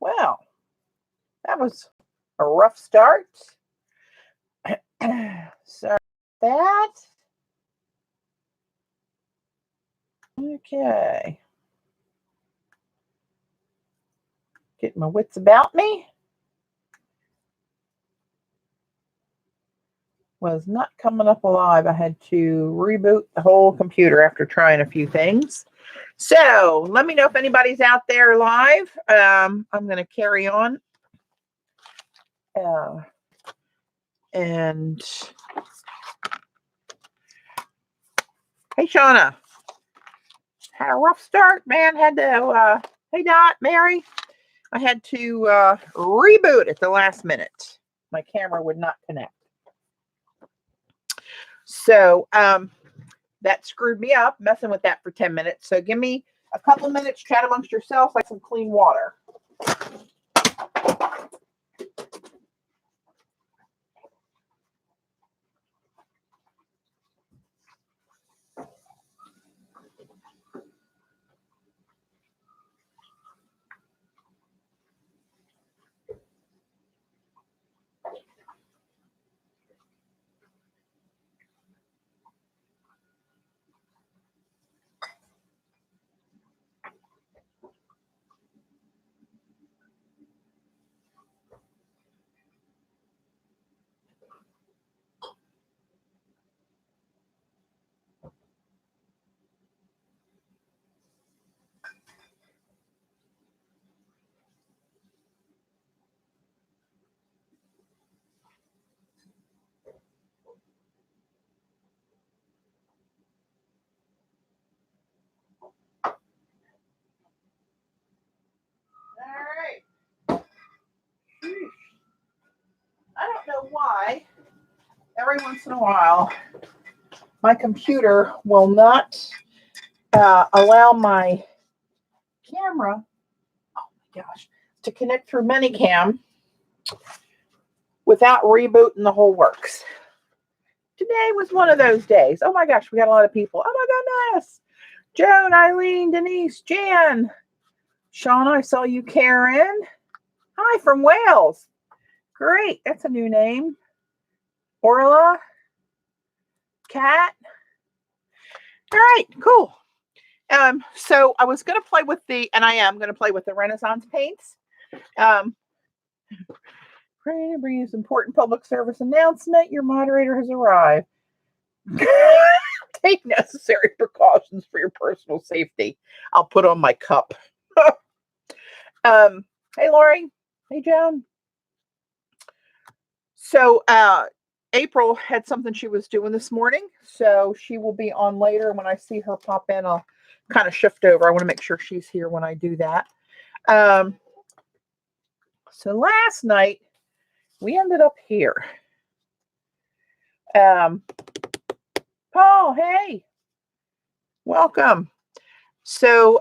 Well, that was a rough start. Sorry about that. Okay. Get my wits about me. Was not coming up alive. I had to reboot the whole computer after trying a few things. So let me know if anybody's out there live. I'm going to carry on. And hey, Shauna. Had a rough start, man. Had to, hey, Dot, Mary. I had to reboot at the last minute. My camera would not connect. So that screwed me up, messing with that for 10 minutes. So give me a couple minutes, chat amongst yourselves, like some clean water. I don't know why, every once in a while, my computer will not allow my camera, oh my gosh, to connect through Minicam without rebooting the whole works. Today was one of those days. Oh my gosh, we got a lot of people. Oh my goodness. Joan, Eileen, Denise, Jan, Shauna, I saw you, Karen. Hi from Wales. Great, that's a new name. Orla, Kat. All right, cool. So I was going to play with and I am going to play with the Renaissance paints. Pray to bring this important public service announcement. Your moderator has arrived. Take necessary precautions for your personal safety. I'll put on my cup. Hey, Lori. Hey, Joan. So April had something she was doing this morning, so she will be on later. When I see her pop in, I'll kind of shift over. I want to make sure she's here when I do that. So last night, we ended up here. Paul, hey. Welcome. So,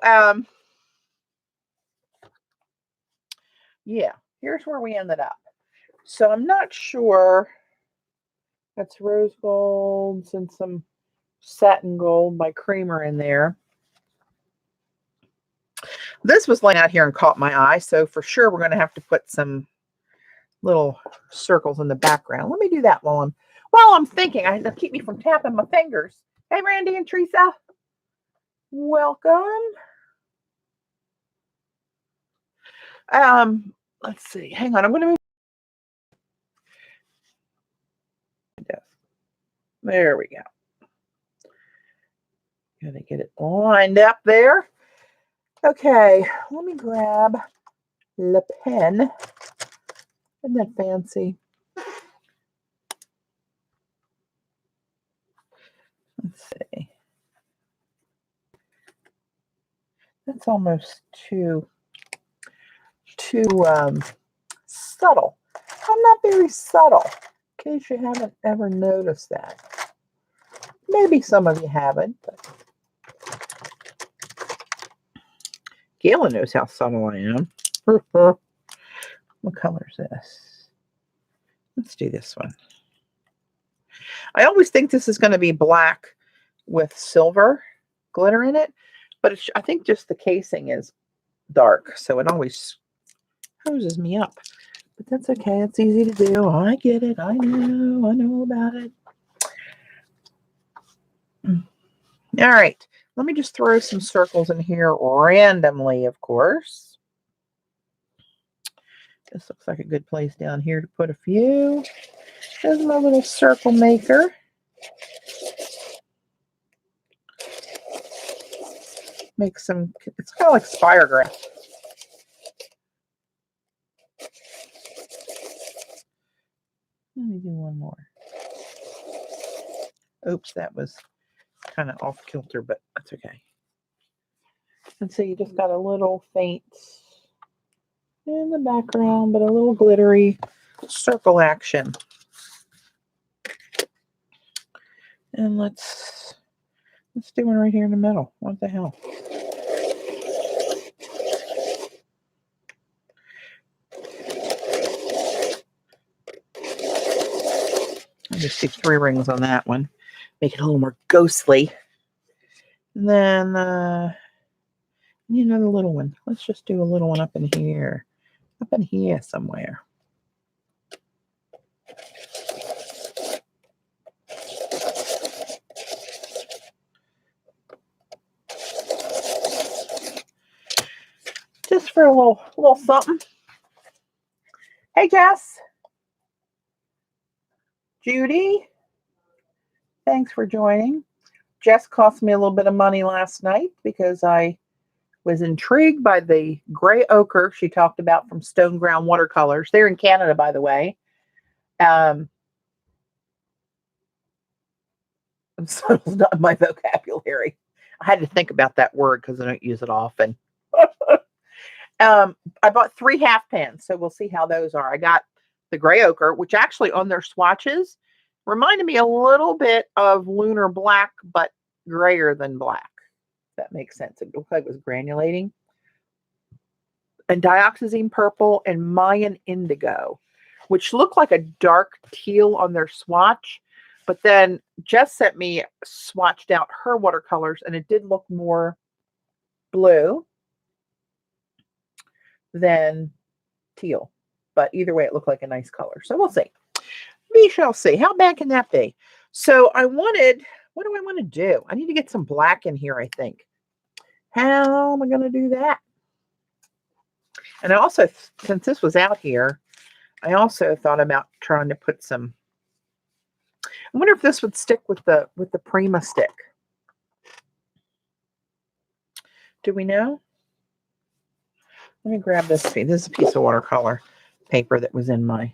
yeah, here's where we ended up. So I'm not sure. That's rose golds and some satin gold by Creamer in there. This was laying out here and caught my eye, so for sure we're going to have to put some little circles in the background. Let me do that while I'm thinking. That'll keep me from tapping my fingers. Hey, Randy and Teresa. Welcome. Let's see. Hang on. I'm going to move. There we go. Gonna get it lined up there. Okay, let me grab the pen. Isn't that fancy? Let's see. That's almost too subtle. I'm not very subtle, in case you haven't ever noticed that. Maybe some of you haven't, but Galen knows how subtle I am. What color is this? Let's do this one. I always think this is going to be black with silver glitter in it, but I think just the casing is dark, so it always hoses me up. But that's okay. It's easy to do. I get it. I know about it. All right. Let me just throw some circles in here randomly, of course. This looks like a good place down here to put a few. There's my little circle maker. Make some, it's kind of like spirograph. Let me do one more. Oops, that was kind of off kilter, but that's okay. And so you just got a little faint in the background, but a little glittery circle action. And let's do one right here in the middle. What the hell? I just see 3 rings on that one. Make it a little more ghostly. And then another little one. Let's just do a little one up in here. Up in here somewhere. Just for a little something. Hey, Jess. Judy. Thanks for joining. Jess cost me a little bit of money last night because I was intrigued by the gray ochre she talked about from Stone Ground Watercolors. They're in Canada, by the way. So it's not my vocabulary. I had to think about that word because I don't use it often. I bought 3 half pans, so we'll see how those are. I got the gray ochre, which actually on their swatches reminded me a little bit of Lunar Black, but grayer than black. If that makes sense. It looked like it was granulating. And Dioxazine Purple and Mayan Indigo, which looked like a dark teal on their swatch. But then Jess sent me swatched out her watercolors, and it did look more blue than teal. But either way, it looked like a nice color. So we'll see. We shall see. How bad can that be? So what do I want to do? I need to get some black in here, I think. How am I going to do that? And I also, since this was out here, I also thought about trying to put some, I wonder if this would stick with the Prima stick. Do we know? Let me grab this piece. This is a piece of watercolor paper that was in my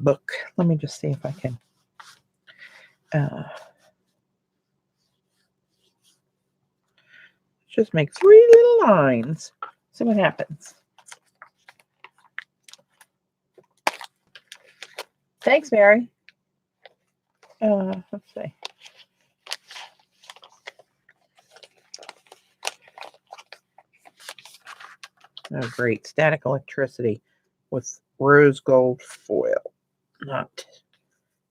book. Let me just see if I can just make 3 little lines. See what happens. Thanks, Mary. Let's see. Oh, great. Static electricity with rose gold foil. Not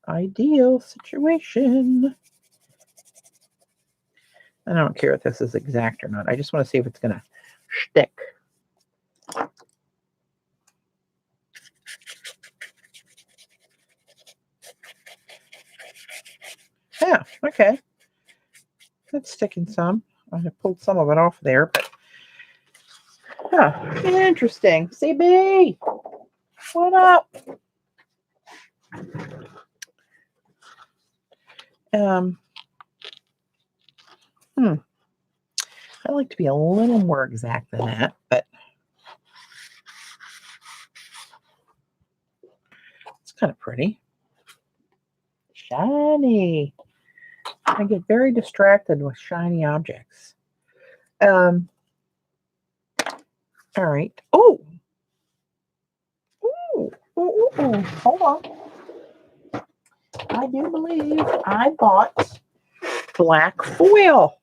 ideal situation. I don't care if this is exact or not. I just want to see if it's going to stick. Yeah, okay. That's sticking some. I have pulled some of it off there, but interesting. CB, what up? I like to be a little more exact than that, but it's kind of pretty. Shiny. I get very distracted with shiny objects. All right. Oh. Ooh. Hold on. I do believe I bought black foil.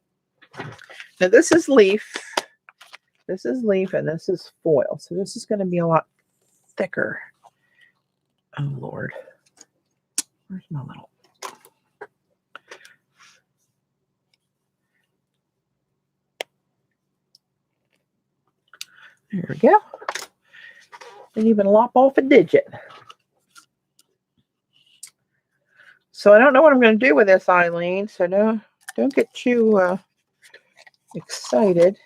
Now this is leaf. This is leaf and this is foil. So this is going to be a lot thicker. Oh, Lord. Where's my little... There we go. Didn't even lop off a digit. So I don't know what I'm going to do with this, Eileen. So don't get too excited.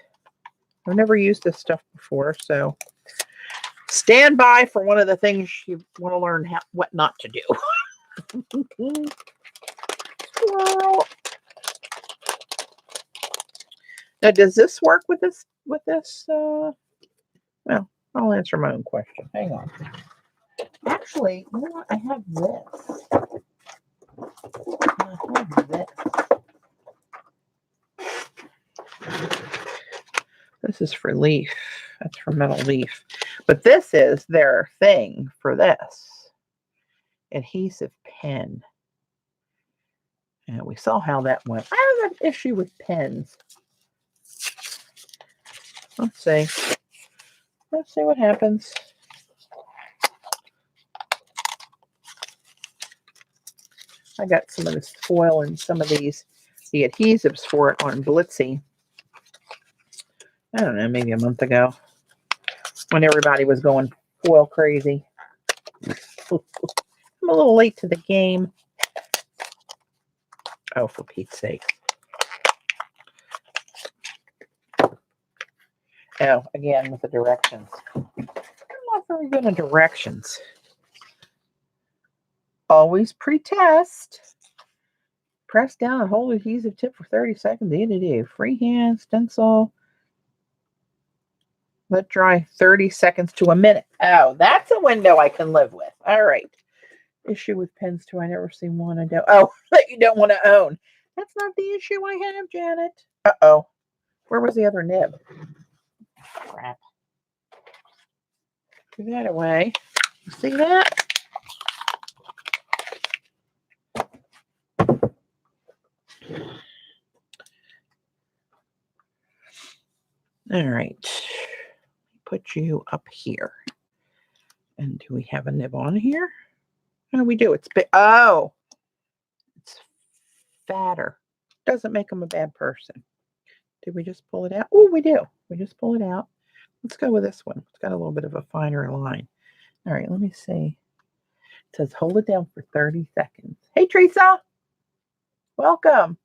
I've never used this stuff before, so stand by for one of the things you want to learn what not to do. Squirrel. Now, does this work with this? Well, I'll answer my own question. Hang on. Actually, you know what? I have this. This is for leaf. That's for metal leaf. But this is their thing for this. Adhesive pen. And we saw how that went. I have an issue with pens. Let's see. Let's see what happens. I got some of this foil and some of the adhesives for it on Blitsy. I don't know, maybe a month ago when everybody was going foil crazy. I'm a little late to the game. Oh, for Pete's sake. Oh, again with the directions. I'm not very good at directions. Always pre-test. Press down and hold adhesive tip for 30 seconds. Freehand, stencil. Let dry 30 seconds to a minute. Oh, that's a window I can live with. All right. Issue with pens too. I never seen one I don't. Oh, that you don't want to own. That's not the issue I have, Janet. Uh-oh. Where was the other nib? Crap. Put that away. See that? All right. Put you up here. And do we have a nib on here? Oh, we do. It's big. Oh, it's fatter. Doesn't make them a bad person. Did we just pull it out? Oh, we do. We just pull it out. Let's go with this one. It's got a little bit of a finer line. All right, let me see. It says hold it down for 30 seconds. Hey, Teresa. Welcome.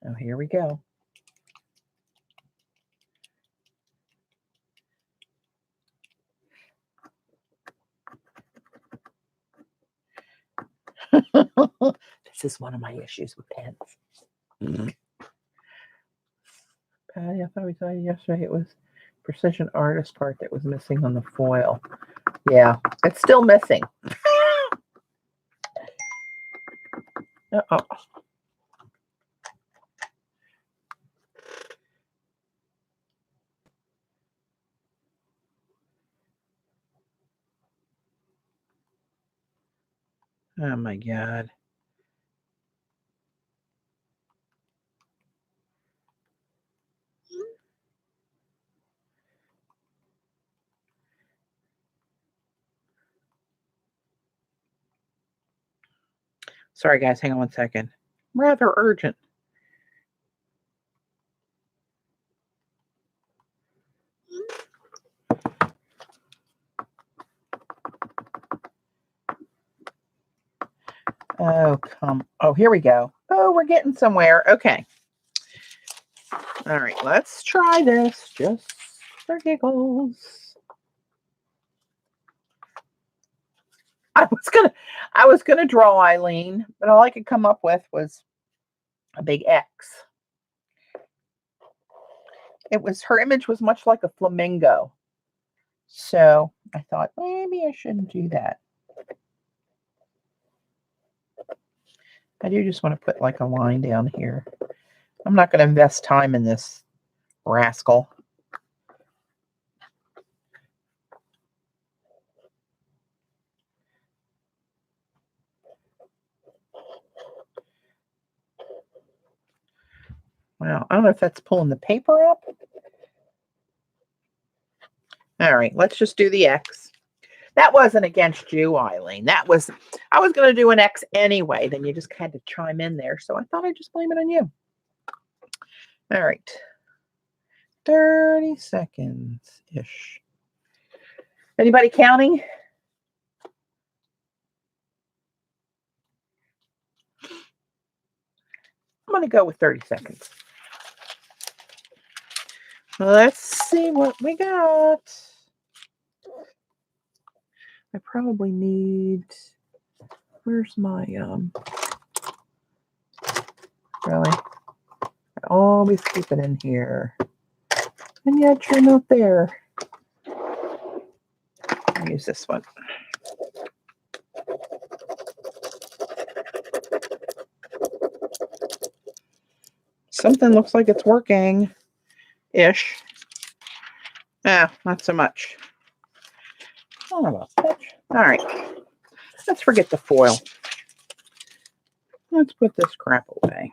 Oh, here we go. This is one of my issues with pens. Patty, I thought we saw you yesterday. It was precision artist part that was missing on the foil. Yeah, it's still missing. Uh-oh. Oh my God. Sorry, guys. Hang on one second. Rather urgent. Oh, oh, here we go. Oh, we're getting somewhere. Okay. All right, let's try this just for giggles. I was gonna draw Eileen, but all I could come up with was a big X. Her image was much like a flamingo. So I thought maybe I shouldn't do that. I do just want to put like a line down here. I'm not going to invest time in this rascal. Wow, I don't know if that's pulling the paper up. All right, let's just do the X. That wasn't against you, Eileen. I was going to do an X anyway. Then you just had to chime in there. So I thought I'd just blame it on you. All right. 30 seconds-ish. Anybody counting? I'm going to go with 30 seconds. Let's see what we got. I probably need, where's my, really? I always keep it in here. And yet you're not there. I'll use this one. Something looks like it's working-ish. Ah, not so much. Oh, well, all right. Let's forget the foil. Let's put this crap away.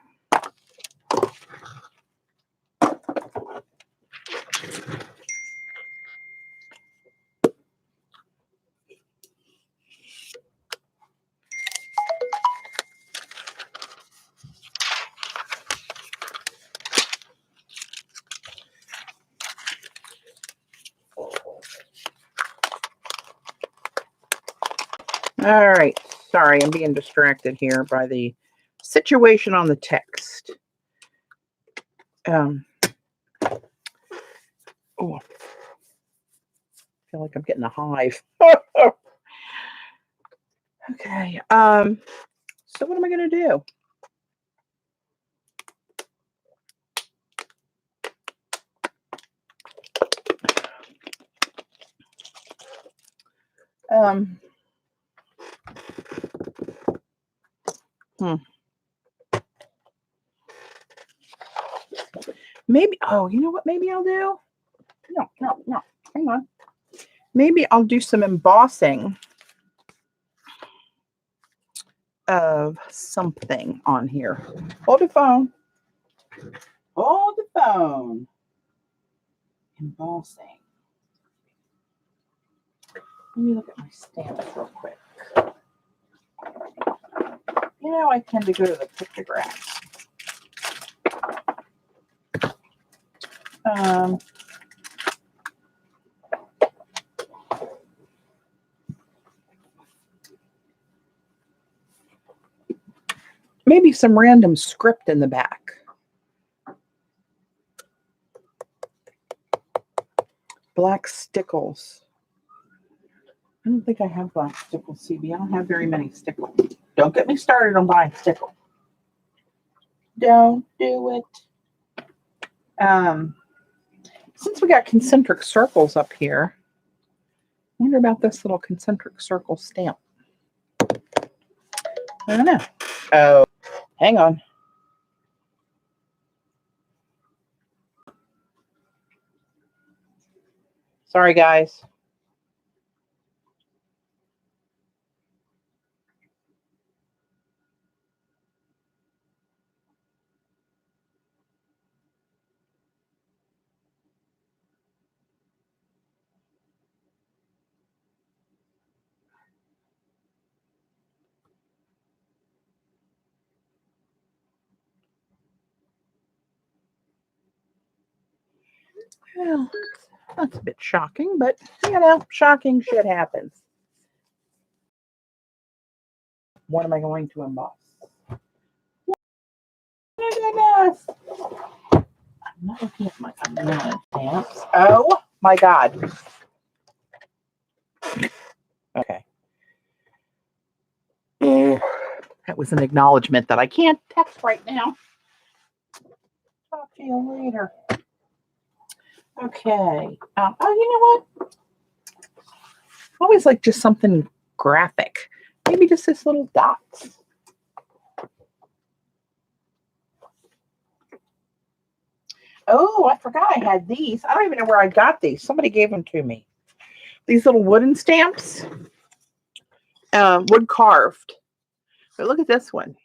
All right. Sorry, I'm being distracted here by the situation on the text. Oh, I feel like I'm getting a hive. Okay. So what am I going to do? Maybe, oh, you know what maybe I'll do? No. Hang on. Maybe I'll do some embossing of something on here. Hold the phone. Hold the phone. Embossing. Let me look at my stamps real quick. You know, I tend to go to the pictographs. Maybe some random script in the back. Black stickles. I don't think I have black stickles, CB. I don't have very many stickles. Don't get me started on buying stickles. Don't do it. Since we got concentric circles up here, I wonder about this little concentric circle stamp. I don't know. Oh, hang on. Sorry, guys. Well, that's a bit shocking, but, you know, shocking shit happens. What am I going to emboss? Oh my goodness. I'm not looking at my stamps. Oh my God. Okay. That was an acknowledgement that I can't text right now. Talk to you later. Okay. Oh, you know what? I always like just something graphic. Maybe just this little dots. Oh, I forgot I had these. I don't even know where I got these. Somebody gave them to me. These little wooden stamps. Wood carved. But look at this one.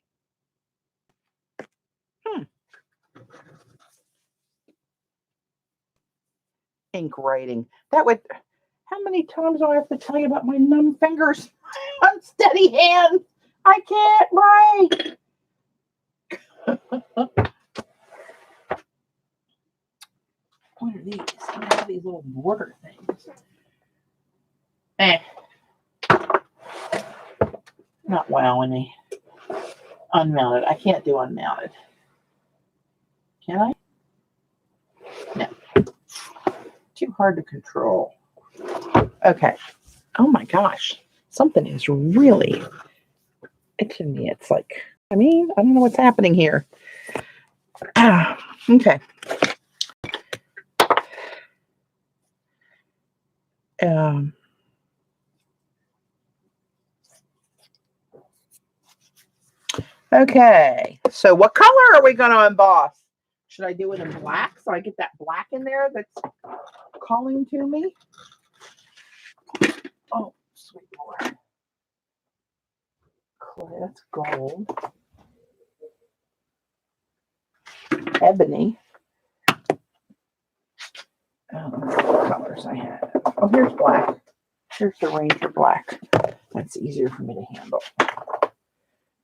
Ink writing. That would, How many times do I have to tell you about my numb fingers? Unsteady hands. I can't write. What are these? I have these little border things. Not wowing me. Unmounted. I can't do unmounted. Can I? No. Too hard to control. Okay. Oh my gosh. Something is really itching me. It's like, I don't know what's happening here. Okay. Okay. So what color are we going to emboss? Should I do it in black so I get that black in there that's calling to me? Oh, sweet Lord. Clay, that's gold. Ebony. What colors I have. Oh, here's black. Here's the Ranger black. That's easier for me to handle.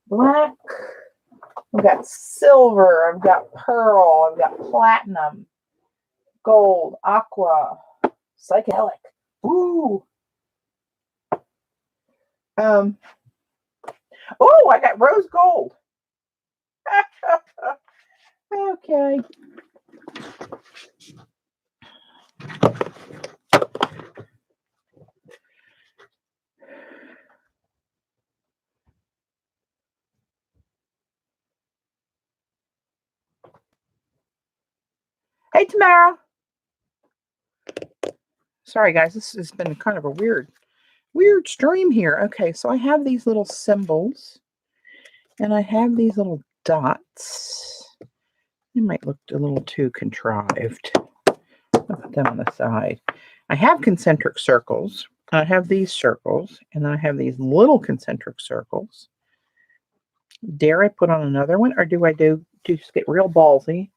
Black. I've got silver. I've got pearl. I've got platinum. Gold. Aqua. Psychedelic. Ooh. Oh, I got rose gold. Okay. Hey, Tamara. Sorry, guys. This has been kind of a weird stream here. Okay, so I have these little symbols, and I have these little dots. They might look a little too contrived. I'll put them on the side. I have concentric circles. I have these circles, and I have these little concentric circles. Dare I put on another one, or do I just get real ballsy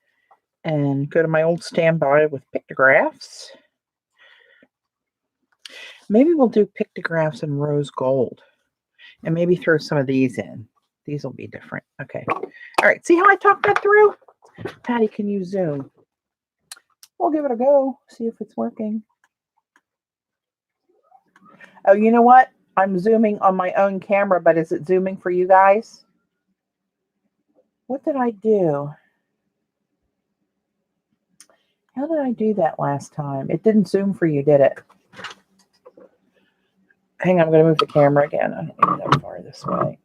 and go to my old standby with pictographs? Maybe we'll do pictographs in rose gold, and maybe throw some of these in. These will be different. Okay. All right. See how I talked that through? Patty, can you zoom? We'll give it a go. See if it's working. Oh, you know what? I'm zooming on my own camera, but is it zooming for you guys? What did I do? How did I do that last time? It didn't zoom for you, did it? Hang on, I'm going to move the camera again. I don't need that far this way.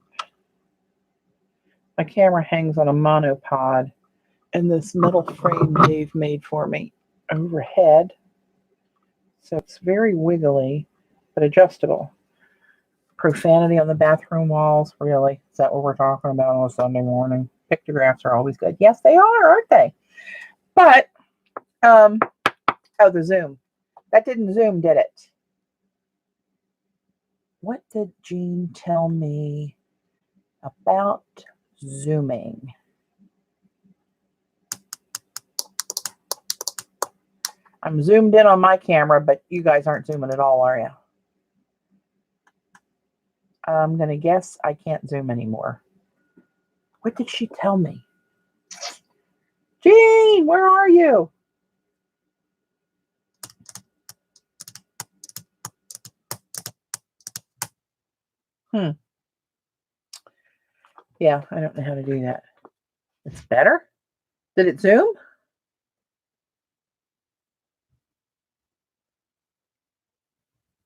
My camera hangs on a monopod and this metal frame Dave made for me overhead. So it's very wiggly, but adjustable. Profanity on the bathroom walls, really? Is that what we're talking about on a Sunday morning? Pictographs are always good. Yes, they are, aren't they? But, oh, the zoom. That didn't zoom, did it? What did Jean tell me about zooming? I'm zoomed in on my camera, but you guys aren't zooming at all, are you? I'm going to guess I can't zoom anymore. What did she tell me? Jean, where are you? Yeah, I don't know how to do that. It's better? Did it zoom?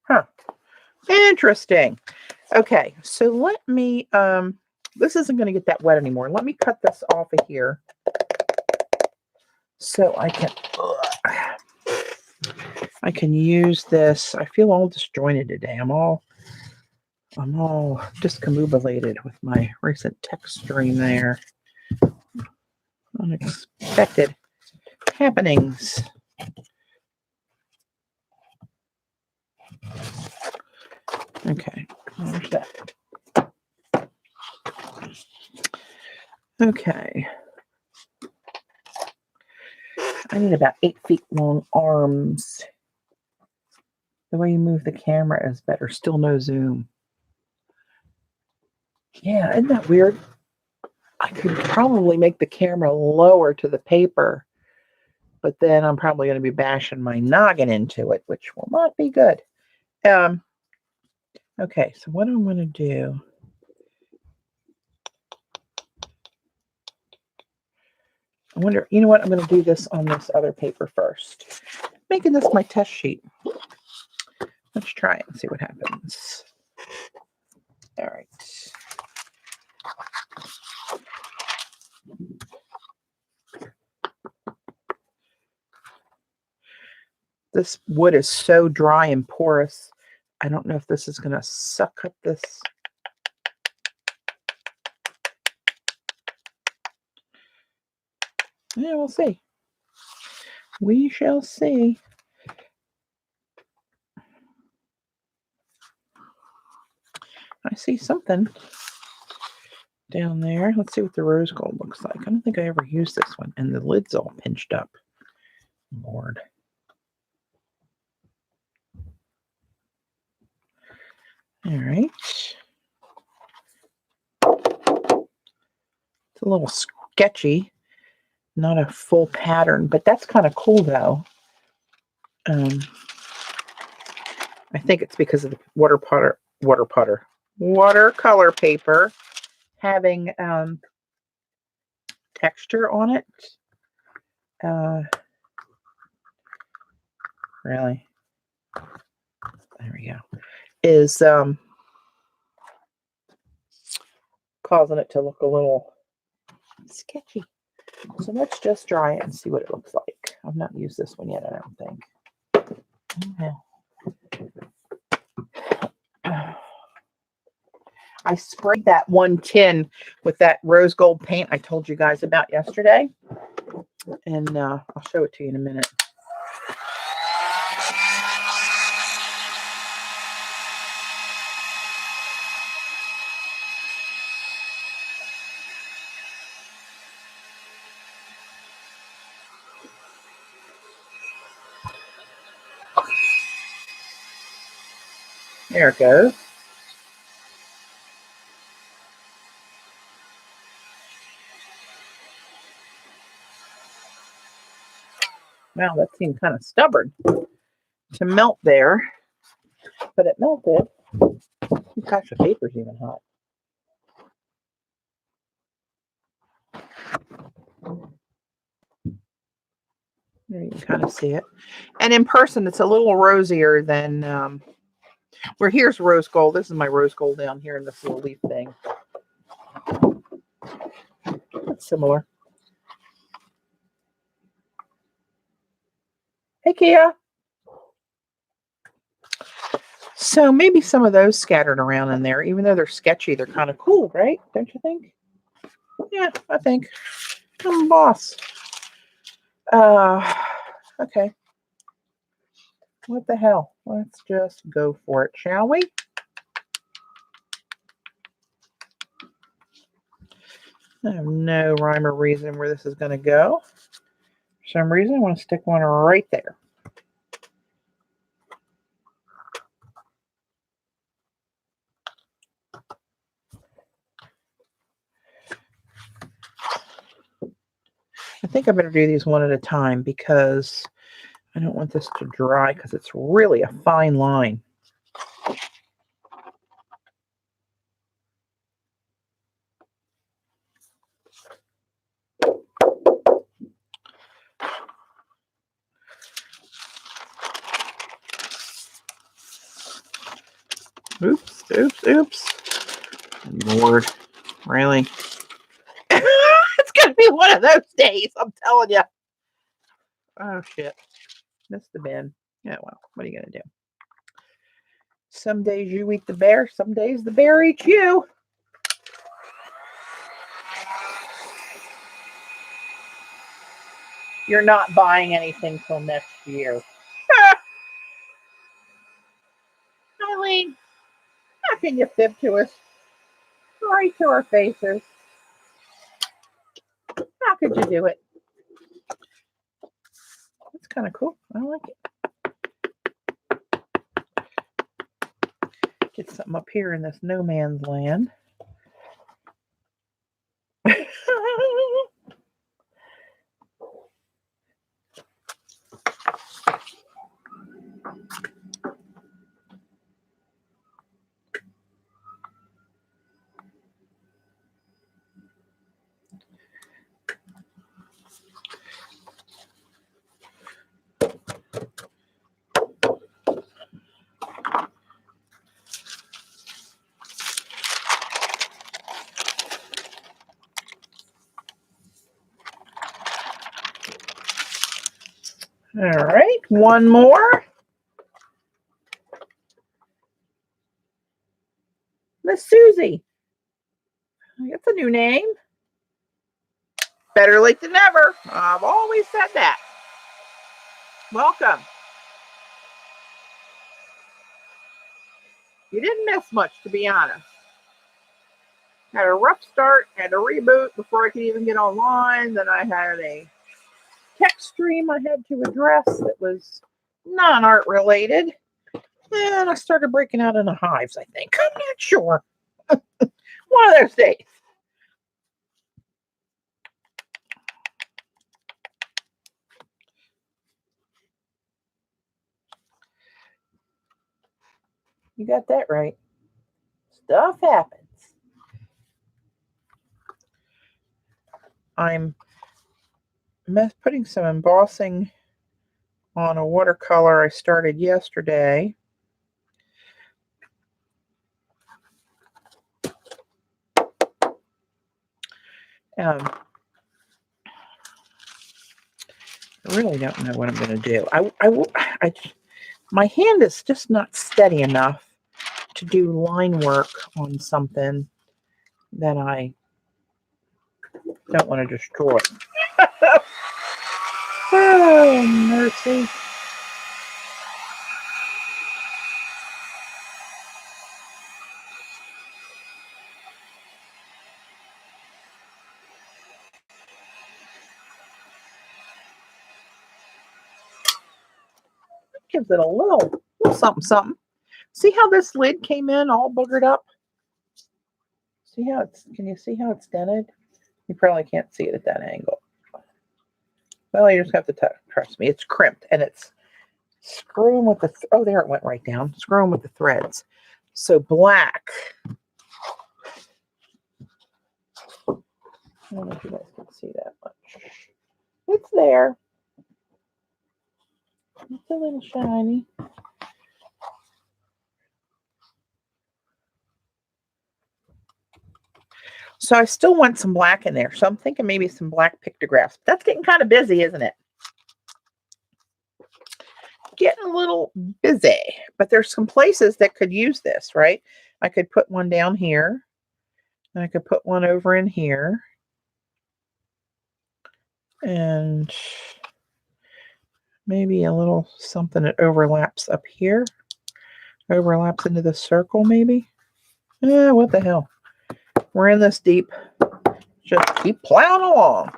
Huh. Interesting. Okay, so let me, this isn't going to get that wet anymore. Let me cut this off of here so I can use this. I feel all disjointed today. I'm all discombobulated with my recent tech stream there. Unexpected happenings. Okay, there's that. Okay. I need about 8 feet long arms. The way you move the camera is better. Still no zoom. Yeah, isn't that weird? I could probably make the camera lower to the paper, but then I'm probably going to be bashing my noggin into it, which will not be good. Okay, so what I'm going to do, I wonder, you know what? I'm going to do this on this other paper first. Making this my test sheet. Let's try it and see what happens. All right. This wood is so dry and porous. I don't know if this is going to suck up this. Yeah, we'll see. We shall see. I see something down there. Let's see what the rose gold looks like. I don't think I ever used this one. And the lid's all pinched up. Lord. All right. It's a little sketchy. Not a full pattern, but that's kind of cool though. I think it's because of the watercolor paper having texture on it. Really, there we go. Is causing it to look a little sketchy. So let's just dry it and see what it looks like. I've not used this one yet, I don't think. Okay. I sprayed that one tin with that rose gold paint I told you guys about yesterday. And I'll show it to you in a minute. There it goes. Wow, that seemed kind of stubborn to melt there, but it melted. Gosh, the paper's even hot. There you can kind of see it. And in person, it's a little rosier than where here's rose gold. This is my rose gold down here in this little leaf thing. It's similar. Hey, Kia. So maybe some of those scattered around in there, even though they're sketchy, they're kind of cool, right? Don't you think? Yeah, I think. I'm a boss. Okay. What the hell? Let's just go for it, shall we? I have no rhyme or reason where this is going to go. For some reason, I want to stick one right there. I think I better do these one at a time because I don't want this to dry because it's really a fine line. Oops, oops, oops. Lord, really? It's going to be one of those days, I'm telling you. Oh, shit. Missed the bin. Yeah, well, what are you going to do? Some days you eat the bear, some days the bear eats you. You're not buying anything till next year. Eileen, how can you fib to us? Right to our faces. How could you do it? That's kind of cool. I like it. Get something up here in this no man's land. All right, one more. Miss Susie. That's a new name. Better late than never. I've always said that. Welcome. You didn't miss much, to be honest. Had a rough start, had to reboot before I could even get online. Then I had a tech stream I had to address that was non-art related. And I started breaking out into hives, I think. I'm not sure. One of those days. You got that right. Stuff happens. I'm putting some embossing on a watercolor I started yesterday. I really don't know what I'm going to do. My hand is just not steady enough to do line work on something that I don't want to destroy. Oh, mercy. Gives it a little something, something. See how this lid came in all boogered up? See how can you see how it's dented? You probably can't see it at that angle. Well, you just have to trust me. It's crimped and it's screwing with the, oh, there it went right down. Screwing with the threads. So black. I don't know if you guys can see that much. It's there. It's a little shiny. So I still want some black in there. So I'm thinking maybe some black pictographs. That's getting kind of busy, isn't it? Getting a little busy. But there's some places that could use this, right? I could put one down here. And I could put one over in here. And maybe a little something that overlaps up here. Overlaps into the circle, maybe. Yeah, what the hell? We're in this deep. Just keep plowing along.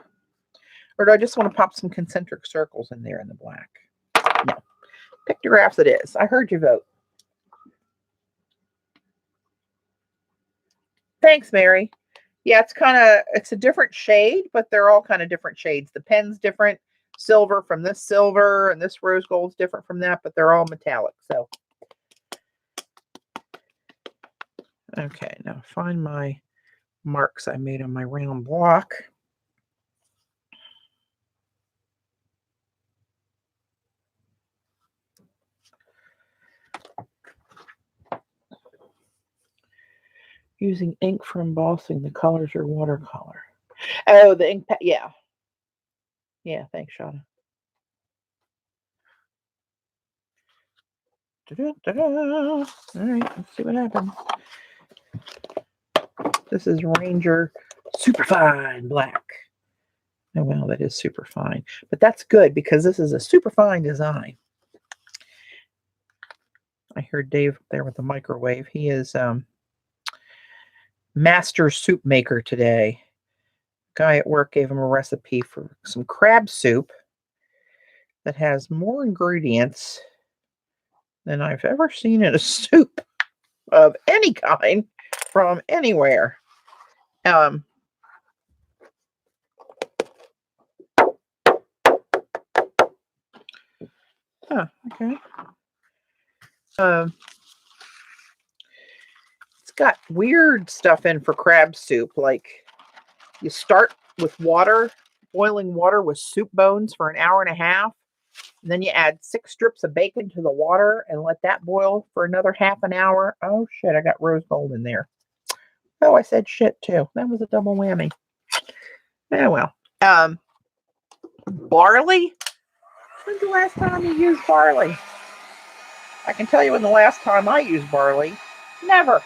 Or do I just want to pop some concentric circles in there in the black? No. Pictographs it is. I heard you vote. Thanks, Mary. Yeah, it's a different shade, but they're all kind of different shades. The pen's different. Silver from this silver, and this rose gold's different from that, but they're all metallic. So, okay, now find my marks I made on my round block. Using ink for embossing, the colors are watercolor. Oh, the ink, yeah. Yeah, thanks, Shauna. All right, let's see what happens. This is Ranger Superfine Black. Oh, well, that is super fine. But that's good because this is a super fine design. I heard Dave there with the microwave. He is master soup maker today. Guy at work gave him a recipe for some crab soup that has more ingredients than I've ever seen in a soup. of any kind from anywhere. Okay. It's got weird stuff in for crab soup. Like you start with water, boiling water with soup bones for an hour and a half. And then you add 6 strips of bacon to the water and let that boil for another half an hour. Oh shit, I got rose gold in there. Oh, I said shit too. That was a double whammy. Oh well. Barley? When's the last time you used barley? I can tell you when the last time I used barley. Never.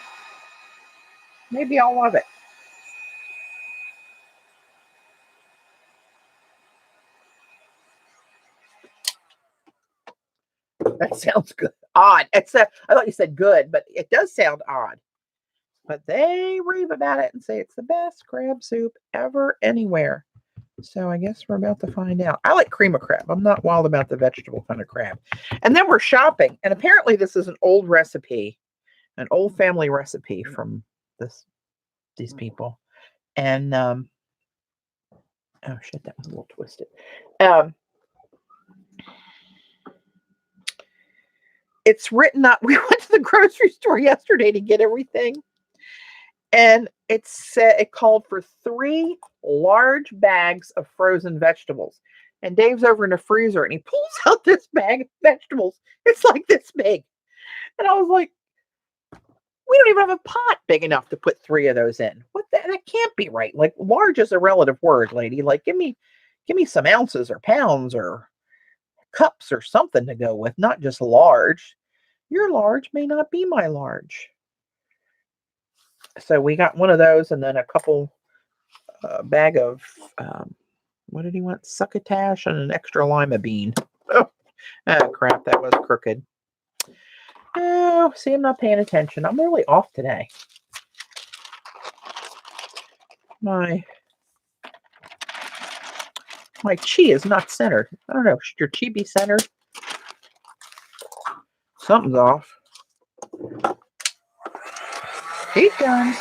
Maybe I'll love it. That sounds good. Odd. I thought you said good, but it does sound odd. But they rave about it and say it's the best crab soup ever anywhere. So I guess we're about to find out. I like cream of crab. I'm not wild about the vegetable kind of crab. And then we're shopping. And apparently this is an old recipe, an old family recipe from these people. And oh shit, that was a little twisted. It's written up. We went to the grocery store yesterday to get everything. And it called for 3 large bags of frozen vegetables. And Dave's over in the freezer and he pulls out this bag of vegetables. It's like this big. And I was like, we don't even have a pot big enough to put 3 of those in. That can't be right. Like large is a relative word, lady. Like give me some ounces or pounds or cups or something to go with, not just large. Your large may not be my large. So we got one of those and then a couple bag of what did he want? Succotash and an extra lima bean. Oh crap, that was crooked. Oh, see, I'm not paying attention. I'm really off today. My chi is not centered. I don't know. Should your chi be centered? Something's off. He's done.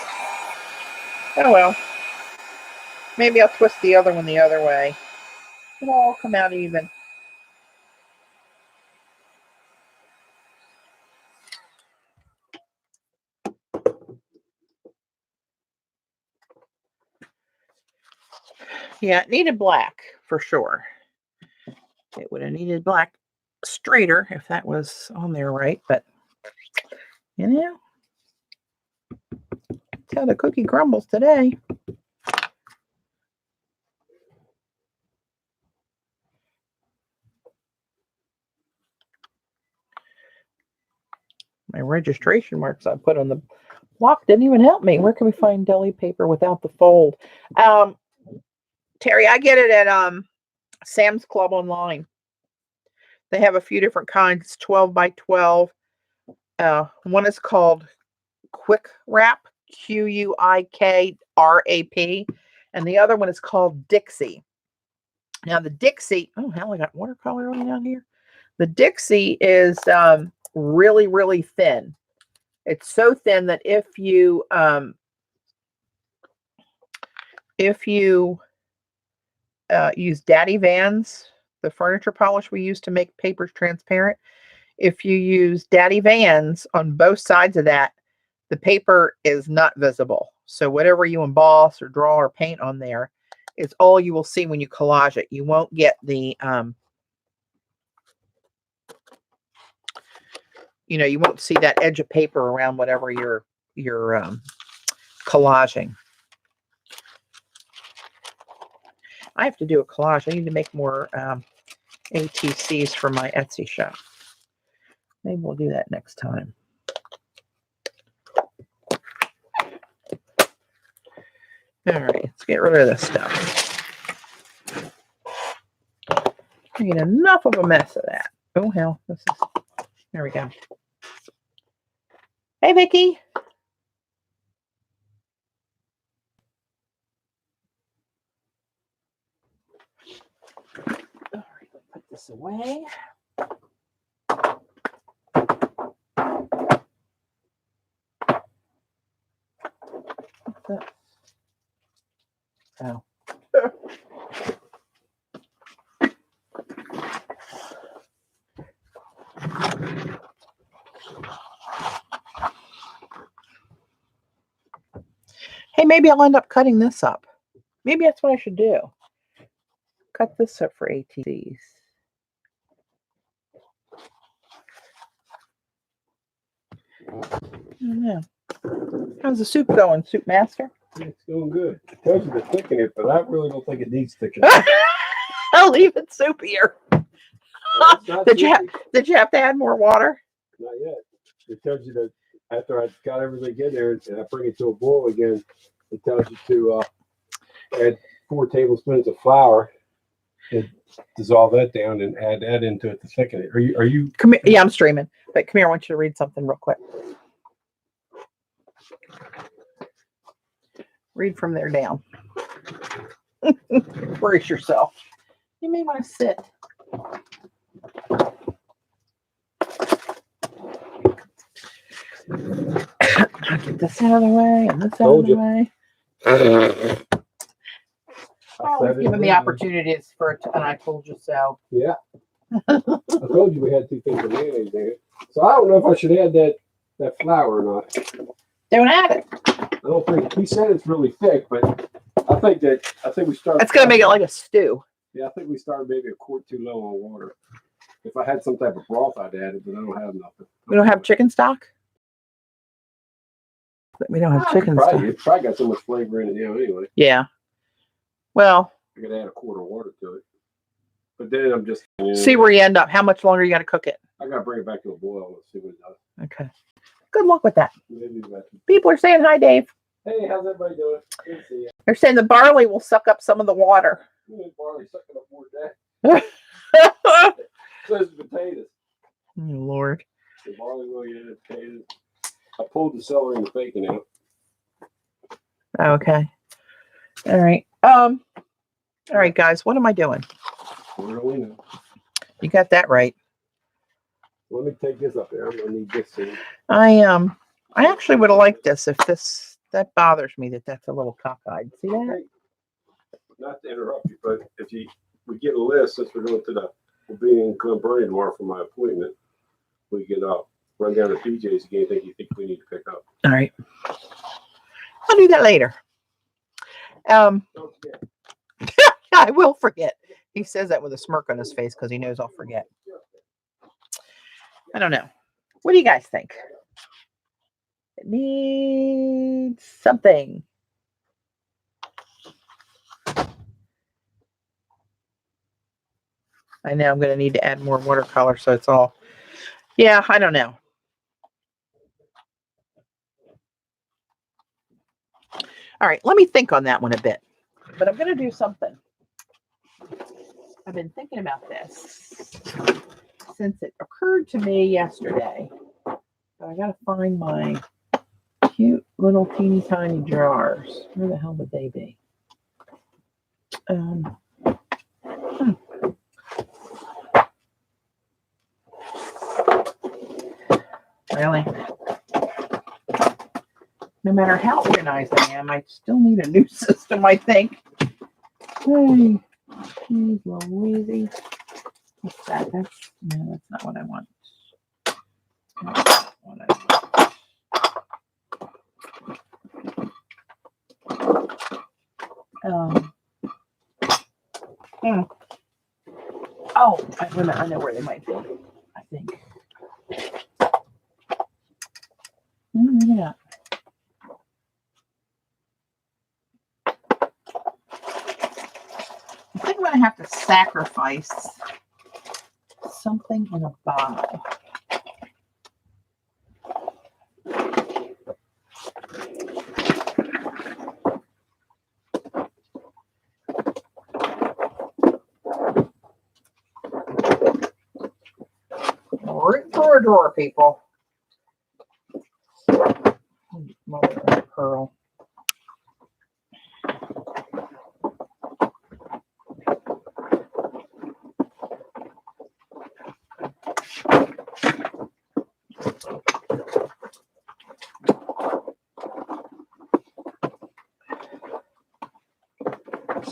Oh well. Maybe I'll twist the other one the other way. It'll all come out even. Yeah, it needed black for sure. It would have needed black straighter if that was on there right, but you know, that's how the cookie crumbles today. My registration marks I put on the block didn't even help me. Where can we find deli paper without the fold? Terry, I get it at Sam's Club online. They have a few different kinds. It's 12 by 12. One is called Quick Wrap, QUIKRAP, and the other one is called Dixie. Now the Dixie, oh hell, I got watercolor on down here. The Dixie is really, really thin. It's so thin that if you use Daddy Vans, the furniture polish we use to make papers transparent, if you use Daddy Vans on both sides of that, the paper is not visible. So whatever you emboss or draw or paint on there is all you will see when you collage it. You won't get the, you won't see that edge of paper around whatever you're collaging. I have to do a collage. I need to make more ATCs for my Etsy shop. Maybe we'll do that next time. All right, let's get rid of this stuff. I get enough of a mess of that. Oh hell, there we go. Hey, Vicky. All right, let's put this away. Oh. Hey, maybe I'll end up cutting this up. Maybe that's what I should do. Cut this up for ATCs. I don't know. How's the soup going, Soup Master? It's going good. It tells you to thicken it, but I really don't think it needs thickening. I'll leave it soupier. Well, did you have to add more water? Not yet. It tells you that after I got everything in there and I bring it to a boil again, it tells you to add 4 tablespoons of flour and dissolve that down and add that into it to thicken it. Are you? Come here. Yeah, I'm streaming. But come here, I want you to read something real quick. Read from there down. Brace yourself. You may want to sit. Get this out of the way and this out of the way. I always give them the opportunities for it, and I told you so. Yeah. I told you we had 2 things of mayonnaise in it. So I don't know if I should add that flour or not. Don't add it. I don't think he said it's really thick, but I think we started. It's gonna make it like a stew. Yeah, I think we started maybe a quart too low on water. If I had some type of broth, I'd add it, but I don't have nothing. We don't have chicken stock. We don't have chicken stock. It's probably got so much flavor in it now anyway. Yeah. Well, I could add a quart of water to it. But then I'm just see where you end up. How much longer you got to cook it? I got to bring it back to a boil and see what it does. Okay. Good luck with that. Maybe People are saying hi, Dave. Hey, how's everybody doing? Good to see you. They're saying the barley will suck up some of the water. Barley sucking up more of that. So is the potatoes. Oh, Lord. The barley will get the potatoes. I pulled the celery and the bacon out. Okay. All right. All right, guys. What am I doing? Where do we know? You got that right. Let me take this up there. I'm gonna need this soon. I actually would have liked this if that bothers me that's a little cockeyed. See that? Okay. Not to interrupt you, but if we get a list since we're going to we'll be in Cumberland tomorrow for my appointment. We can run down to PJ's again. Anything you think we need to pick up? All right. I'll do that later. Don't forget. I will forget. He says that with a smirk on his face because he knows I'll forget. I don't know. What do you guys think? It needs something. I know I'm going to need to add more watercolor, so it's all. Yeah, I don't know. All right, let me think on that one a bit. But I'm going to do something. I've been thinking about this since it occurred to me yesterday. But I got to find my cute little teeny tiny jars. Where the hell would they be? Really? No matter how organized I am, I still need a new system, I think. Hey, geez, Louise. What's that? No, that's not what I want. That's not what I want. Oh, I know where they might be, I think. Yeah. I think I'm going to have to sacrifice something in a bottle. Right through a drawer, people. Mother of pearl.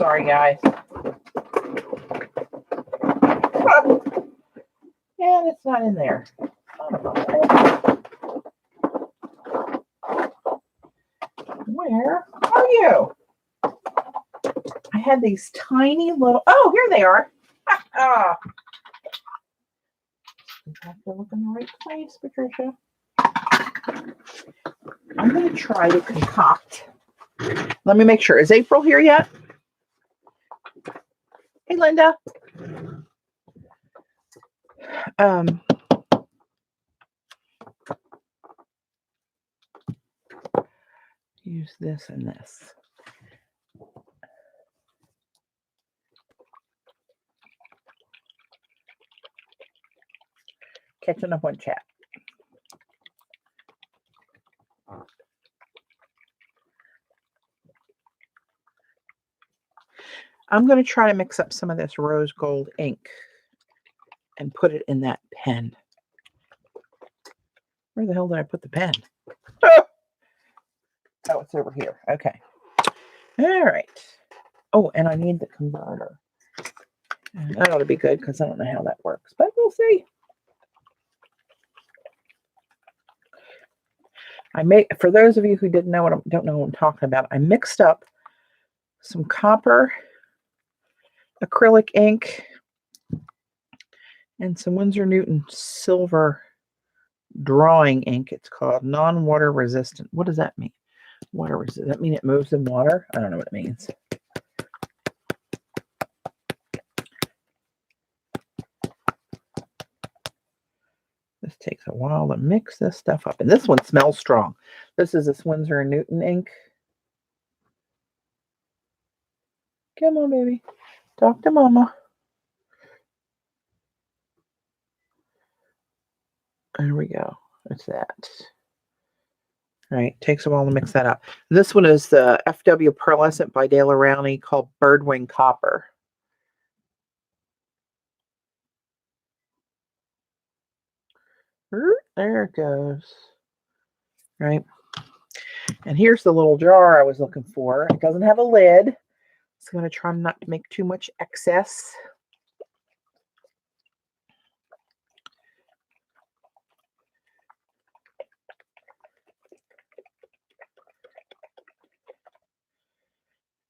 Sorry, guys. Yeah, it's not in there. Where are you? I had these tiny little. Oh, here they are. Ah, you have to look in the right place, Patricia. I'm going to try to concoct. Let me make sure. Is April here yet? Hey, Linda. Use this and this. Catching up on chat. I'm going to try to mix up some of this rose gold ink and put it in that pen. Where the hell did I put the pen? Oh, it's over here. Okay. All right. Oh, and I need the converter. And that ought to be good because I don't know how that works, but we'll see. For those of you who don't know what I'm talking about, I mixed up some copper acrylic ink and some Winsor Newton silver drawing ink. It's called non-water resistant. What does that mean? Water resistant. Does that mean it moves in water? I don't know what it means. This takes a while to mix this stuff up. And this one smells strong. This is this Winsor Newton ink. Come on, baby. Talk to Mama. There we go. That's that. All right. Takes a while to mix that up. This one is the FW Pearlescent by Dale Rowney called Birdwing Copper. There it goes. Right. And here's the little jar I was looking for. It doesn't have a lid. So I'm going to try not to make too much excess.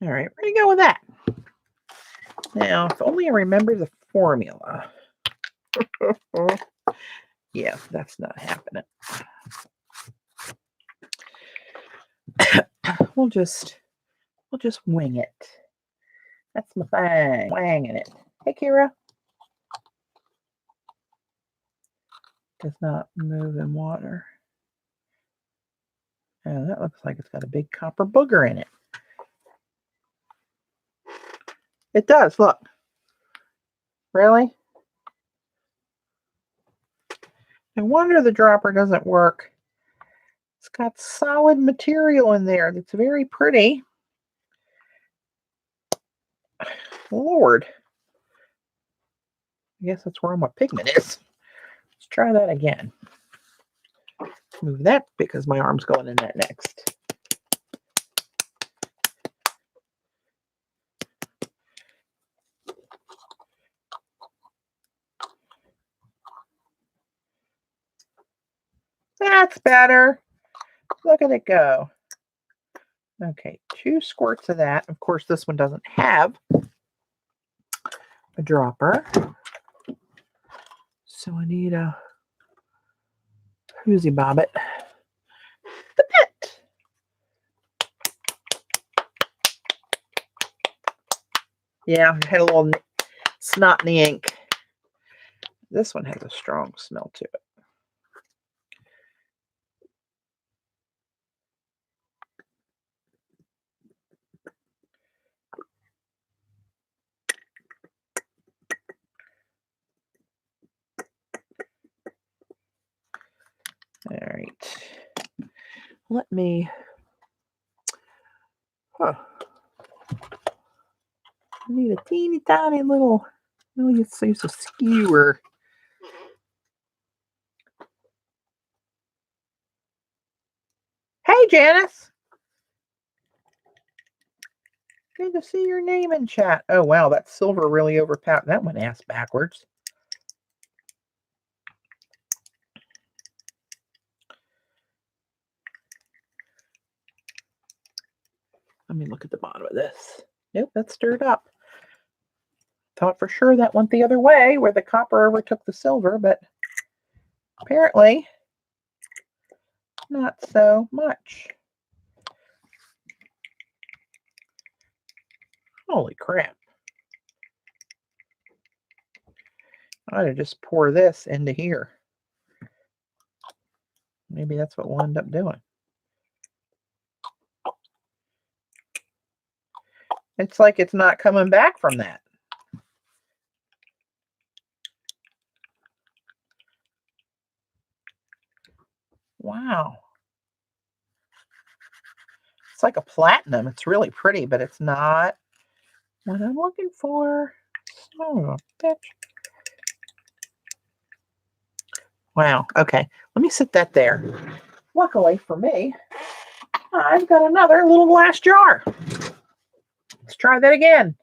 All right, we're going to go with that. Now, if only I remember the formula. Yeah, that's not happening. We'll just wing it. That's my thing. Wanging it. Hey, Kira. Does not move in water. Oh, that looks like it's got a big copper booger in it. It does, look. Really? No wonder the dropper doesn't work. It's got solid material in there that's very pretty. Lord. I guess that's where my pigment is. Let's try that again. Move that because my arm's going in that next. That's better. Look at it go. Okay, 2 squirts of that. Of course, this one doesn't have a dropper. So I need a whoozy bobbit. The pit. Yeah, I had a little snot in the ink. This one has a strong smell to it. All right. Let me. I need a teeny tiny little. Let's use a skewer. Hey, Janice. Good to see your name in chat. Oh, wow, that silver really overpowered. That went ass backwards. Let me look at the bottom of this. Nope, that's stirred up. Thought for sure that went the other way where the copper overtook the silver, but apparently not so much. Holy crap. I ought to just pour this into here. Maybe that's what we'll end up doing. It's like it's not coming back from that. Wow. It's like a platinum. It's really pretty, but it's not what I'm looking for. Son of a bitch. Wow. Okay. Let me sit that there. Luckily for me, I've got another little glass jar. Let's try that again.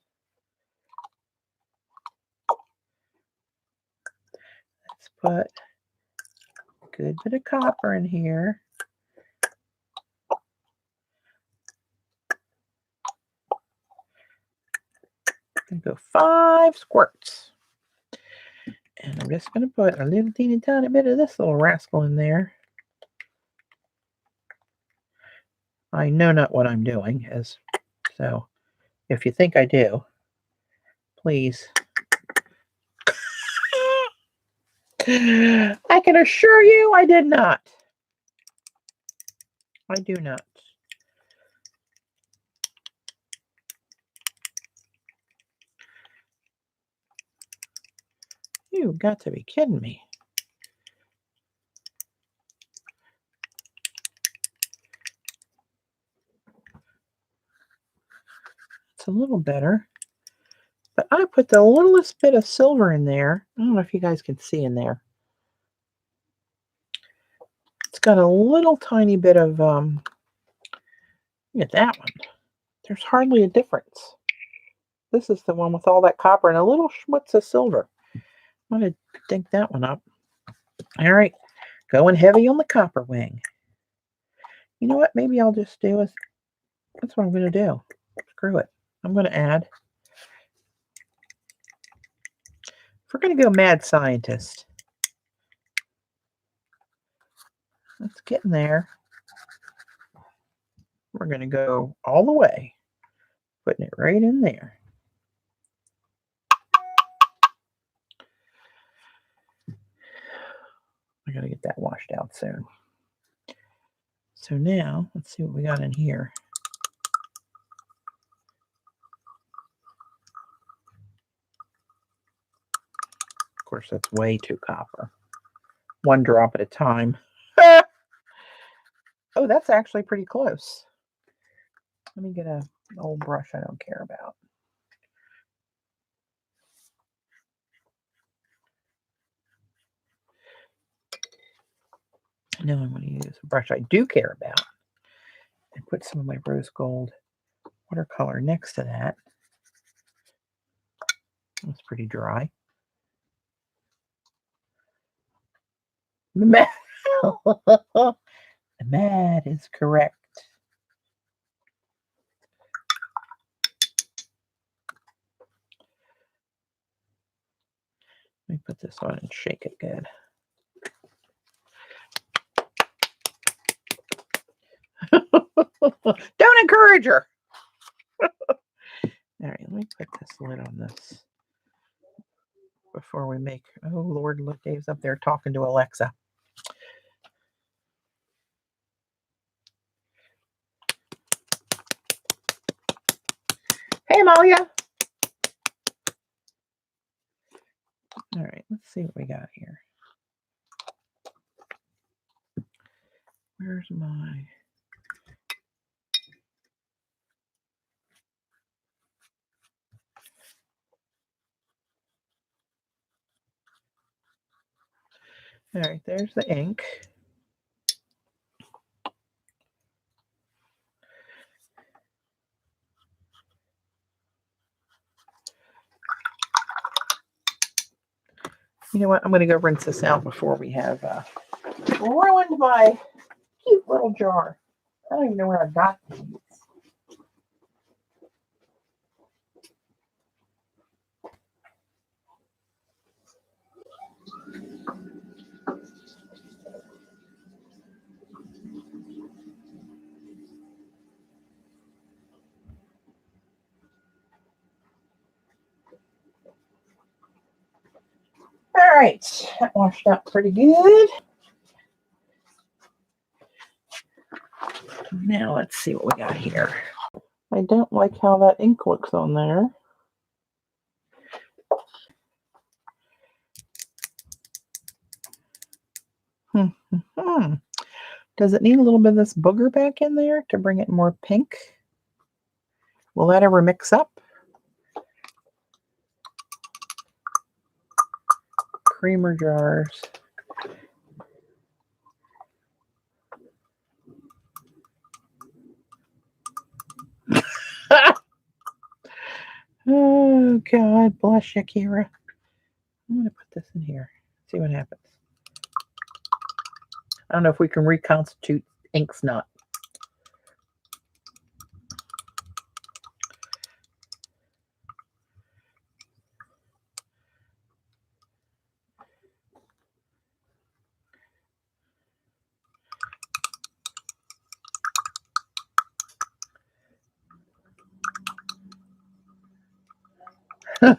Let's put a good bit of copper in here. And go 5 squirts. And I'm just going to put a little teeny tiny bit of this little rascal in there. I know not what I'm doing, so if you think I do, please. I can assure you I did not. I do not. You got to be kidding me. It's a little better. But I put the littlest bit of silver in there. I don't know if you guys can see in there. It's got a little tiny bit of, look at that one. There's hardly a difference. This is the one with all that copper and a little schmutz of silver. I'm going to dig that one up. All right, going heavy on the copper wing. You know what? Maybe I'll just do is, that's what I'm going to do. Screw it. I'm going to add, if we're going to go mad scientist, let's get in there. We're going to go all the way, putting it right in there. I got to get that washed out soon. So now, let's see what we got in here. Of course, that's way too copper. 1 drop at a time. Oh, that's actually pretty close. Let me get an old brush I don't care about. Now I'm going to use a brush I do care about and put some of my rose gold watercolor next to that. That's pretty dry. Mad. Mad is correct. Let me put this on and shake it good. Don't encourage her. All right, let me put this lid on this before we make. Oh Lord, look, Dave's up there talking to Alexa. Hey, Amalia. All right, let's see what we got here. Where's my... All right, there's the ink. You know what? I'm going to go rinse this out before we have ruined my cute little jar. I don't even know where I got these. All right, that washed out pretty good. Now let's see what we got here. I don't like how that ink looks on there. Does it need a little bit of this booger back in there to bring it more pink? Will that ever mix up? Creamer jars. Oh, God bless you, Kira. I'm going to put this in here. See what happens. I don't know if we can reconstitute inks not.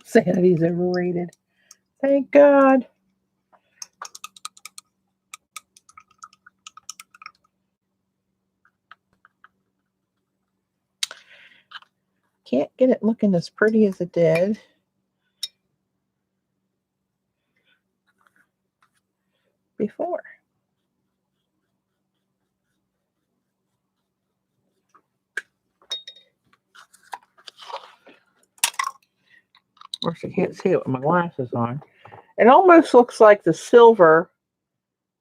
Sanity's overrated. Thank God. Can't get it looking as pretty as it did. Before. Of course, I can't see it with my glasses on. It almost looks like the silver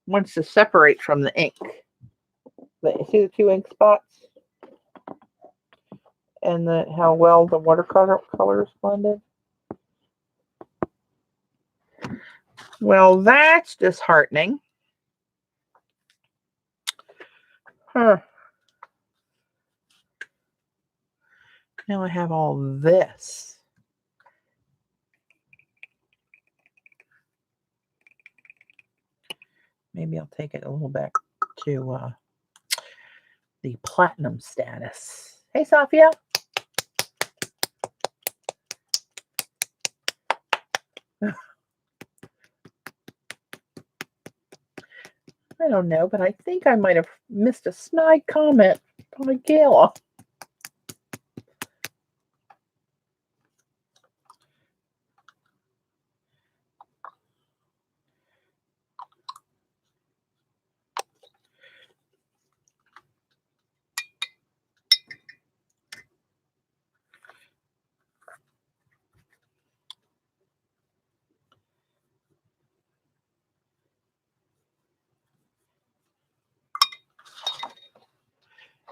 wants to separate from the ink. See the two ink spots? And how well the watercolor is blended? Well, that's disheartening. Huh. Now I have all this. Maybe I'll take it a little back to the platinum status. Hey, Sophia. I don't know, but I think I might have missed a snide comment by Gayla.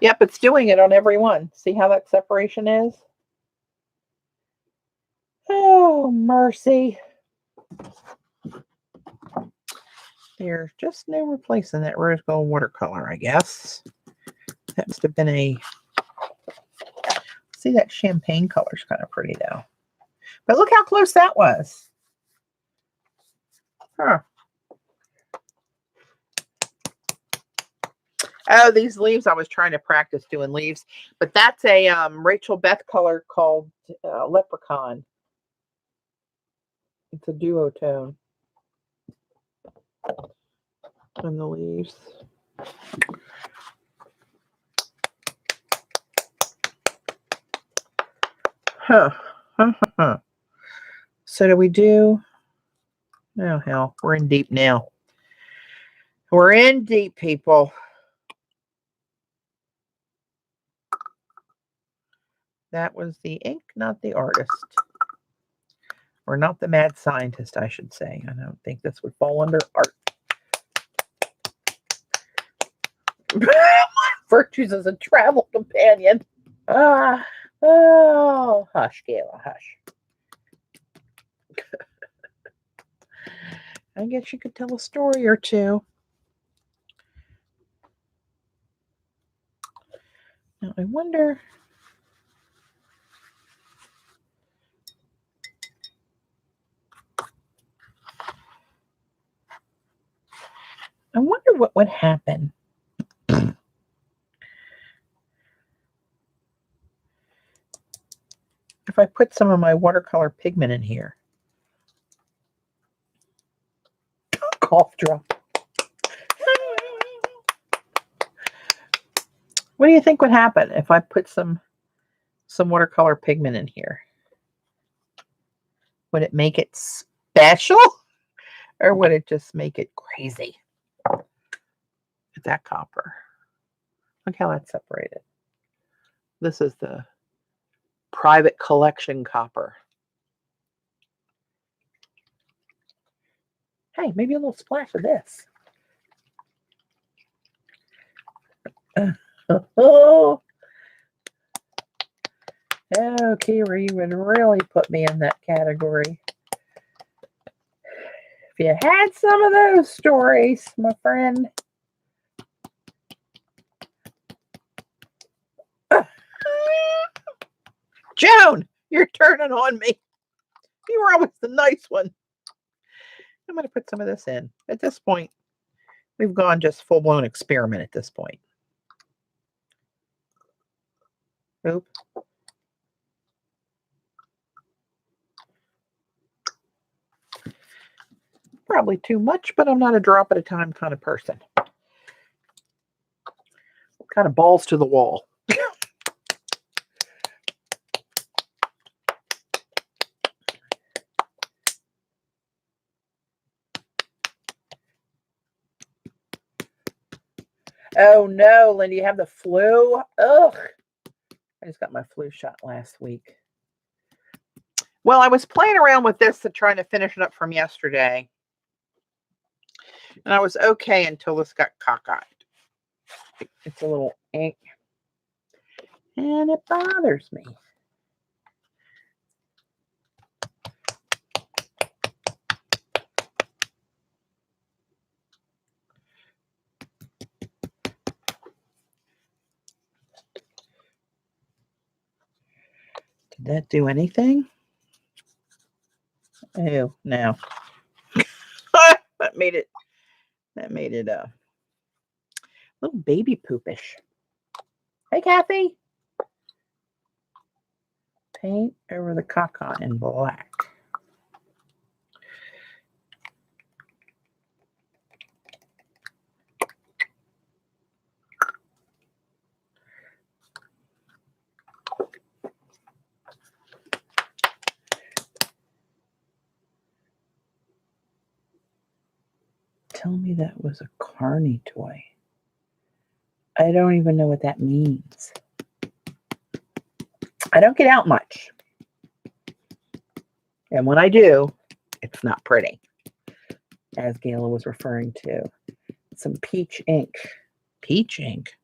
Yep, it's doing it on every one. See how that separation is? Oh, mercy. There's just no replacing that rose gold watercolor, I guess. That must have been a... See, that champagne color's kind of pretty, though. But look how close that was. Huh. Oh, these leaves, I was trying to practice doing leaves. But that's a Rachel Beth color called Leprechaun. It's a duotone. And the leaves. Huh. So do we do... Oh, hell. We're in deep now. We're in deep, people. That was the ink, not the artist. Or not the mad scientist, I should say. I don't think this would fall under art. Virtues as a travel companion. Oh, hush, Gayla, hush. I guess you could tell a story or two. Now, I wonder. I wonder what would happen if I put some of my watercolor pigment in here. Cough drop. What do you think would happen if I put some watercolor pigment in here? Would it make it special, or would it just make it crazy? That copper. Look how that's separated. This is the private collection copper. Hey, maybe a little splash of this. Oh, Kiri, you would really put me in that category. If you had some of those stories, my friend. Joan, you're turning on me. You were always the nice one. I'm going to put some of this in. At this point, we've gone just full-blown experiment at this point. Oop. Probably too much, but I'm not a drop at a time kind of person. Kind of balls to the wall. Oh no, Linda, you have the flu? Ugh. I just got my flu shot last week. Well, I was playing around with this and trying to finish it up from yesterday. And I was okay until this got cockeyed. It's a little ink. And it bothers me. Did that do anything? Oh, no. that made it a little baby poopish. Hey, Kathy. Paint over the caca in black. Tell me that was a Carney toy. I don't even know what that means. I don't get out much. And when I do, it's not pretty. As Gayla was referring to. Some peach ink. Peach ink?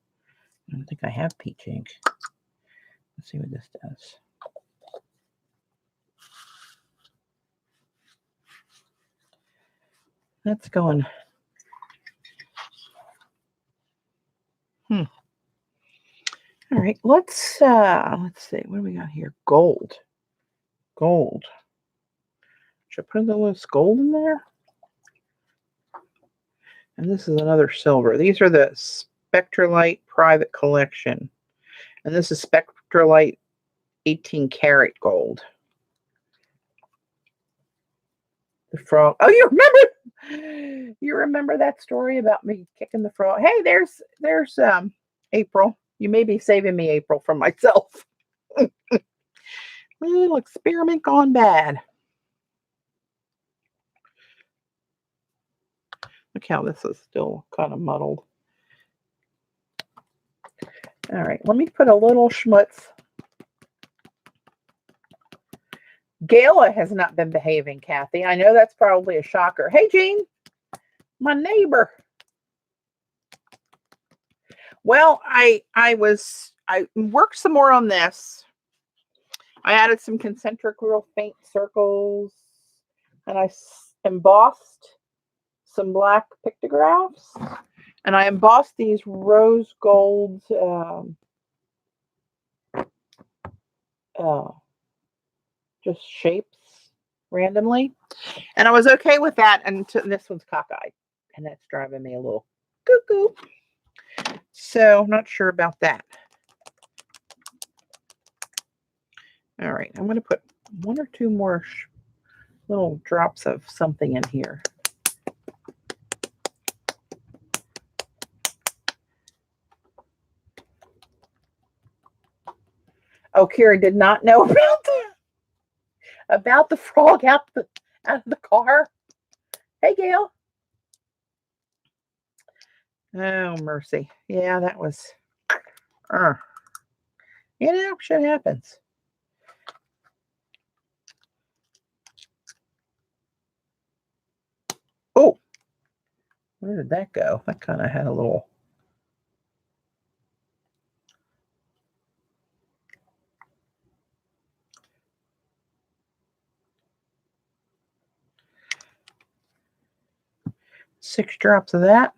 I don't think I have peach ink. Let's see what this does. That's going. All right, let's see. What do we got here? Gold. Gold. Should I put a little gold in there? And this is another silver. These are the Spectralite Private Collection. And this is Spectralite 18 karat gold. The frog. Oh, you remember that story about me kicking the frog? Hey, there's April. You may be saving me, April, from myself. Little experiment gone bad. Look how this is still kind of muddled. All right, let me put a little schmutz. Gayla has not been behaving, Kathy. I know that's probably a shocker. Hey, Jean, my neighbor. Well, I worked some more on this. I added some concentric real faint circles, and I embossed some black pictographs, and I embossed these rose gold just shapes randomly. And I was okay with that until this one's cockeyed, and that's driving me a little cuckoo. So I'm not sure about that. All right, I'm going to put one or two more little drops of something in here. Oh, Kira did not know about the frog out of the car. Hey, Gail. Oh, mercy. Yeah, that was, shit happens. Oh, where did that go? That kind of had a little. Six drops of that.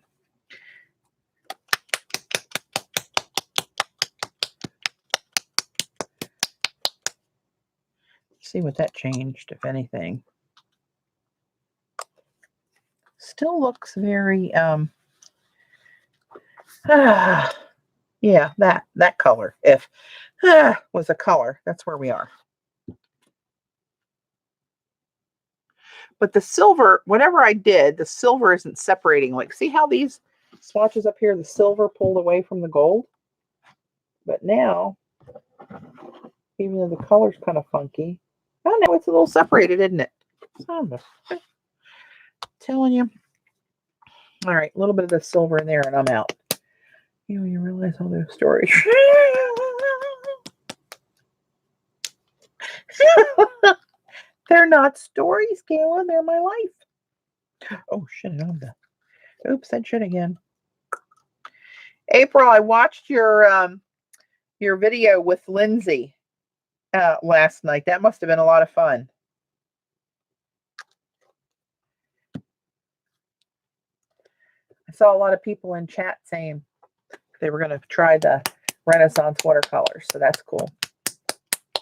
See what that changed, if anything. Still looks very yeah, that color. If was a color, that's where we are. But the silver, whatever I did, the silver isn't separating. Like, see how these swatches up here, the silver pulled away from the gold? But now, even though the color's kind of funky, oh no, it's a little separated, isn't it? Telling you. All right, a little bit of the silver in there and I'm out. You know, you realize all those stories. They're not stories, Gayla. They're my life. Oh, shit. Oops, that shit again. April, I watched your video with Lindsay last night. That must have been a lot of fun. I saw a lot of people in chat saying they were going to try the Renaissance watercolors, so that's cool.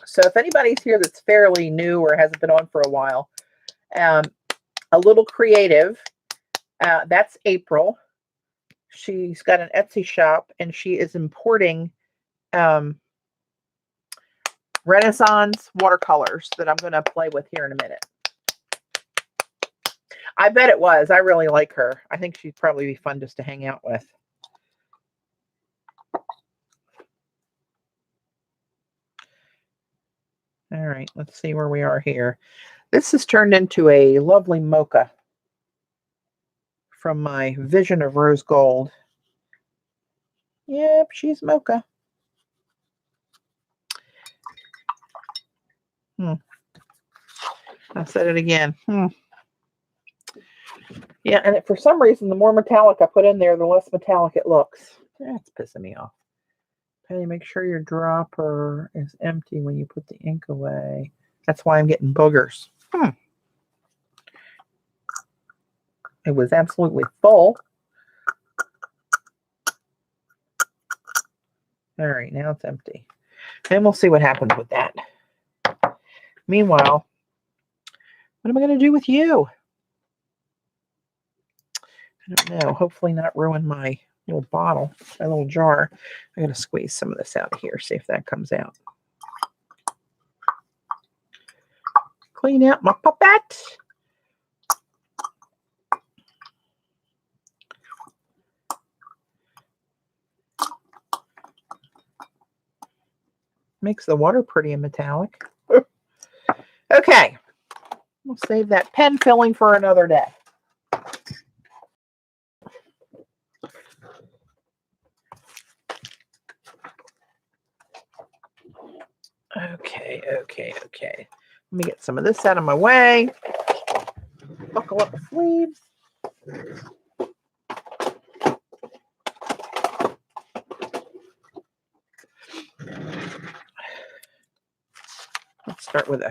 So if anybody's here that's fairly new or hasn't been on for a while, a little creative, that's April. She's got an Etsy shop and she is importing Renaissance watercolors that I'm going to play with here in a minute. I bet it was. I really like her. I think she'd probably be fun just to hang out with. All right, let's see where we are here. This has turned into a lovely mocha from my vision of rose gold. Yep, she's mocha. I said it again. Yeah, and for some reason, the more metallic I put in there, the less metallic it looks. That's pissing me off. Penny, make sure your dropper is empty when you put the ink away. That's why I'm getting boogers. It was absolutely full. All right, now it's empty. And we'll see what happens with that. Meanwhile, what am I going to do with you? I don't know. Hopefully not ruin my little bottle, my little jar. I'm going to squeeze some of this out of here, see if that comes out. Clean out my puppet. Makes the water pretty and metallic. Okay. We'll save that pen filling for another day. Okay. Let me get some of this out of my way. Buckle up the sleeves. Let's start with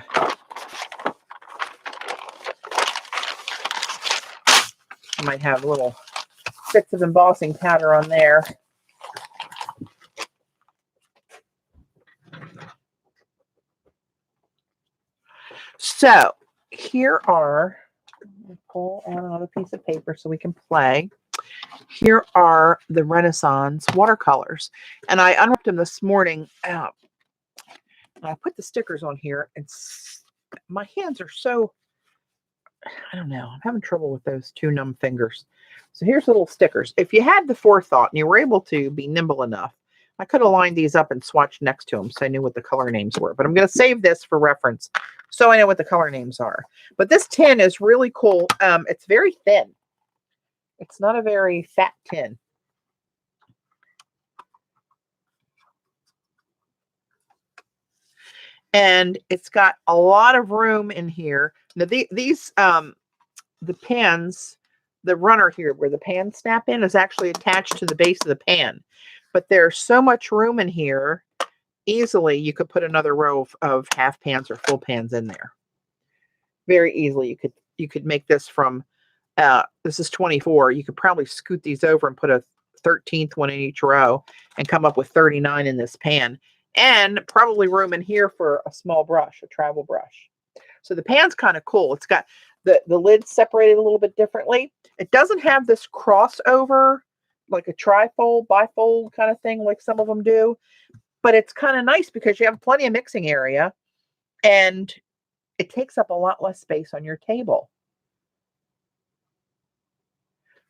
my might have little bits of embossing powder on there. So here are, pull out another piece of paper so we can play. Here are the Renaissance watercolors. And I unwrapped them this morning. And I put the stickers on here. And my hands are so, I don't know. I'm having trouble with those two numb fingers. So here's little stickers. If you had the forethought and you were able to be nimble enough, I could have lined these up and swatched next to them so I knew what the color names were. But I'm going to save this for reference so I know what the color names are. But this tin is really cool. It's very thin. It's not a very fat tin. And it's got a lot of room in here. Now these the pans, the runner here where the pans snap in is actually attached to the base of the pan. But there's so much room in here, easily you could put another row of half pans or full pans in there. Very easily. You could make this from this is 24. You could probably scoot these over and put a 13th one in each row and come up with 39 in this pan. And probably room in here for a small brush, a travel brush. So the pan's kind of cool. It's got the lid separated a little bit differently. It doesn't have this crossover, like a trifold, bifold kind of thing like some of them do. But it's kind of nice because you have plenty of mixing area and it takes up a lot less space on your table.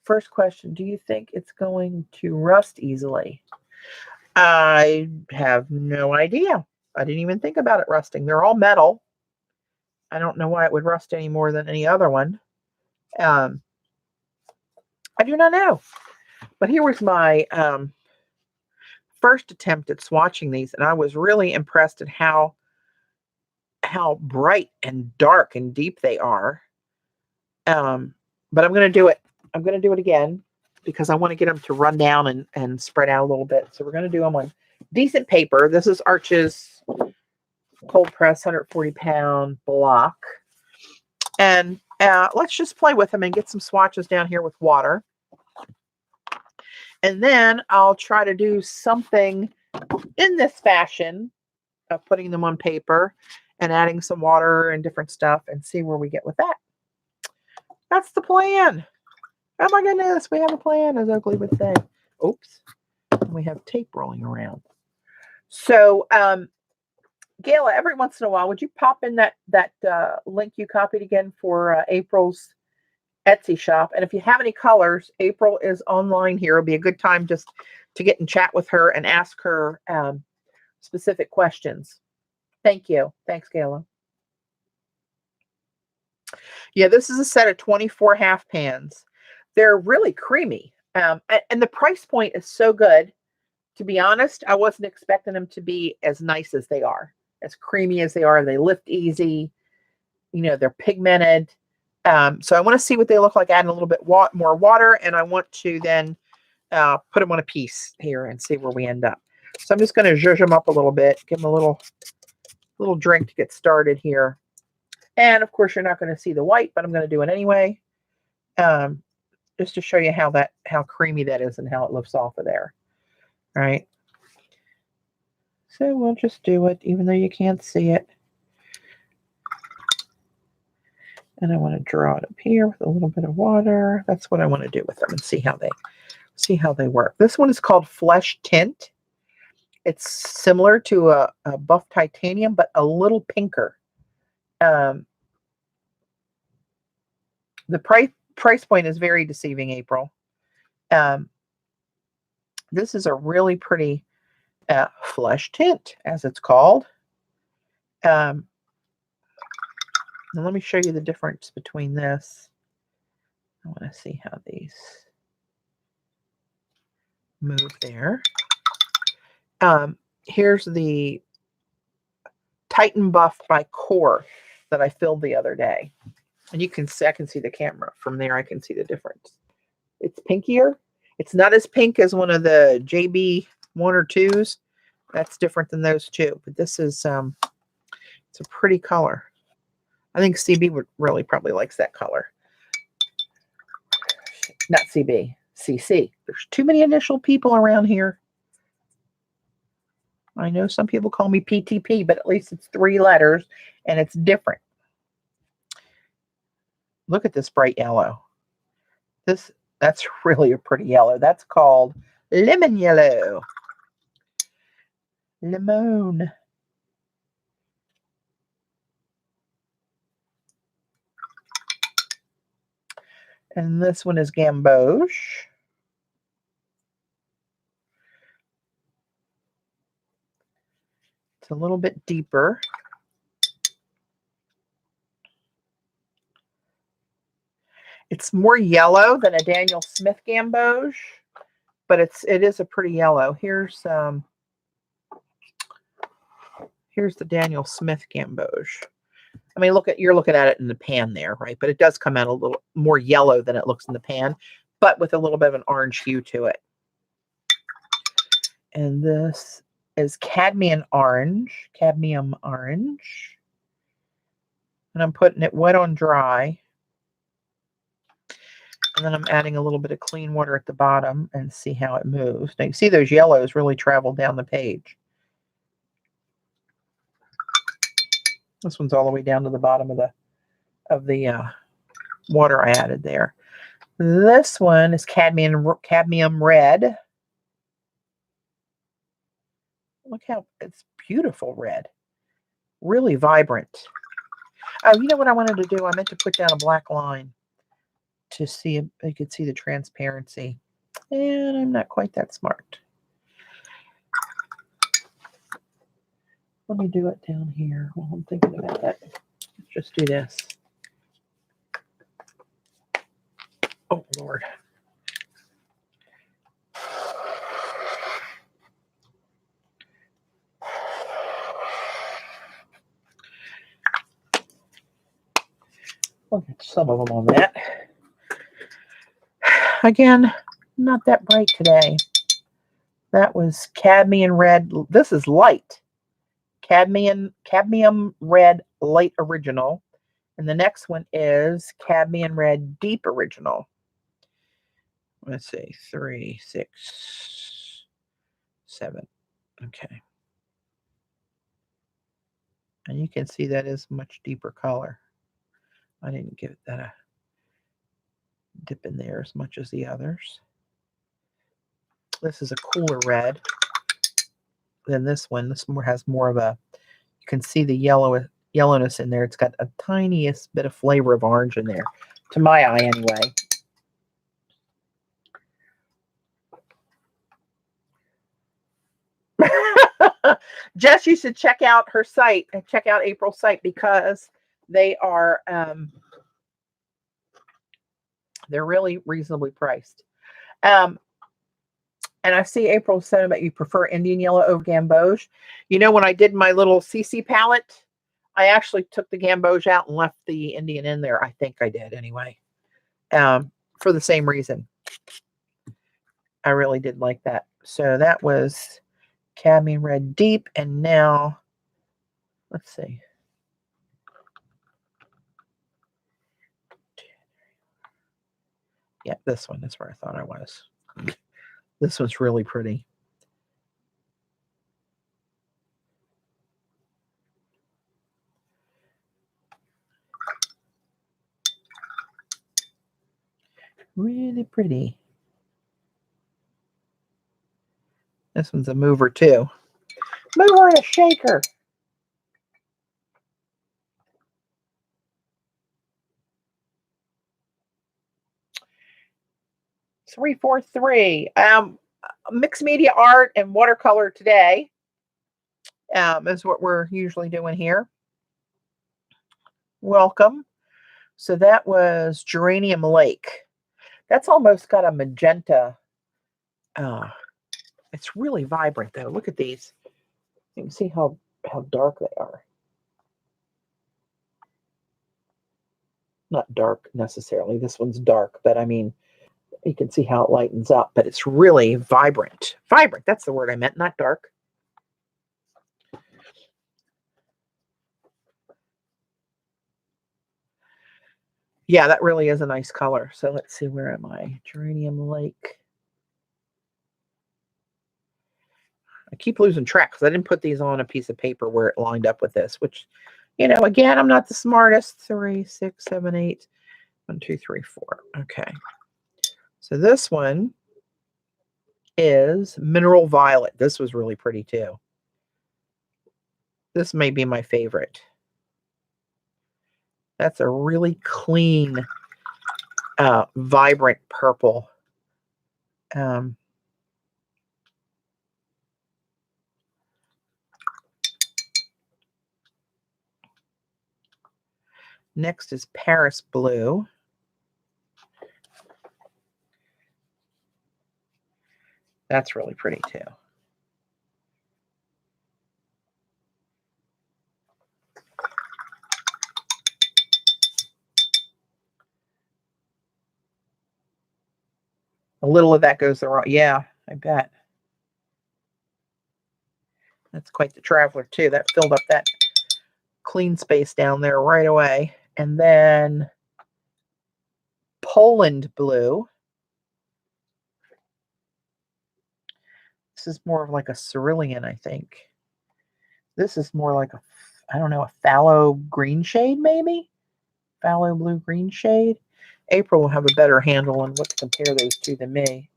First question, do you think it's going to rust easily? I have no idea. I didn't even think about it rusting. They're all metal. I don't know why it would rust any more than any other one. I do not know. But here was my first attempt at swatching these, and I was really impressed at how bright and dark and deep they are. But I'm going to do it. I'm going to do it again because I want to get them to run down and spread out a little bit. So we're going to do them on decent paper. This is Arch's cold press 140-pound block. And let's just play with them and get some swatches down here with water. And then I'll try to do something in this fashion of putting them on paper and adding some water and different stuff and see where we get with that. That's the plan. Oh my goodness, we have a plan, as Oakley would say. Oops. We have tape rolling around. So, Gayla, every once in a while, would you pop in that link you copied again for April's Etsy shop? And if you have any colors, April is online here. It'll be a good time just to get and chat with her and ask her specific questions. Thank you. Thanks, Gayla. Yeah, this is a set of 24 half pans. They're really creamy. And the price point is so good. To be honest, I wasn't expecting them to be as nice as they are, as creamy as they are. They lift easy. You know, they're pigmented. So I want to see what they look like, adding a little bit more water. And I want to then put them on a piece here and see where we end up. So I'm just going to zhuzh them up a little bit, give them a little drink to get started here. And of course, you're not going to see the white, but I'm going to do it anyway. Just to show you how creamy that is and how it lifts off of there. All right. So we'll just do it, even though you can't see it. And I want to draw it up here with a little bit of water. That's what I want to do with them and see how they work. This one is called Flesh Tint. It's similar to a buff titanium, but a little pinker. The price point is very deceiving, April. This is a really pretty flesh tint, as it's called. Now let me show you the difference between this. I want to see how these move there. Here's the Titan Buff by Core that I filled the other day. And you can see, I can see the camera from there. I can see the difference. It's pinkier. It's not as pink as one of the JB 1 or 2s. That's different than those two. But this is, it's a pretty color. I think CB would really probably likes that color. not CB, CC. There's too many initial people around here. I know some people call me PTP, but at least it's 3 letters and it's different. Look at this bright yellow. That's really a pretty yellow. That's called lemon yellow. Lemon. And this one is gamboge. It's a little bit deeper. It's more yellow than a Daniel Smith gamboge, but it is a pretty yellow. Here's the Daniel Smith gamboge. I mean, you're looking at it in the pan there, right? But it does come out a little more yellow than it looks in the pan, but with a little bit of an orange hue to it. And this is cadmium orange. And I'm putting it wet on dry. And then I'm adding a little bit of clean water at the bottom and see how it moves. Now you see those yellows really travel down the page. This one's all the way down to the bottom of the water I added there. This one is cadmium red. Look how it's beautiful red. Really vibrant. Oh, you know what I wanted to do? I meant to put down a black line to see if you could see the transparency. And I'm not quite that smart. Let me do it down here while I'm thinking about that. Let's just do this. Oh, Lord. I'll get some of them on that. Again, not that bright today. That was cadmium red. This is light. Cadmium red light original. And the next one is cadmium red deep original. Let's see, 3, 6, 7. Okay. And you can see that is much deeper color. I didn't give that a dip in there as much as the others. This is a cooler red than this one. This one has more of a, you can see the yellowness in there. It's got a tiniest bit of flavor of orange in there, to my eye anyway. Jess, you should check out her site and check out April's site because they are they're really reasonably priced. And I see April said about you prefer Indian yellow over gamboge. You know, when I did my little CC palette, I actually took the gamboge out and left the Indian in there. I think I did anyway. For the same reason. I really did like that. So that was cadmium red deep, and now let's see. Yeah, this one is where I thought I was. This one's really pretty. Really pretty. This one's a mover too. Mover and a shaker. Three, 4, 3. Mixed media art and watercolor today is what we're usually doing here. Welcome. So that was Geranium Lake. That's almost got a magenta. It's really vibrant though. Look at these. You can see how dark they are. Not dark necessarily. This one's dark, but I mean, you can see how it lightens up, but it's really vibrant. Vibrant, that's the word I meant, not dark. Yeah, that really is a nice color. So let's see, where am I? Geranium Lake. I keep losing track because I didn't put these on a piece of paper where it lined up with this, which, you know, again, I'm not the smartest. 3, 6, 7, 8. 1, 2, 3, 4. Okay. So this one is Mineral Violet. This was really pretty too. This may be my favorite. That's a really clean, vibrant purple. Next is Paris Blue. That's really pretty too. A little of that goes the wrong. Yeah, I bet. That's quite the traveler too. That filled up that clean space down there right away. And then Poland Blue. This is more of like a cerulean, I think. This is more like a, I don't know, a phthalo green shade, maybe? Phthalo blue green shade. April will have a better handle on what to compare those to than me.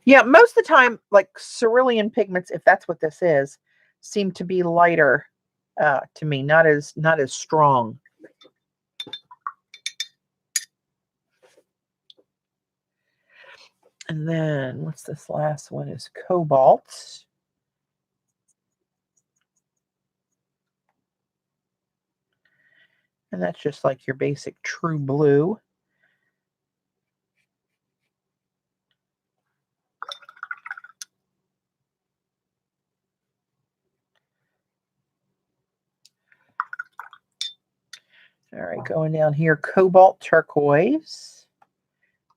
Yeah, most of the time, like cerulean pigments, if that's what this is, seem to be lighter to me, not as strong. And then what's this last one? Is Cobalt. And that's just like your basic true blue. All right, going down here, Cobalt Turquoise.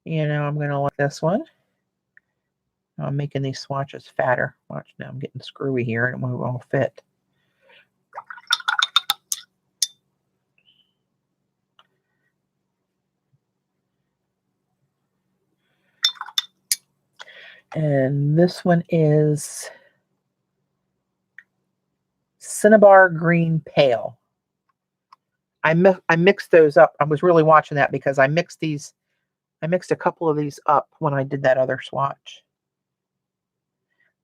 You know, I'm going to like this one. I'm making these swatches fatter. Watch now, I'm getting screwy here and it won't all fit. And this one is Cinnabar Green Pale. I mixed those up. I was really watching that because I mixed a couple of these up when I did that other swatch.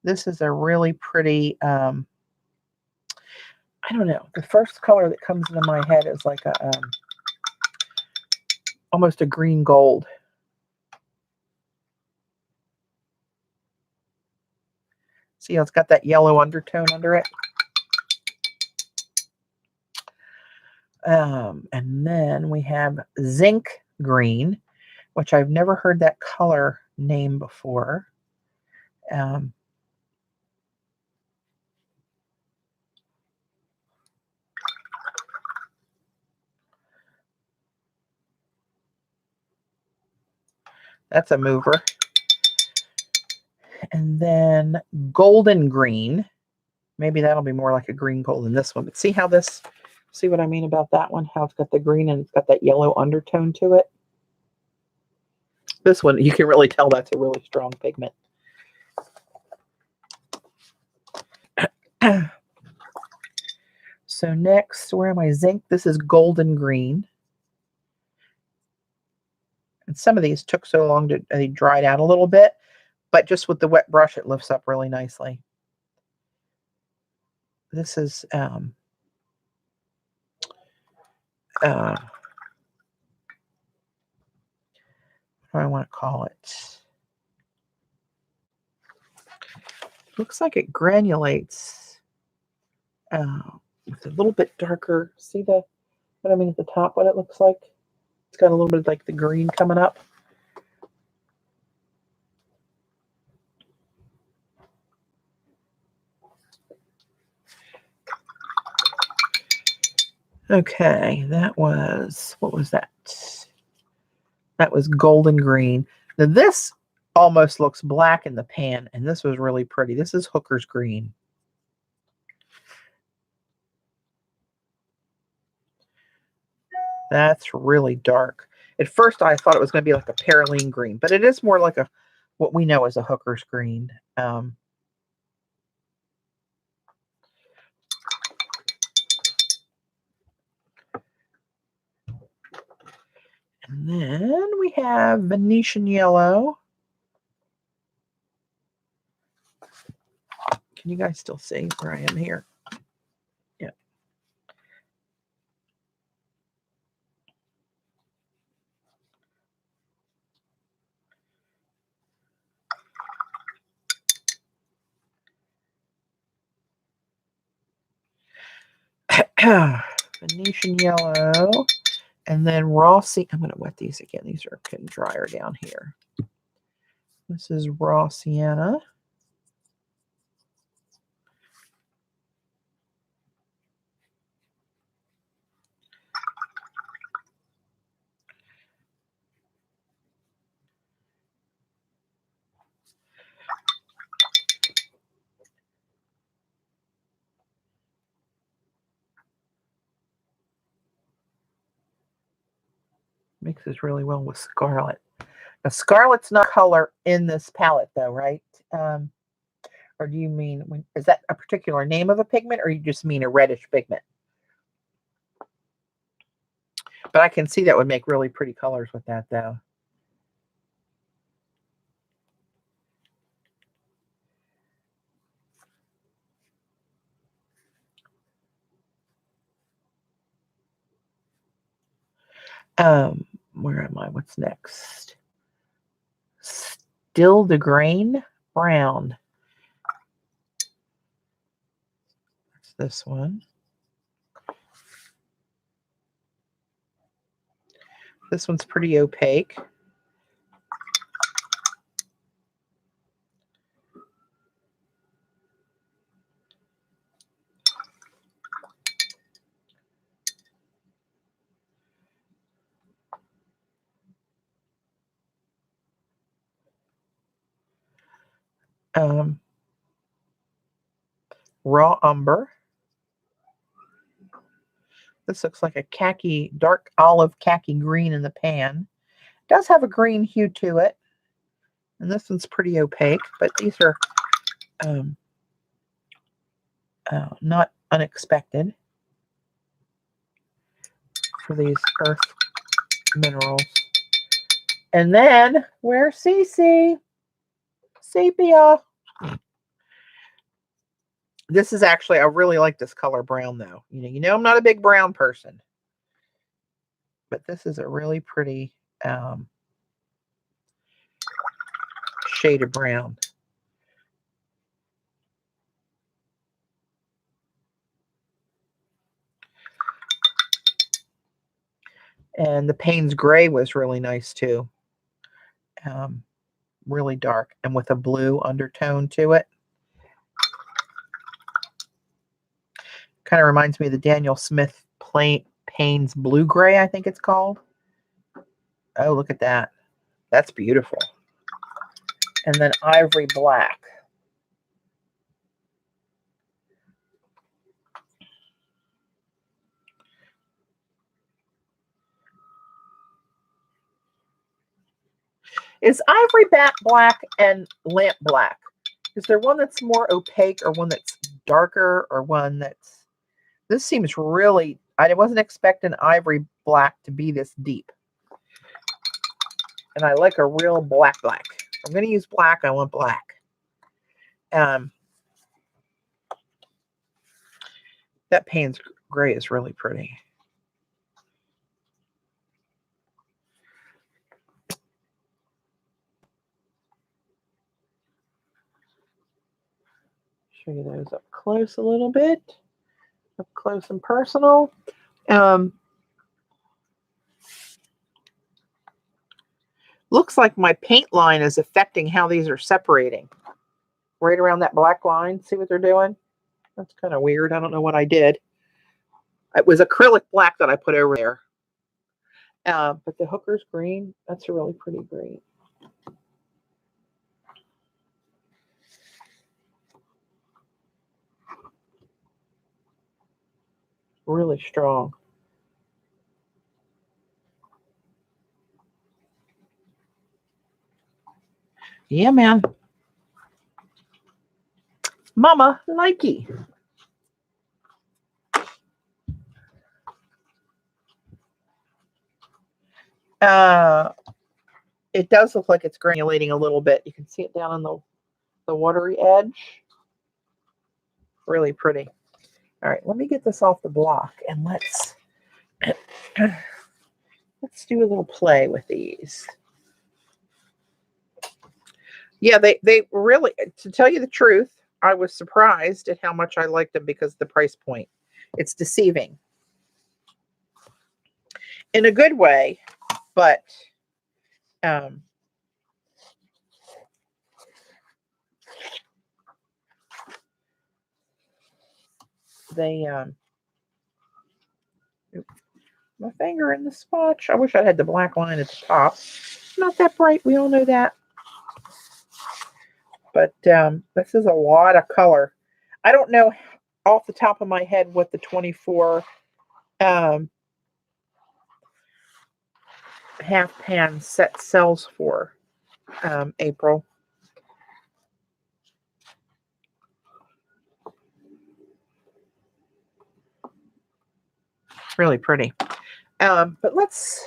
This is a really pretty, I don't know. The first color that comes into my head is like a, almost a green gold. See how it's got that yellow undertone under it? And then we have Zinc Green, which I've never heard that color name before. That's a mover. And then Golden Green. Maybe that'll be more like a green gold than this one. But see how this, see what I mean about that one? How it's got the green and it's got that yellow undertone to it. This one, you can really tell that's a really strong pigment. So next, where am I? Zinc. This is Golden Green. And some of these took so long to, they dried out a little bit. But just with the wet brush, it lifts up really nicely. This is what do I want to call it? Looks like it granulates with a little bit darker. See what I mean at the top, what it looks like? It's got a little bit of like the green coming up. Okay, that was, what was that? That was Golden Green. Now this almost looks black in the pan, and this was really pretty. This is Hooker's Green. That's really dark. At first, I thought it was going to be like a Perylene green, but it is more like a what we know as a hooker's green. And then we have Venetian yellow. Can you guys still see where I am here? Yeah. Venetian yellow. And then raw sienna. I'm going to wet these again. These are getting drier down here. This is raw sienna. Mixes really well with scarlet. Now, scarlet's not color in this palette, though, right? Or do you mean, is that a particular name of a pigment, or you just mean a reddish pigment? But I can see that would make really pretty colors with that, though. Where am I? What's next? Still the grain brown. That's this one. This one's pretty opaque. Raw umber. This looks like a khaki, dark olive khaki green in the pan. It does have a green hue to it. And this one's pretty opaque, but these are not unexpected for these earth minerals. And then, where's Cece? Sepia. This is actually, I really like this color brown, though. You know I'm not a big brown person. But this is a really pretty shade of brown. And the Payne's gray was really nice, too. Really dark and with a blue undertone to it. Kind of reminds me of the Daniel Smith Payne's blue gray, I think it's called. Oh, look at that. That's beautiful. And then ivory black. Is ivory black and lamp black? Is there one that's more opaque or one that's darker or one that's... This seems really... I wasn't expecting ivory black to be this deep. And I like a real black. If I'm going to use black, I want black. That Payne's gray is really pretty. Show you those up close a little bit. Up close and personal. Looks like my paint line is affecting how these are separating. Right around that black line. See what they're doing? That's kind of weird. I don't know what I did. It was acrylic black that I put over there. But the hooker's green, that's a really pretty green. Really strong. Yeah, man. Mama likey. It does look like it's granulating a little bit. You can see it down on the watery edge. Really pretty. All right, let me get this off the block and let's do a little play with these. Yeah, they really, to tell you the truth, I was surprised at how much I liked them because of the price point. It's deceiving in a good way, but they my finger in the swatch. I wish I had the black line at the top. Not that bright, we all know that. But this is a lot of color. I don't know off the top of my head what the 24 half pan set sells for, April. Really pretty. But let's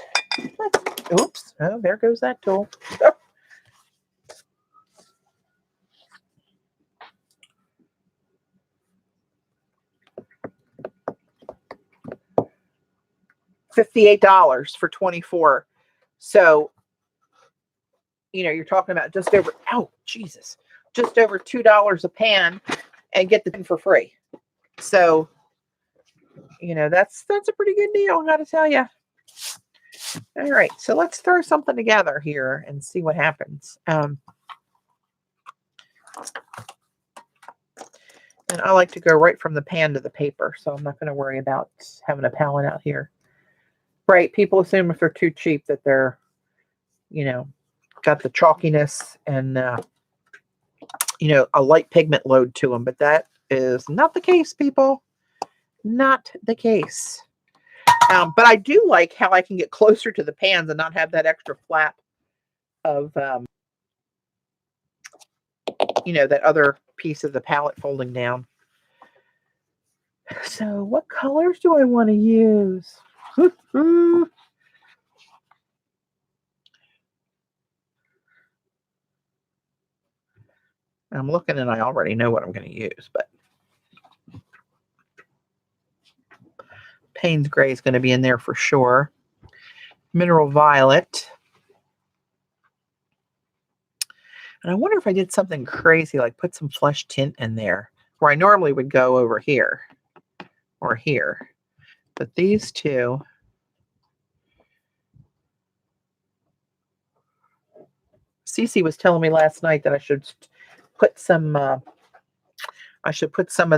oops, oh, there goes that tool. Oh. $58 for 24. So, you know, you're talking about just over, oh, Jesus, just over $2 a pan and get the tin for free. So, you know, that's a pretty good deal, I gotta tell you. All right, so let's throw something together here and see what happens. And I like to go right from the pan to the paper, so I'm not going to worry about having a palette out here. Right, people assume if they're too cheap that they're, you know, got the chalkiness and, you know, a light pigment load to them, but that is not the case, people. Not the case. But I do like how I can get closer to the pans and not have that extra flap of, you know, that other piece of the palette folding down. So what colors do I want to use? I'm looking and I already know what I'm going to use, but Payne's Gray is going to be in there for sure. Mineral Violet. And I wonder if I did something crazy, like put some flesh tint in there, where I normally would go over here or here. But these two, Cece was telling me last night that I should put some of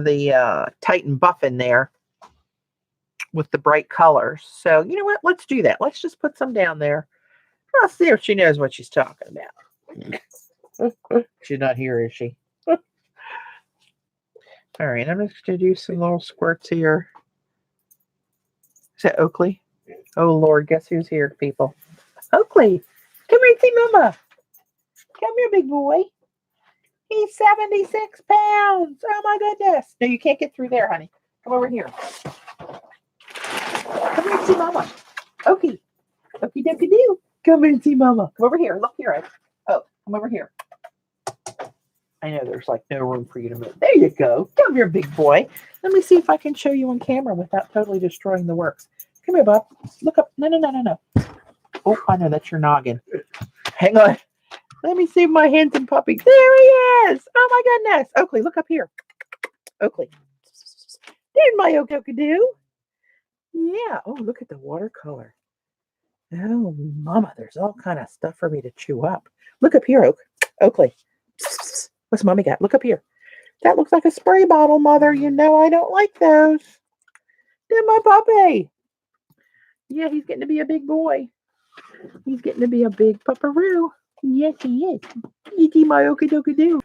the Titan Buff in there with the bright colors. So you know what? Let's do that. Let's just put some down there. I'll see if she knows what she's talking about. She's not here, is she? All right, I'm just going to do some little squirts here. Is that Oakley? Oh, Lord, guess who's here, people? Oakley, come here and see Mama. Come here, big boy. He's 76 pounds. Oh, my goodness. No, you can't get through there, honey. Come over here. Come here and see Mama. Okie. Okie dokie doo. Come here and see Mama. Come over here. Look here. Oh, come over here. I know there's like no room for you to move. There you go. Come here, big boy. Let me see if I can show you on camera without totally destroying the works. Come here, Bob. Look up. No. Oh, I know that's your noggin. Hang on. Let me see my handsome puppy. There he is. Oh, my goodness. Oakley, look up here. Oakley. There's my Oakley-doo. Yeah. Oh, look at the watercolor. Oh, Mama, there's all kind of stuff for me to chew up. Look up here, Oakley. What's Mommy got? Look up here. That looks like a spray bottle, Mother. You know I don't like those. They're my puppy. Yeah, he's getting to be a big boy. He's getting to be a big pupperoo. Yes, he is. Is my okey-dokey-doo?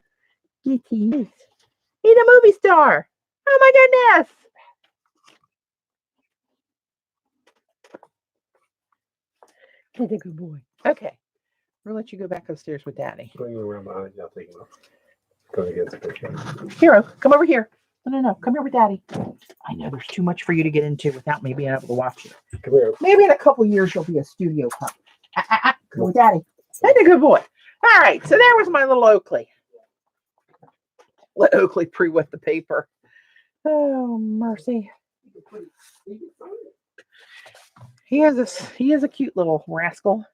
Yes, he is. He's a movie star. Oh, my goodness. He's a good boy. Okay. We'll let you go back upstairs with Daddy. Going around behind you, I'll take him off. Going against the picture. Hero, come over here. No. Come here with Daddy. I know there's too much for you to get into without me being able to watch you. Come here. Maybe in a couple years you'll be a studio pup. Come with Daddy. That's a good boy. All right, so there was my little Oakley. Let Oakley pre-wet the paper. Oh, mercy. He is a cute little rascal.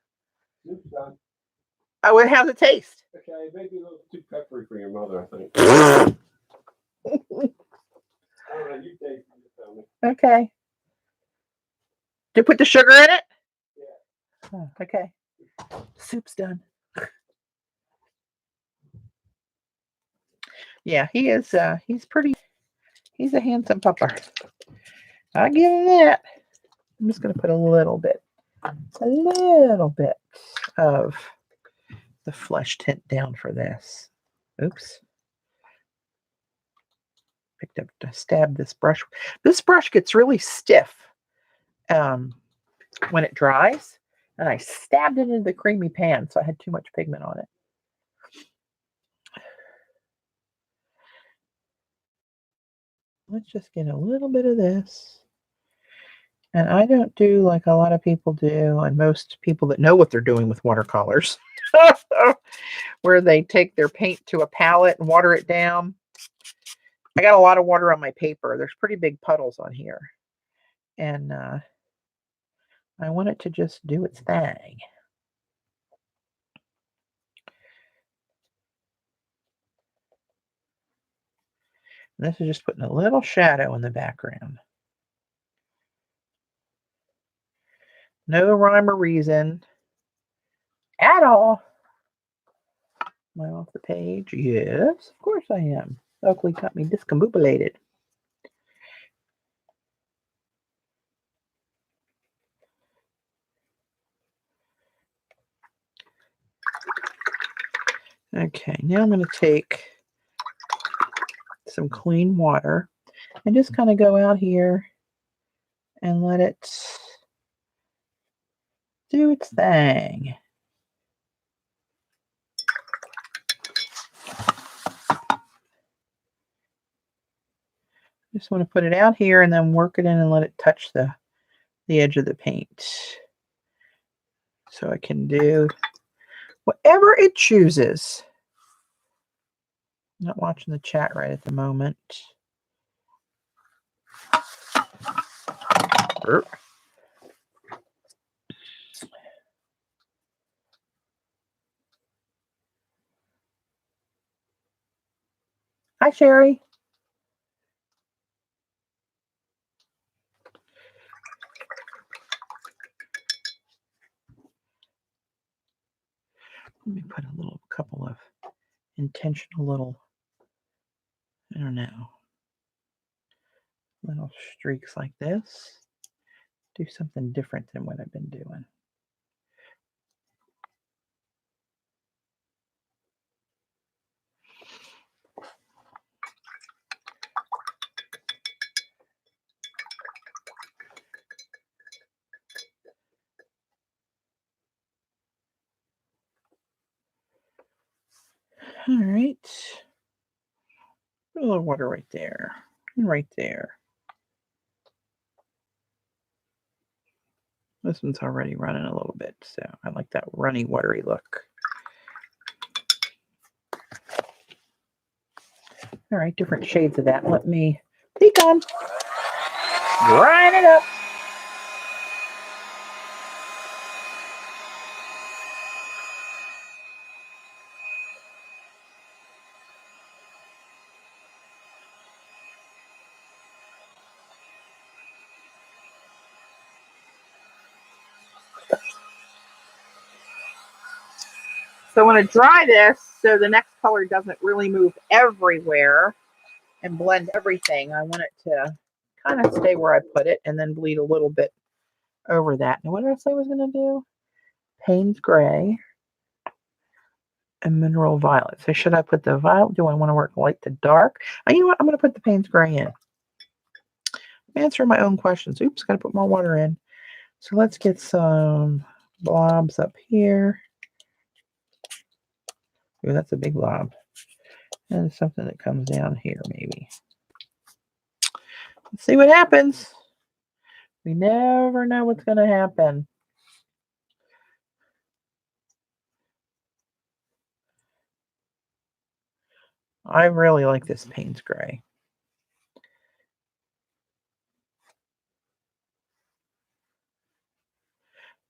Oh, it has a taste. Okay, maybe a little too peppery for your mother, I think. I don't know, you taste it, you tell me. Okay. Did you put the sugar in it? Yeah. Oh, okay. Soup's done. Yeah, he is. He's a handsome pupper. I'll give him that. I'm just going to put a little bit of the flesh tint down for this. Oops. Picked up to stab this brush. This brush gets really stiff when it dries, and I stabbed it into the creamy pan, so I had too much pigment on it. Let's just get a little bit of this. And I don't do like a lot of people do, and most people that know what they're doing with watercolors, where they take their paint to a palette and water it down. I got a lot of water on my paper. There's pretty big puddles on here. And I want it to just do its thing. And this is just putting a little shadow in the background. No rhyme or reason at all. Am I off the page? Yes, of course I am. Oakley got me discombobulated. Okay, now I'm going to take some clean water and just kind of go out here and let it do its thing. Just want to put it out here and then work it in and let it touch the edge of the paint. So I can do whatever it chooses. I'm not watching the chat right at the moment. Hi, Sherry. Let me put a couple of intentional little, I don't know, little streaks like this. Do something different than what I've been doing. All right. Put a little water right there and right there. This one's already running a little bit, so I like that runny, watery look. All right, different shades of that. Let me peek on. Grind it up. So I want to dry this so the next color doesn't really move everywhere and blend everything. I want it to kind of stay where I put it and then bleed a little bit over that. Now, what did I say I was going to do? Payne's Gray and Mineral Violet. So should I put the violet? Do I want to work light to dark? You know what? I'm going to put the Payne's Gray in. I'm answering my own questions. Oops, got to put more water in. So let's get some blobs up here. Ooh, that's a big blob. And something that comes down here, maybe. Let's see what happens. We never know what's going to happen. I really like this Payne's Gray.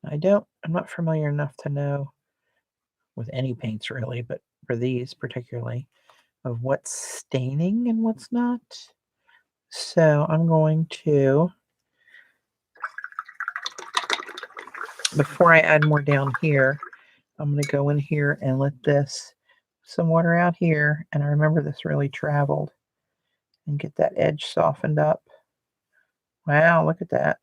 I'm not familiar enough to know with any paints really, but for these particularly, of what's staining and what's not. So I'm going to, before I add more down here, I'm going to go in here and let this, some water out here, and I remember this really traveled, and get that edge softened up. Wow, look at that.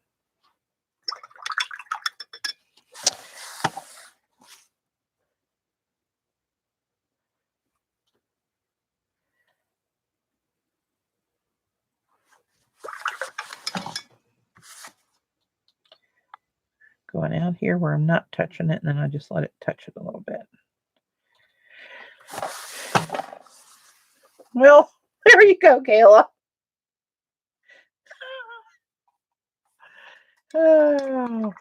Going out here where I'm not touching it, and then I just let it touch it a little bit. Well, there you go, Kayla. Oh.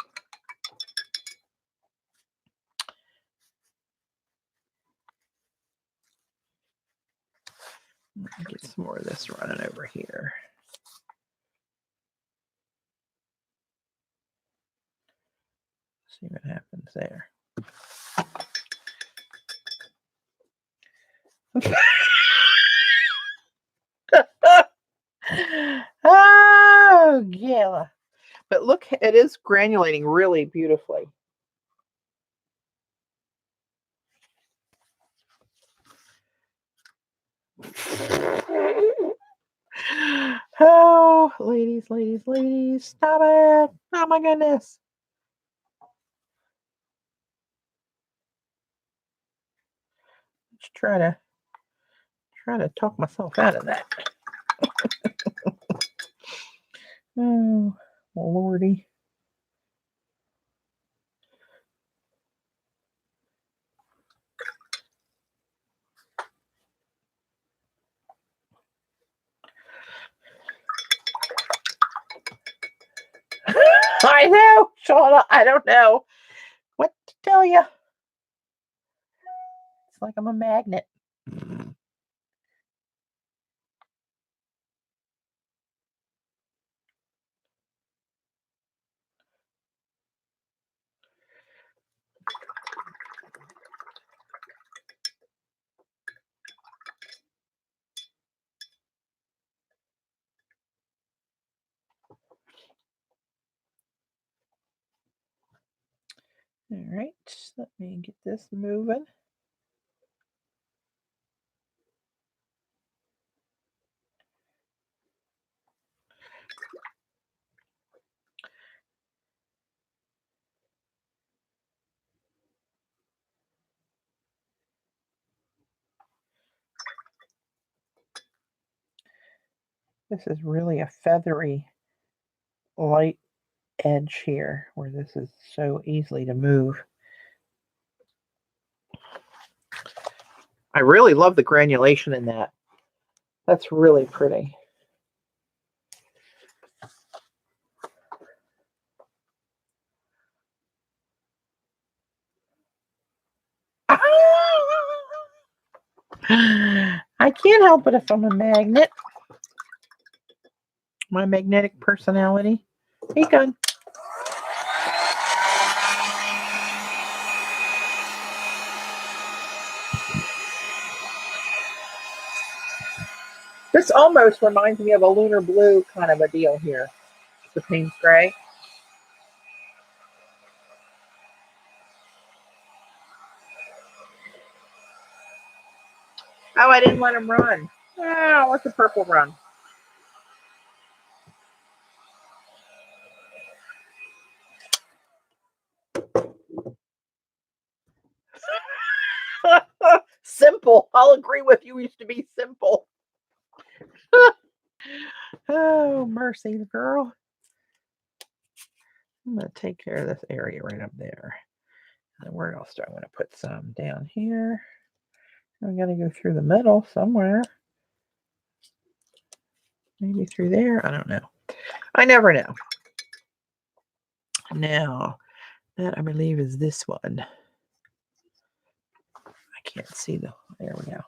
Get some more of this running over here. See what happens there. Oh, yeah. But look, it is granulating really beautifully. Oh, ladies, stop it. Oh my goodness. Let's try to talk myself out of that. Oh, lordy. I know, Shauna, I don't know what to tell you. It's like I'm a magnet. All right, let me get this moving. This is really a feathery, light edge here, where this is so easily to move. I really love the granulation in that. That's really pretty. I can't help it if I'm a magnet. My magnetic personality. Hey, gun. This almost reminds me of a lunar blue kind of a deal here. The Payne's Gray. Oh, I didn't let him run. Oh, let the purple run. Simple. I'll agree with you. Used to be simple. Oh, mercy, girl. I'm going to take care of this area right up there. And where else do I want to put some? Down here. I got to go through the middle somewhere. Maybe through there. I don't know. I never know. Now, that I believe is this one. I can't see the. There we go.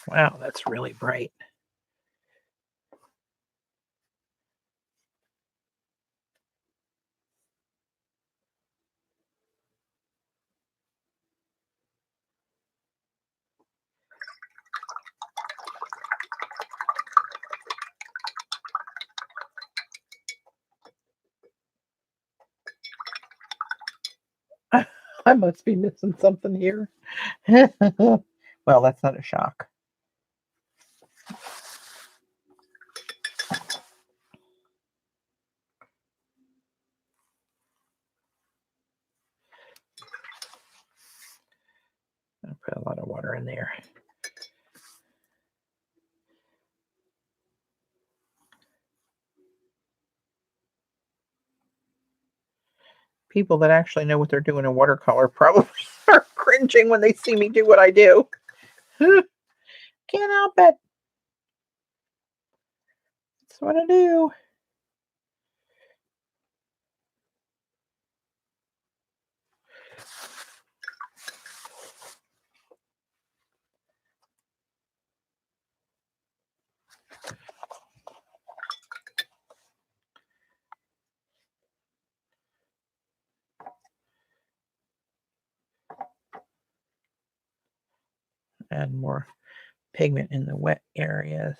Wow, that's really bright. I must be missing something here. Well, that's not a shock. I put a lot of water in there. People that actually know what they're doing in watercolor probably are cringing when they see me do what I do. Can't help it. That's what I do. Add more pigment in the wet areas.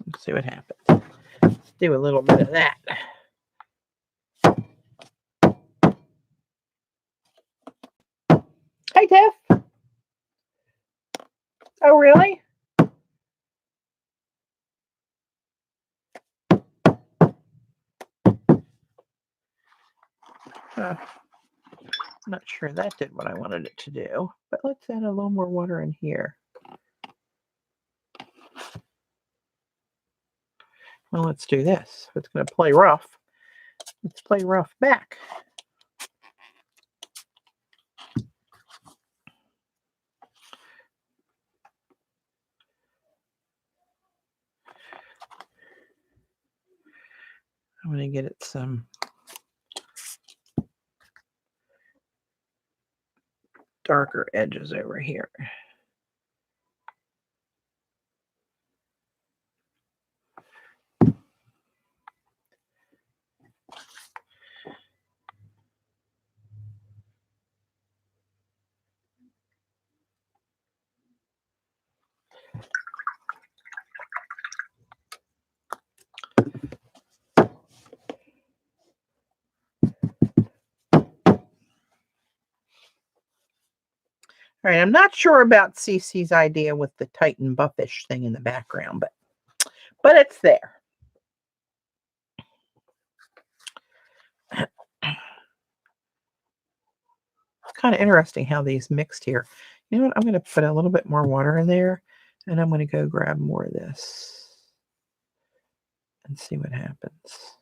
Let's see what happens. Let's do a little bit of that. Hey, Tiff. Oh, really? I'm not sure that did what I wanted it to do, but let's add a little more water in here. Well, let's do this. If it's going to play rough, let's play rough back. I'm going to get it some darker edges over here. All right, I'm not sure about Cece's idea with the Titan buffish thing in the background, but it's there. It's kind of interesting how these mixed here. You know what? I'm going to put a little bit more water in there, and I'm going to go grab more of this and see what happens.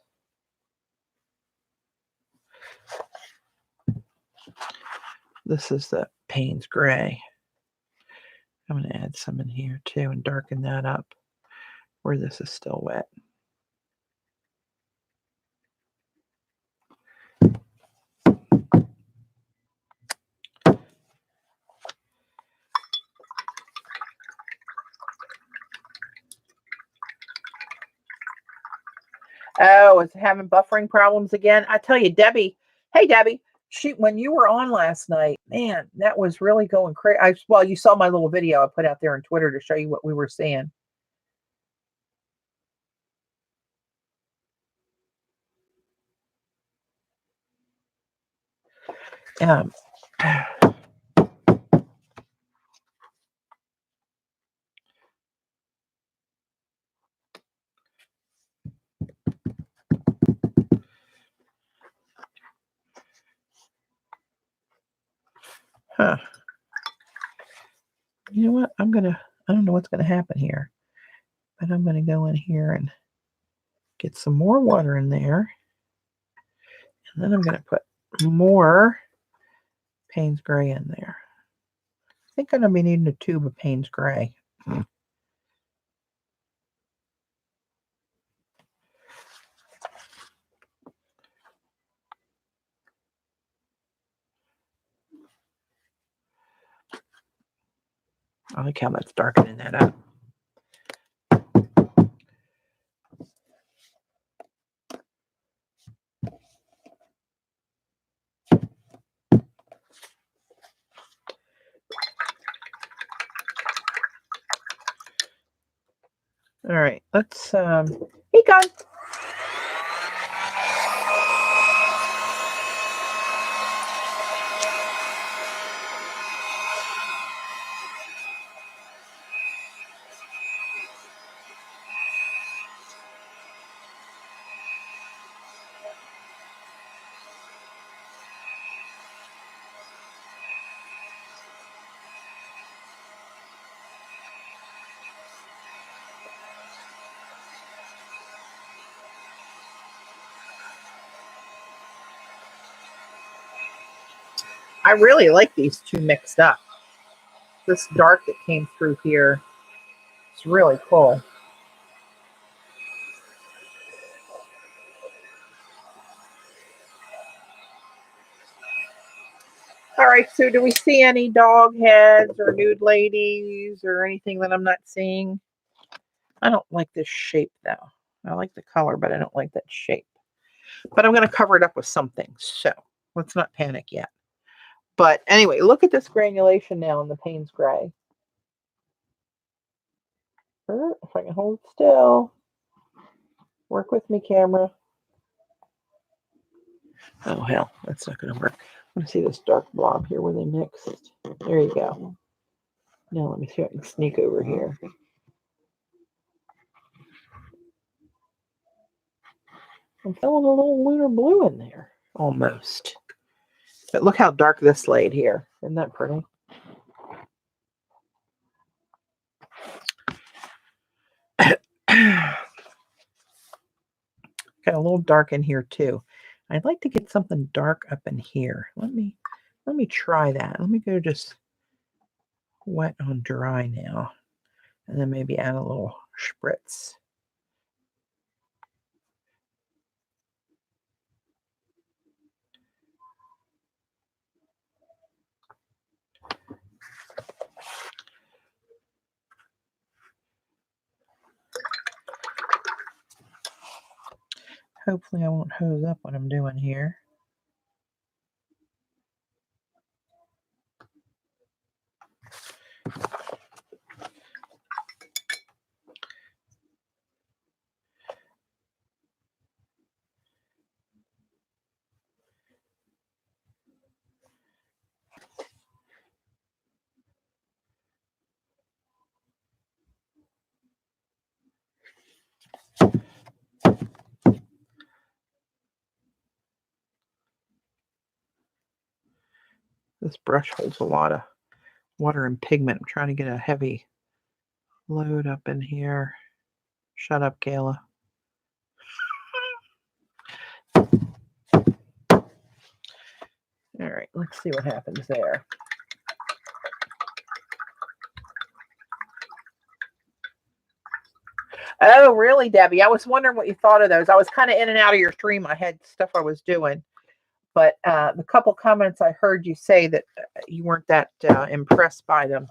This is the Payne's Gray. I'm going to add some in here too and darken that up where this is still wet. Oh, it's having buffering problems again. I tell you, Debbie. Hey, Debbie. When you were on last night, man, that was really going crazy. Well, you saw my little video I put out there on Twitter to show you what we were seeing. Huh. You know what? I don't know what's gonna happen here, but I'm gonna go in here and get some more water in there. And then I'm gonna put more Payne's Gray in there. I think I'm gonna be needing a tube of Payne's Gray. I like how that's darkening that up. All right, let's hey Gun. I really like these two mixed up. This dark that came through here, it's really cool. All right, so do we see any dog heads or nude ladies or anything that I'm not seeing? I don't like this shape though. I like the color, but I don't like that shape. But I'm going to cover it up with something, so let's not panic yet. But anyway, look at this granulation now in the Payne's Gray. If I can hold still. Work with me, camera. Oh, hell, that's not going to work. I want to see this dark blob here where they mixed. There you go. Now let me see if I can sneak over here. I'm feeling a little lunar blue in there, almost. But look how dark this laid here. Isn't that pretty? Got a little dark in here too. I'd like to get something dark up in here. Let me try that. Let me go just wet on dry now, and then maybe add a little spritz. Hopefully I won't hose up what I'm doing here. This brush holds a lot of water and pigment. I'm trying to get a heavy load up in here. Shut up, Kayla. All right, let's see what happens there. Oh, really, Debbie? I was wondering what you thought of those. I was kind of in and out of your stream. I had stuff I was doing. But the couple comments I heard you say that you weren't that impressed by them.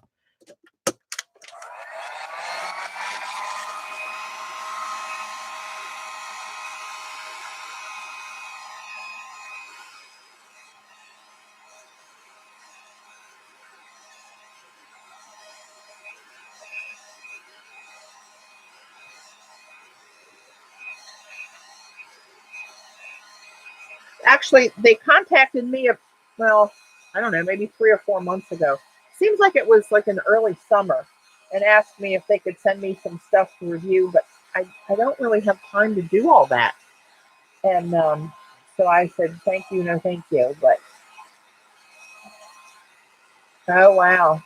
Actually, they contacted me, well, I don't know, maybe 3 or 4 months ago. Seems like it was like in early summer, and asked me if they could send me some stuff to review, but I don't really have time to do all that. And so I said, thank you, no thank you. But Oh, wow.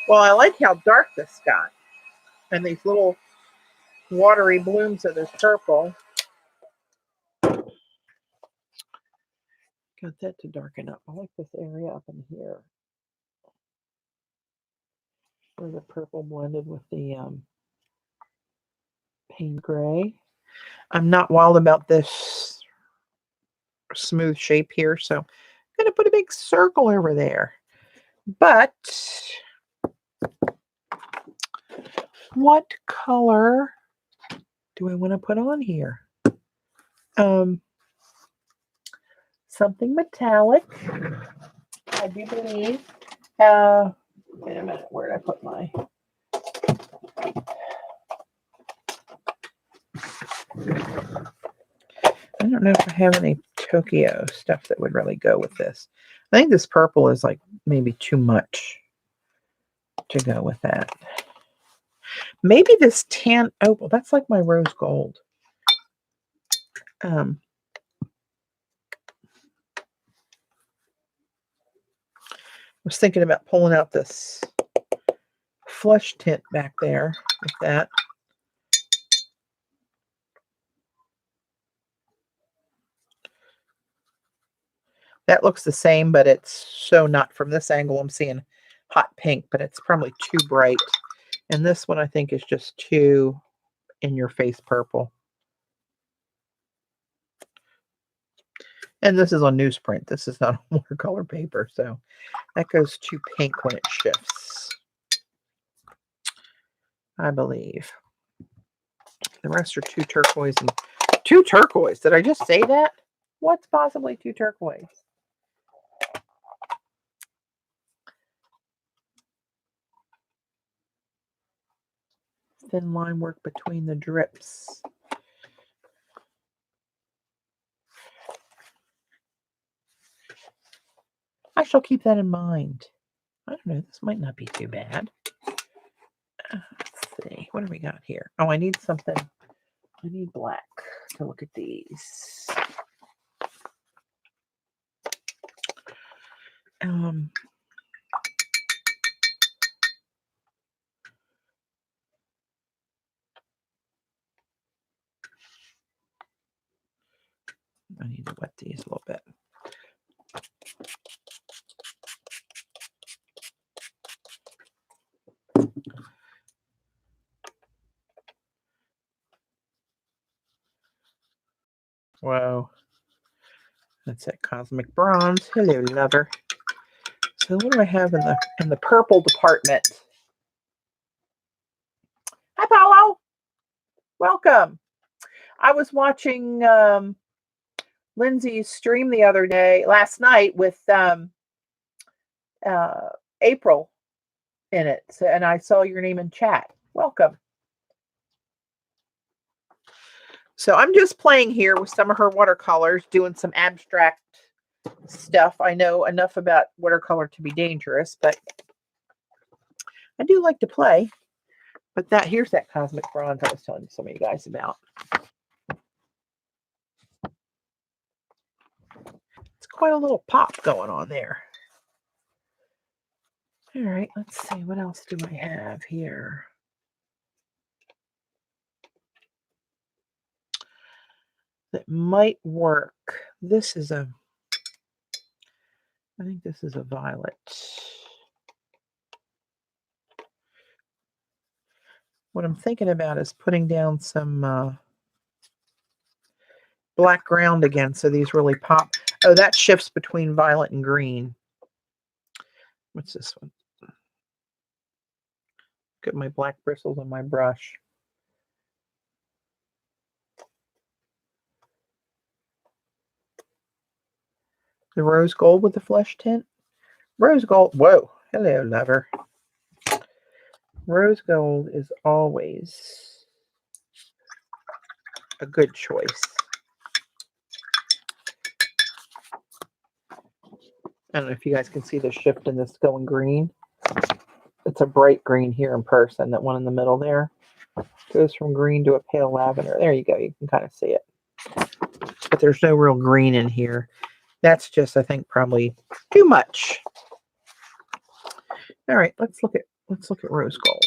Well, I like how dark this got. And these little watery blooms of this purple. Got that to darken up. I like this area up in here where the purple blended with the paint gray. I'm not wild about this smooth shape here, so I'm going to put a big circle over there. But what color do I want to put on here? Something metallic, I do believe. Wait a minute, where did I put my... I don't know if I have any Tokyo stuff that would really go with this. I think this purple is like maybe too much to go with that. Maybe this tan opal, that's like my rose gold. Was thinking about pulling out this flush tint back there with that. That looks the same, but it's so not from this angle. I'm seeing hot pink, but it's probably too bright. And this one I think is just too in your face purple. And this is on newsprint. This is not on watercolor paper, so that goes too pink when it shifts, I believe. The rest are two turquoise and two turquoise. Did I just say that? What's possibly two turquoise? Thin line work between the drips. I shall keep that in mind. I don't know. This might not be too bad. Let's see. What do we got here? Oh, I need something. I need black to look at these. I need to wet these a little bit. Whoa. That's that cosmic bronze. Hello, lover. So what do I have in the purple department? Hi, Paolo. Welcome. I was watching Lindsay's stream the other day, last night, with April in it. So, and I saw your name in chat. Welcome. So I'm just playing here with some of her watercolors, doing some abstract stuff. I know enough about watercolor to be dangerous, but I do like to play. But here's that cosmic bronze I was telling some of you guys about. It's quite a little pop going on there. All right, let's see. What else do I have here? That might work. This is I think this is a violet. What I'm thinking about is putting down some black ground again so these really pop. Oh, that shifts between violet and green. What's this one? Look at my black bristles on my brush. The rose gold with the flesh tint. Rose gold. Whoa. Hello, lover. Rose gold is always a good choice. I don't know if you guys can see the shift in this going green. It's a bright green here in person. That one in the middle there goes Goes from green to a pale lavender. There you go. You can kind of see it. But there's no real green in here. That's just, I think, probably too much. All right, let's look at rose gold.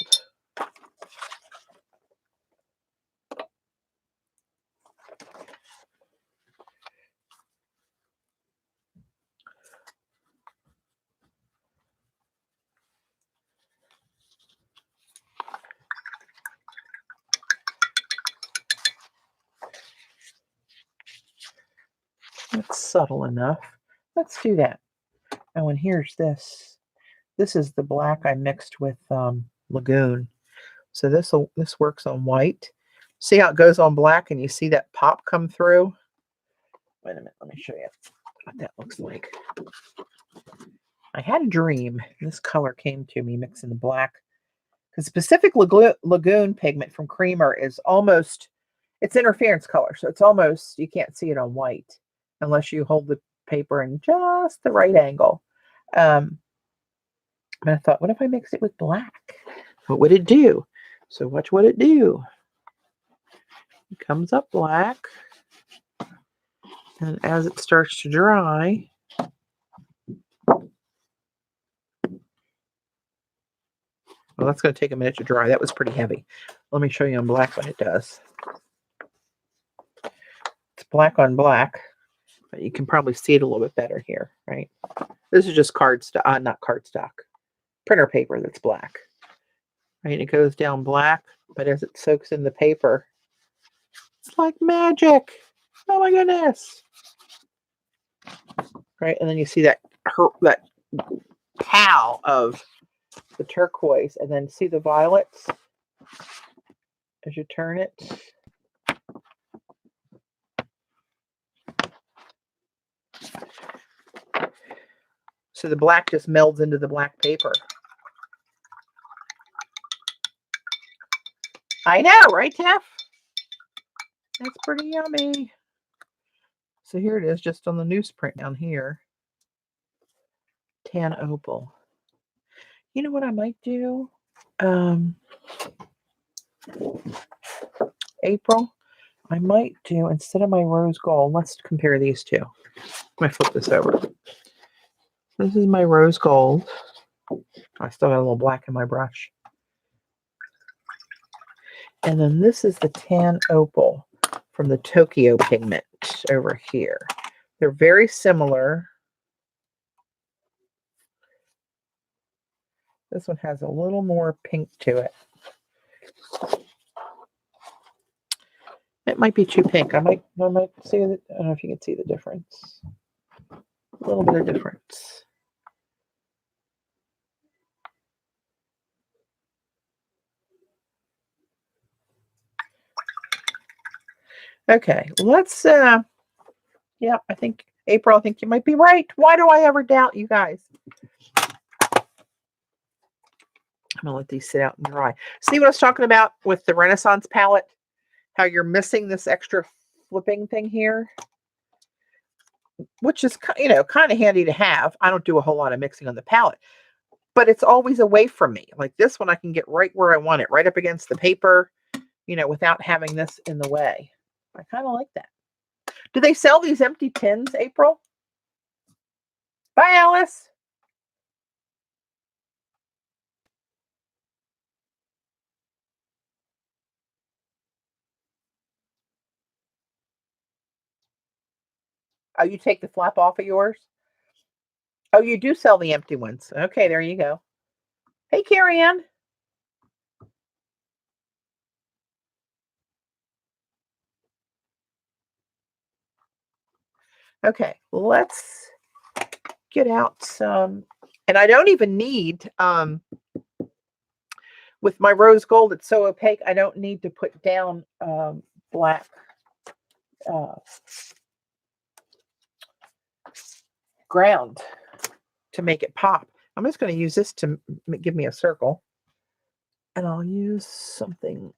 That's subtle enough. Let's do that. Oh, and here's this. This is the black I mixed with Lagoon. So this works on white. See how it goes on black and you see that pop come through? Wait a minute, let me show you what that looks like. I had a dream. This color came to me mixing the black. Because specific Lagoon pigment from Creamer is almost, it's interference color. So it's almost, you can't see it on white unless you hold the paper in just the right angle. And I thought, what if I mixed it with black? What would it do? So watch what it do. It comes up black. And as it starts to dry, well, that's going to take a minute to dry. That was pretty heavy. Let me show you on black what it does. It's black on black, but you can probably see it a little bit better here, right? This is just cardstock, not cardstock, printer paper that's black. Right, it goes down black, but as it soaks in the paper, it's like magic. Oh my goodness. Right, and then you see that pow of the turquoise, and then see the violets as you turn it. So the black just melds into the black paper. I know, right, Tiff? That's pretty yummy. So here it is, just on the newsprint down here. Tan opal. You know what I might do? April, I might do, instead of my rose gold, let's compare these two. Let me flip this over. This is my rose gold. I still got a little black in my brush. And then this is the tan opal from the Tokyo pigment over here. They're very similar. This one has a little more pink to it. It might be too pink. I might see it. I don't know if you can see the difference. A little bit of difference. Okay, let's yeah, I think April, I think you might be right. Why do I ever doubt you guys? I'm gonna let these sit out and dry. See what I was talking about with the Renaissance palette? How you're missing this extra flipping thing here, which is, you know, kind of handy to have. I don't do a whole lot of mixing on the palette, but it's always away from me. Like this one, I can get right where I want it, right up against the paper, you know, without having this in the way. I kind of like that. Do they sell these empty tins, April? Bye, Alice. Oh, you take the flap off of yours? Oh, you do sell the empty ones. Okay, there you go. Hey, Carrie Ann. Okay, let's get out some, and I don't even need, with my rose gold, it's so opaque, I don't need to put down black ground to make it pop. I'm just going to use this to give me a circle, and I'll use something,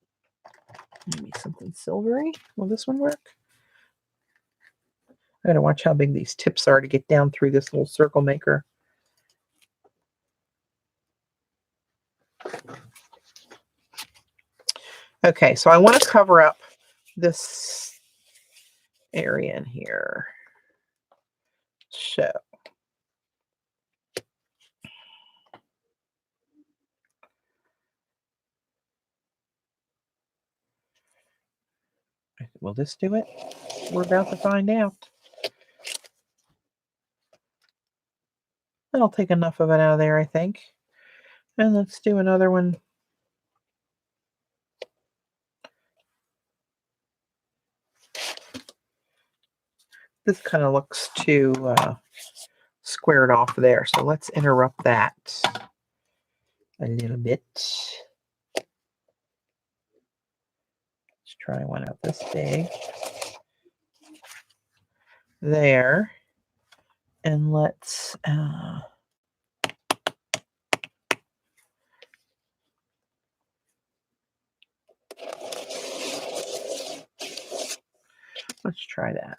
maybe something silvery. Will this one work? I gotta watch how big these tips are to get down through this little circle maker. Okay, so I want to cover up this area in here. So will this do it? We're about to find out. That'll take enough of it out of there, I think. And let's do another one. This kind of looks too squared off there, so let's interrupt that a little bit. Let's try one out this big. There. And let's try that.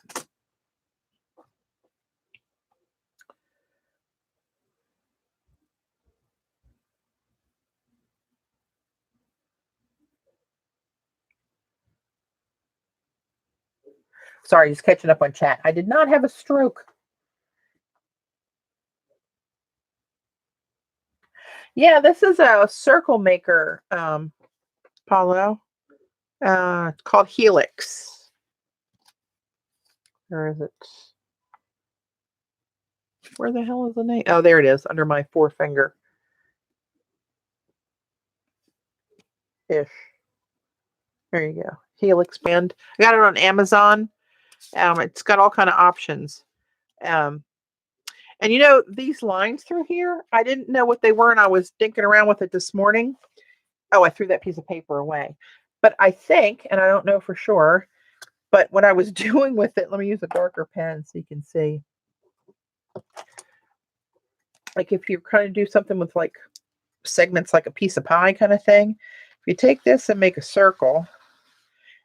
Sorry, just catching up on chat. I did not have a stroke. Yeah, this is a circle maker, Paulo. It's called Helix. Where is it? Where the hell is the name? Oh, there it is, under my forefinger. Ish. There you go. Helix band. I got it on Amazon. It's got all kind of options. And you know, these lines through here, I didn't know what they were, and I was dinking around with it this morning. Oh, I threw that piece of paper away. But I think, and I don't know for sure, but what I was doing with it, let me use a darker pen so you can see. Like if you're trying to do something with like segments like a piece of pie kind of thing, if you take this and make a circle,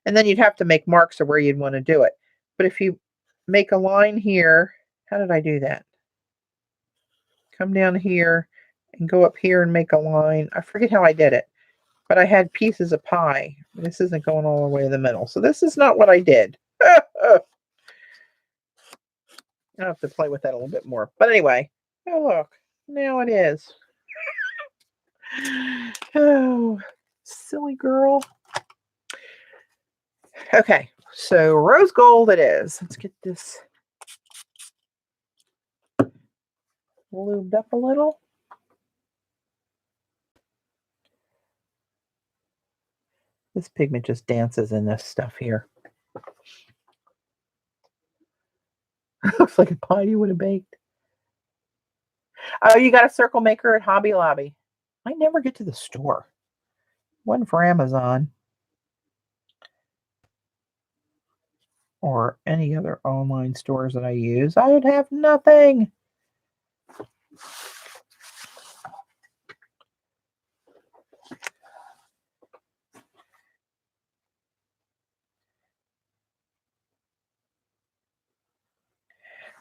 and then you'd have to make marks of where you'd want to do it. But if you make a line here, how did I do that? Come down here and go up here and make a line. I forget how I did it, but I had pieces of pie. This isn't going all the way in the middle. So this is not what I did. I'll have to play with that a little bit more. But anyway, oh look, now it is. Oh, silly girl. Okay, so rose gold it is. Let's get this lubed up a little. This pigment just dances in this stuff here. Looks like a pie you would have baked. Oh, you got a circle maker at Hobby Lobby. I never get to the store. One for Amazon or any other online stores that I use. I would have nothing.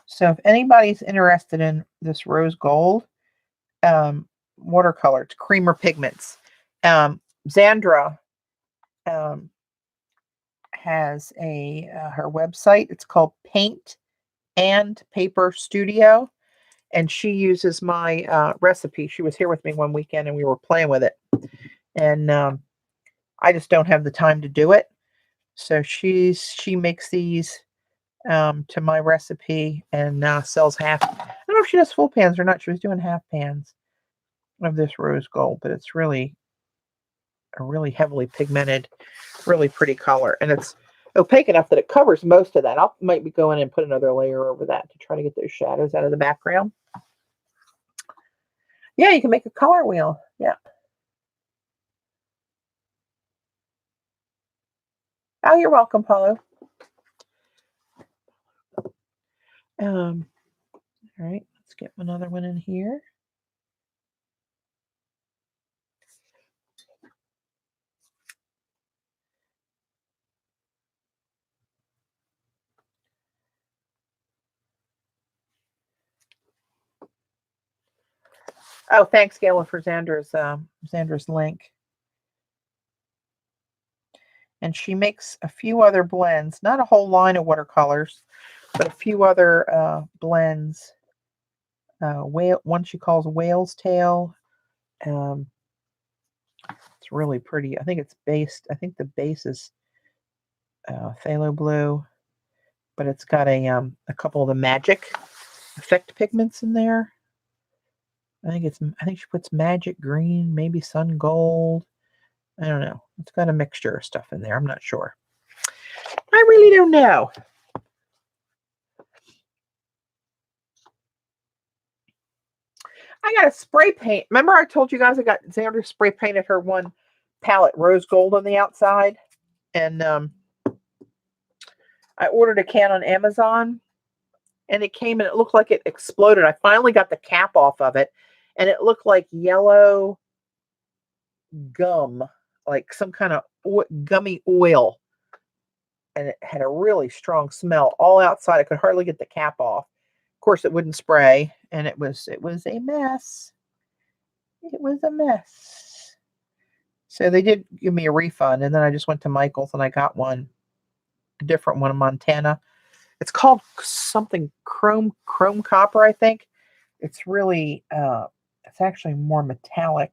So if anybody's interested in this rose gold watercolor, it's creamer pigments. Xandra has her website. It's called Paint and Paper Studio, and she uses my recipe. She was here with me one weekend, and we were playing with it. And I just don't have the time to do it, so she makes these to my recipe and sells half. I don't know if she does full pans or not. She was doing half pans of this rose gold, but it's really a really heavily pigmented, really pretty color, and it's opaque enough that it covers most of that. I might be going in and put another layer over that to try to get those shadows out of the background. Yeah, you can make a color wheel. Yeah. Oh, you're welcome, Paulo. All right, let's get another one in here. Oh, thanks, Gayla, for Xandra's link. And she makes a few other blends, not a whole line of watercolors, but a few other blends. One she calls Whale's Tail. It's really pretty. I think the base is phthalo blue, but it's got a couple of the magic effect pigments in there. I think she puts magic green, maybe sun gold. I don't know. It's got a mixture of stuff in there. I'm not sure. I really don't know. I got a spray paint. Remember I told you guys I got Xander spray painted her one palette rose gold on the outside? And I ordered a can on Amazon. And it came and it looked like it exploded. I finally got the cap off of it. And it looked like yellow gum, like some kind of gummy oil. And it had a really strong smell all outside. I could hardly get the cap off. Of course, it wouldn't spray, and it was a mess. It was a mess. So they did give me a refund, and then I just went to Michael's and I got a different one in Montana. It's called something chrome copper, I think. It's really it's actually more metallic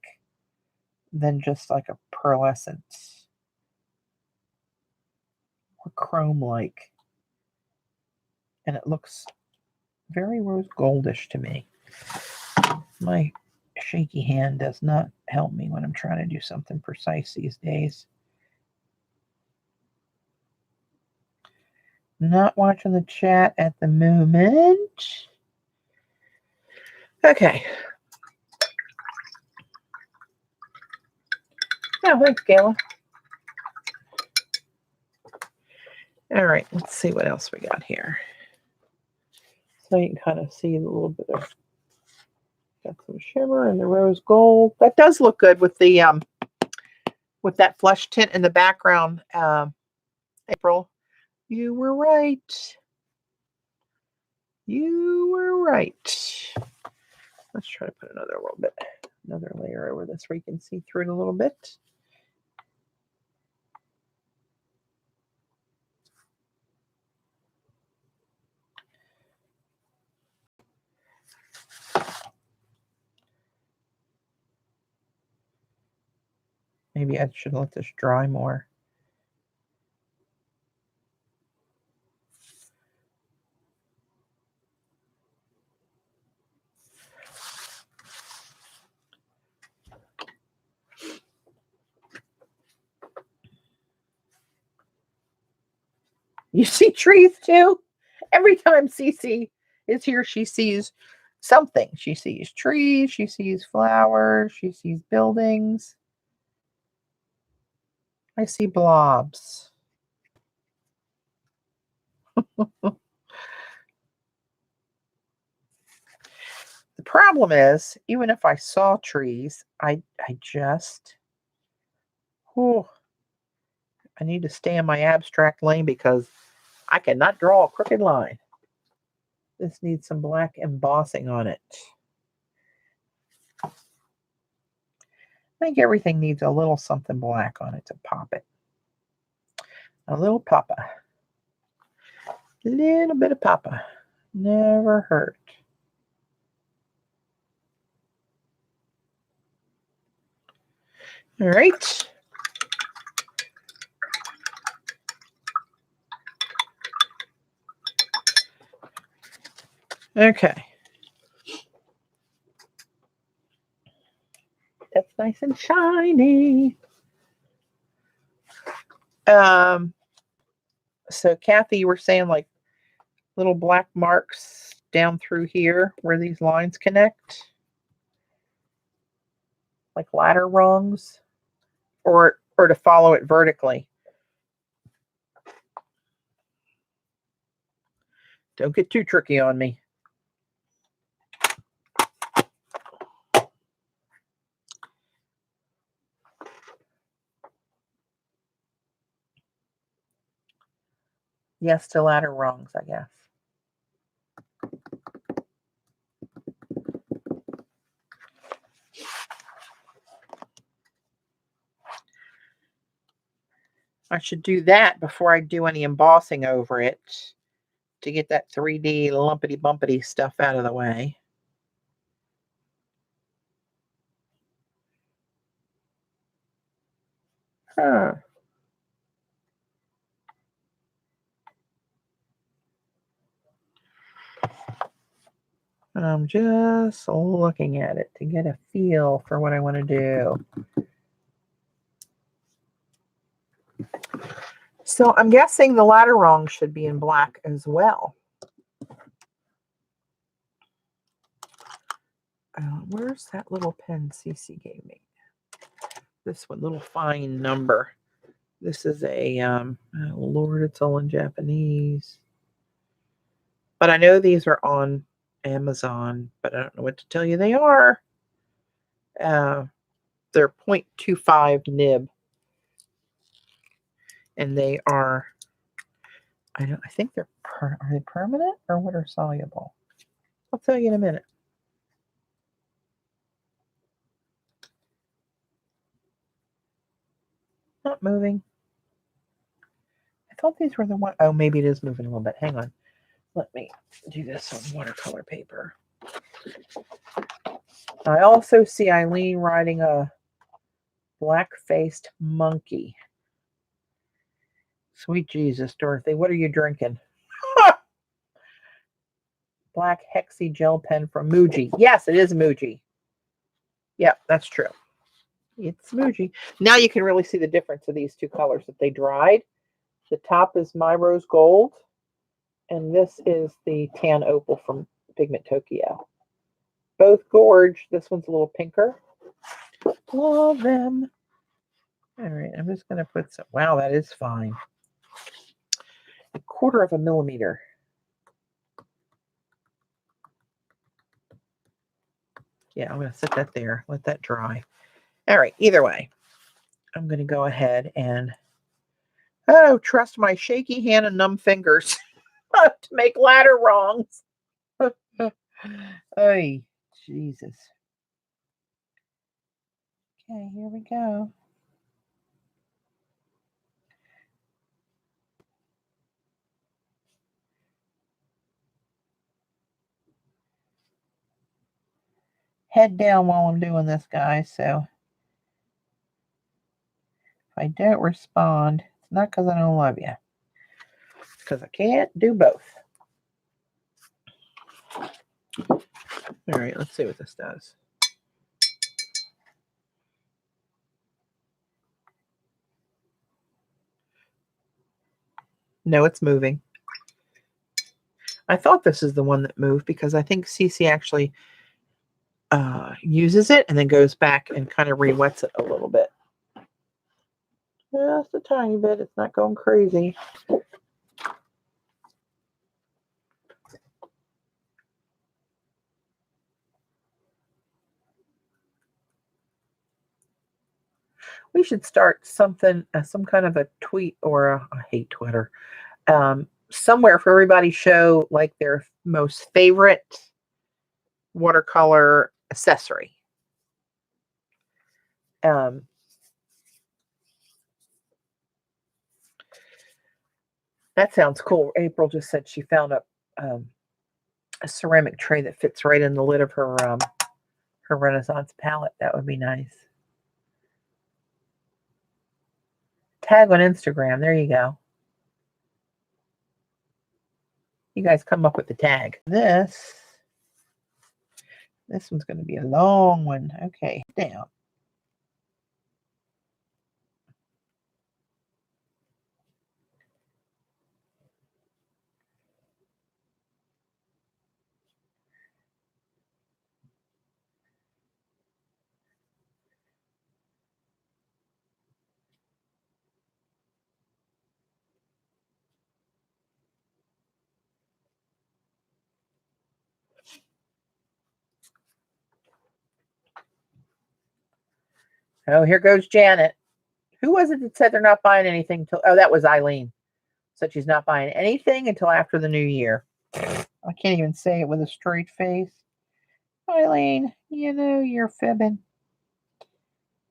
than just like a pearlescence or chrome-like. And it looks very rose goldish to me. My shaky hand does not help me when I'm trying to do something precise these days. Not watching the chat at the moment. Okay. Oh, thanks, Gayla. All right, let's see what else we got here. So you can kind of see a little bit of got some shimmer and the rose gold. That does look good with the with that flesh tint in the background. April, you were right. You were right. Let's try to put another layer over this where you can see through it a little bit. Maybe I should let this dry more. You see trees too? Every time Cece is here, she sees something. She sees trees, she sees flowers, she sees buildings. I see blobs. The problem is, even if I saw trees, I need to stay in my abstract lane because I cannot draw a crooked line. This needs some black embossing on it. I think everything needs a little something black on it to pop it. A little papa. A little bit of papa. Never hurt. All right. Okay. That's nice and shiny. So Kathy, you were saying like little black marks down through here where these lines connect, like ladder rungs, or to follow it vertically. Don't get too tricky on me. Yes, to ladder rungs, I guess. I should do that before I do any embossing over it to get that 3D lumpity bumpity stuff out of the way. Huh. I'm just looking at it to get a feel for what I want to do. So I'm guessing the ladder rung should be in black as well. Where's that little pen Cece gave me? This one, little fine number. This is a, oh Lord, it's all in Japanese. But I know these are on Amazon, but I don't know what to tell you they are. They're 0.25 nib. And they are, I think they're, are they permanent or water soluble? I'll tell you in a minute. Not moving. I thought these were the one. Oh, maybe it is moving a little bit. Hang on. Let me do this on watercolor paper. I also see Eileen riding a black-faced monkey. Sweet Jesus, Dorothy, what are you drinking? Black Hexy gel pen from Muji. Yes, it is Muji. Yep, that's true. It's Muji. Now you can really see the difference of these two colors that they dried. The top is My Rose Gold, and this is the Tan Opal from Pigment Tokyo. Both gorge. This one's a little pinker. Love them. All right, I'm just going to put some. Wow, that is fine. 1/4 of a millimeter. Yeah, I'm going to set that there. Let that dry. All right, either way, I'm going to go ahead and, trust my shaky hand and numb fingers to make ladder rungs. Ay, Jesus. Okay, here we go. Head down while I'm doing this, guys. So if I don't respond, it's not because I don't love you. It's because I can't do both. All right, let's see what this does. No, it's moving. I thought this is the one that moved because I think Cece actually uses it and then goes back and kind of re-wets it a little bit. Just a tiny bit. It's not going crazy. We should start something, some kind of a tweet or I hate Twitter, somewhere for everybody show like their most favorite watercolor accessory. That sounds cool. April just said she found a ceramic tray that fits right in the lid of her her Renaissance palette. That would be nice. Tag on Instagram. There you go. You guys come up with the tag. This one's going to be a long one. Okay, down. Oh, here goes Janet. Who was it that said they're not buying anything till? Oh, that was Eileen. Said she's not buying anything until after the new year. I can't even say it with a straight face. Eileen, you know you're fibbing.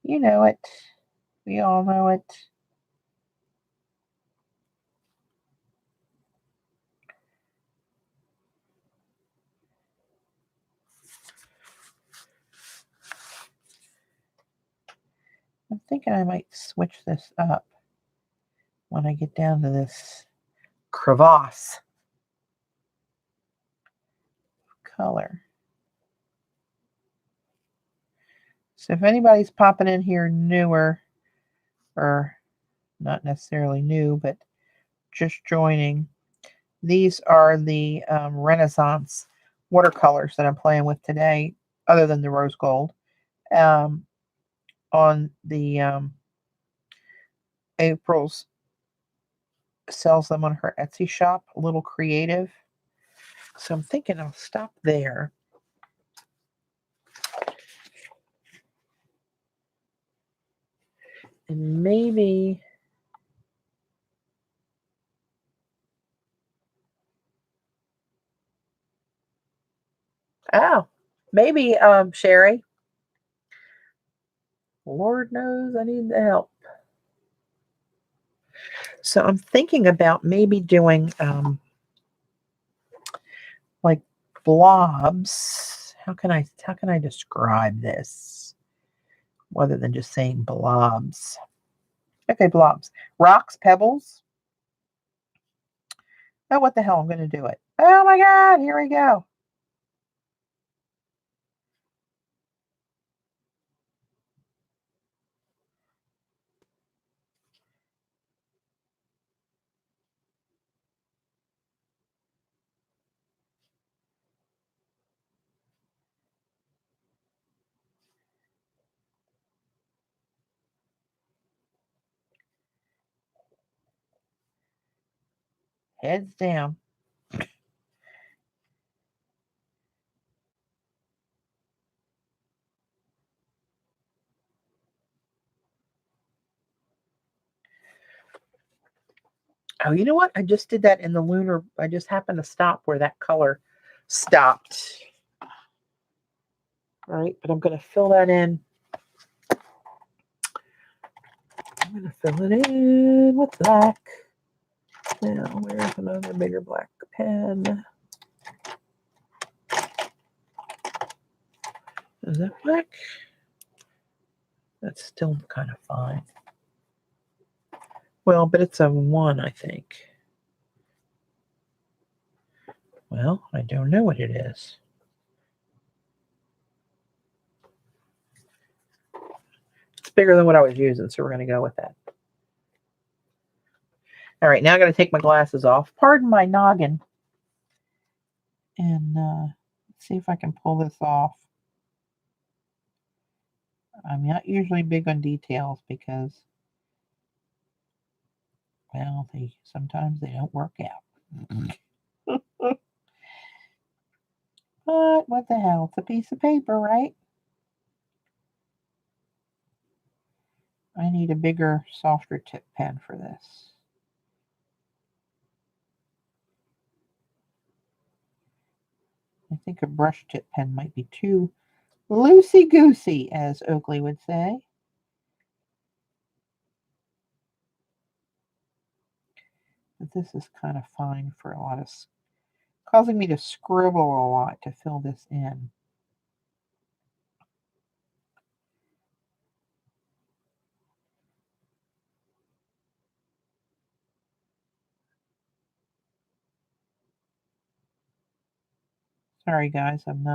You know it. We all know it. I'm thinking I might switch this up when I get down to this crevasse color. So if anybody's popping in here newer, or not necessarily new, but just joining, these are the Renaissance watercolors that I'm playing with today, other than the rose gold. On the April's sells them on her Etsy shop, a little creative. So I'm thinking I'll stop there. And maybe maybe Sherry. Lord knows I need the help. So I'm thinking about maybe doing like blobs. How can I describe this other than just saying blobs? Okay, blobs. Rocks, pebbles. Oh, what the hell? I'm going to do it. Oh my God, here we go. Heads down. Oh, you know what? I just did that in the lunar. I just happened to stop where that color stopped. All right, but I'm going to fill that in. I'm going to fill it in with black. Now, where's another bigger black pen? Is that black? That's still kind of fine. Well, but it's a 1, I think. Well, I don't know what it is. It's bigger than what I was using, so we're going to go with that. All right, now I got to take my glasses off. Pardon my noggin. And let's see if I can pull this off. I'm not usually big on details because, well, sometimes they don't work out. But what the hell? It's a piece of paper, right? I need a bigger, softer tip pen for this. I think a brush tip pen might be too loosey-goosey, as Oakley would say. But this is kind of fine for a lot of, causing me to scribble a lot to fill this in. Sorry, guys, I'm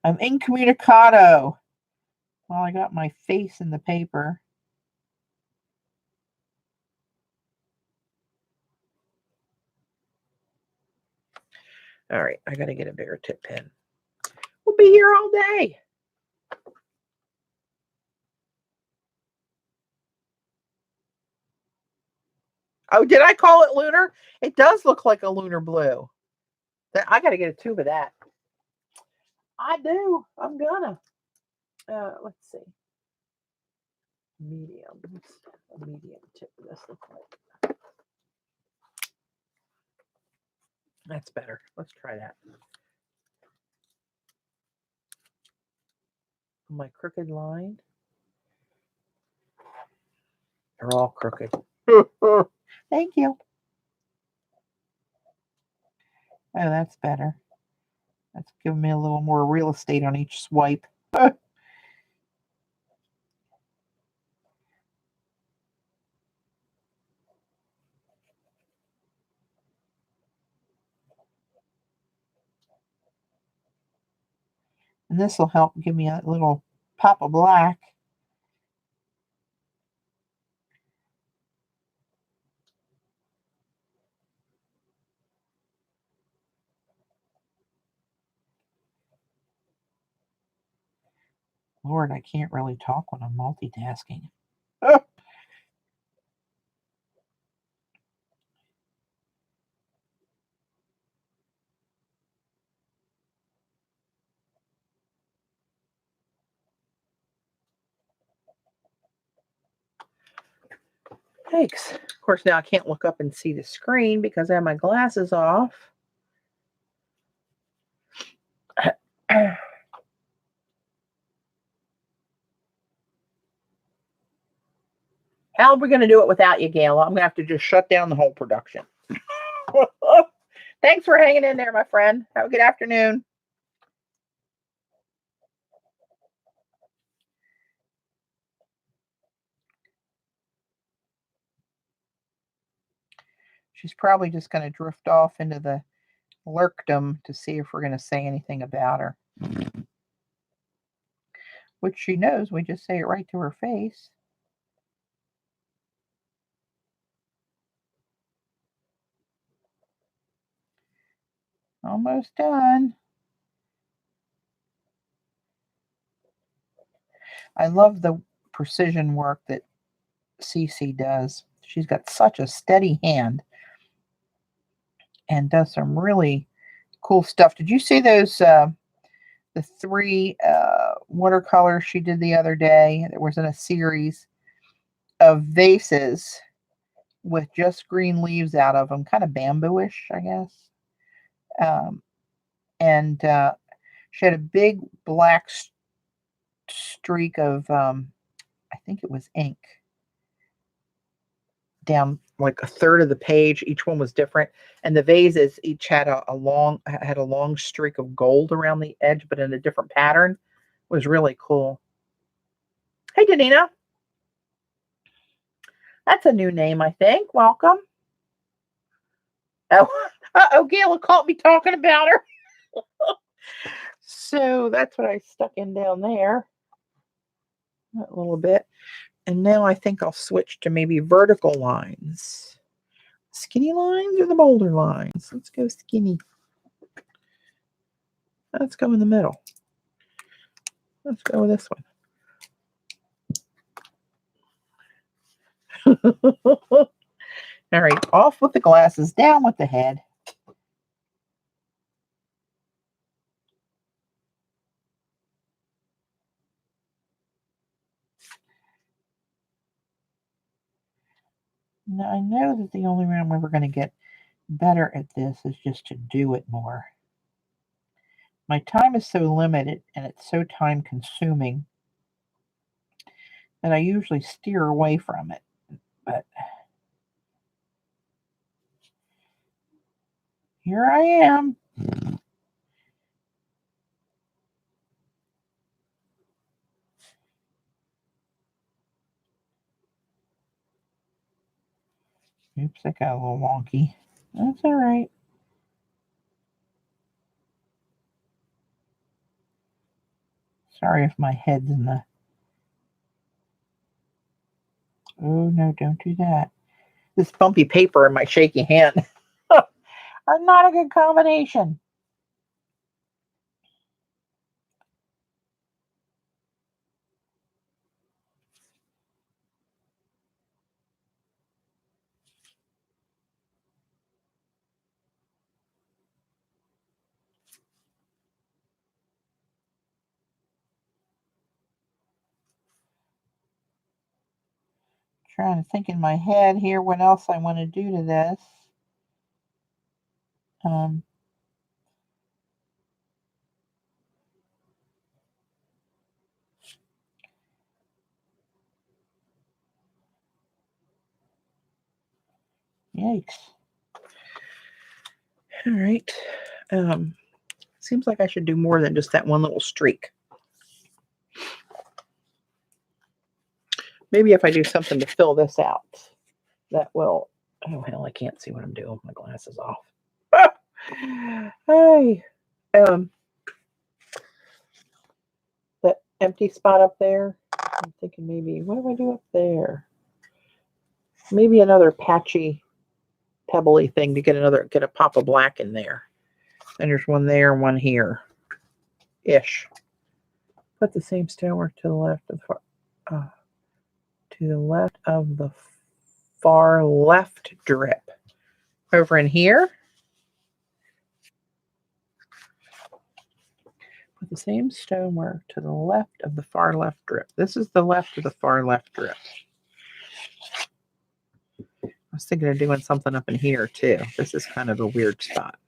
incommunicado. Well, I got my face in the paper. All right, I got to get a bigger tip pen. We'll be here all day. Oh, did I call it lunar? It does look like a lunar blue. I got to get a tube of that. I do. I'm gonna. Let's see. Medium. A medium tip of this look like. That's better. Let's try that. My crooked line. They're all crooked. Thank you. Oh, that's better. That's giving me a little more real estate on each swipe. And this will help give me a little pop of black. Lord, I can't really talk when I'm multitasking. Thanks. Of course, now I can't look up and see the screen because I have my glasses off. How are we going to do it without you, Gail? I'm going to have to just shut down the whole production. Thanks for hanging in there, my friend. Have a good afternoon. She's probably just going to drift off into the lurkdom to see if we're going to say anything about her. Which she knows. We just say it right to her face. Almost done. I love the precision work that Cece does. She's got such a steady hand and does some really cool stuff. Did you see those the 3 watercolors she did the other day? There was in a series of vases with just green leaves out of them, kind of bamboo-ish, I guess. And she had a big black streak of, I think it was ink, down like a third of the page. Each one was different, and the vases each had a long streak of gold around the edge, but in a different pattern. It was really cool. Hey, Danina. That's a new name, I think. Welcome. Oh, Gail caught me talking about her. So that's what I stuck in down there. A little bit. And now I think I'll switch to maybe vertical lines. Skinny lines or the boulder lines? Let's go skinny. Let's go in the middle. Let's go with this one. All right, off with the glasses, down with the head. Now, I know that the only way I'm ever going to get better at this is just to do it more. My time is so limited and it's so time consuming that I usually steer away from it. But here I am. Oops, I got a little wonky. That's all right. Sorry if my head's in the... Oh, no, don't do that. This bumpy paper and my shaky hand are not a good combination. Trying to think in my head here what else I want to do to this. Yikes. All right. Seems like I should do more than just that one little streak. Maybe if I do something to fill this out, that will... Oh, hell, I can't see what I'm doing with my glasses off. Hey. empty spot up there. I'm thinking maybe, what do I do up there? Maybe another patchy, pebbly thing to get a pop of black in there. And there's one there, one here, ish. Put the same stonework to the left of the far left drip. Over in here, put the same stonework to the left of the far left drip. This is the left of the far left drip. I was thinking of doing something up in here too. This is kind of a weird spot.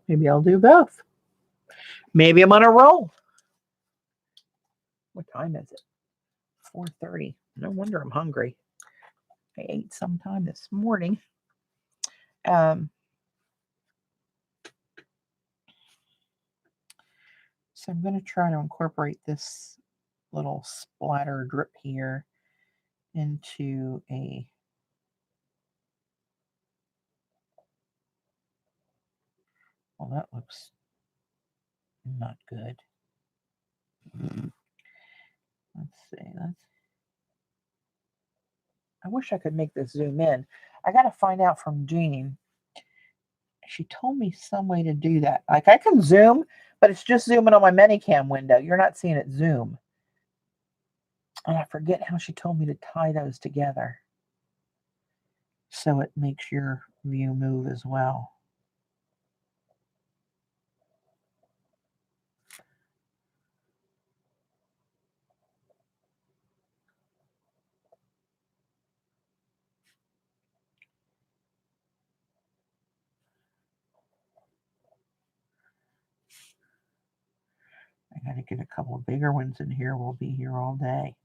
Maybe I'll do both. Maybe I'm on a roll. What time is it? 4:30. No wonder I'm hungry. I ate sometime this morning. So I'm going to try to incorporate this little splatter drip here into a well, that looks not good. Let's see. I wish I could make this zoom in. I got to find out from Jean. She told me some way to do that. Like I can zoom, but it's just zooming on my Minicam window. You're not seeing it zoom. And I forget how she told me to tie those together so it makes your view move as well. I got to get a couple of bigger ones in here. We'll be here all day.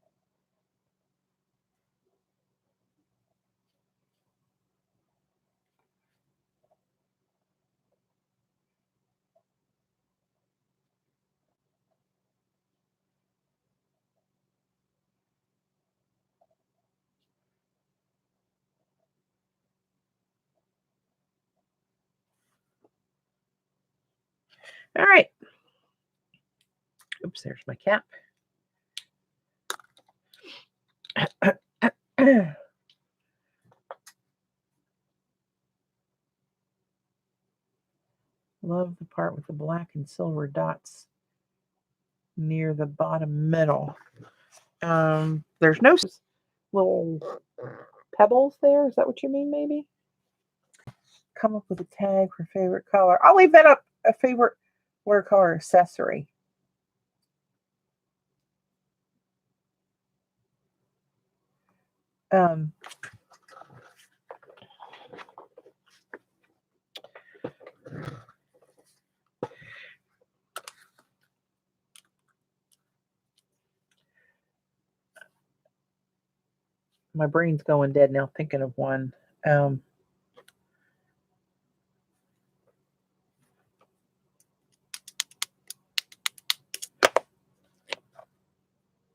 All right. Oops, there's my cap. Love the part with the black and silver dots near the bottom middle. There's no little pebbles there. Is that what you mean, maybe? Come up with a tag for favorite color. I'll leave that up. A favorite watercolor accessory. My brain's going dead now thinking of one.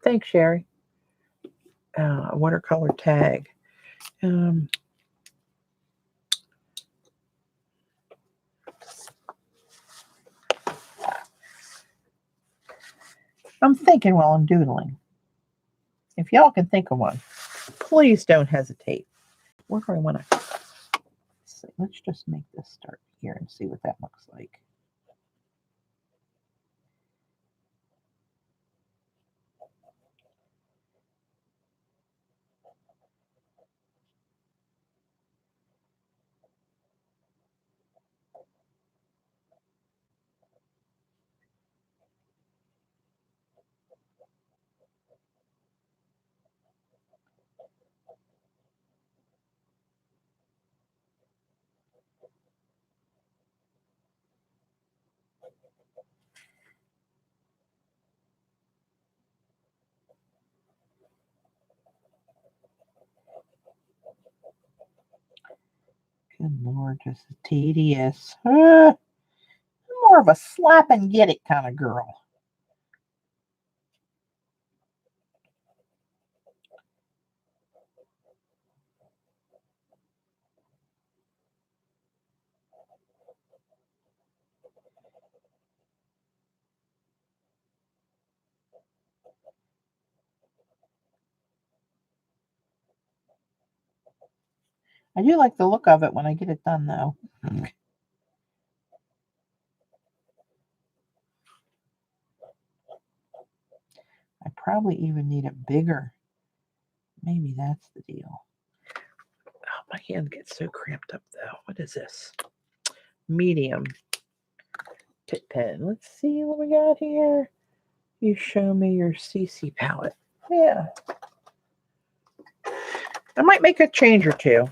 Thanks, Sherry. A watercolor tag. I'm thinking while I'm doodling. If y'all can think of one, please don't hesitate. Where do I want to? Let's just make this start here and see what that looks like. Good Lord, this is tedious. I'm more of a slap and get it kind of girl. I do like the look of it when I get it done, though. I probably even need it bigger. Maybe that's the deal. Oh, my hand gets so cramped up, though. What is this? Medium tip pen. Let's see what we got here. You show me your CC palette. Yeah. I might make a change or two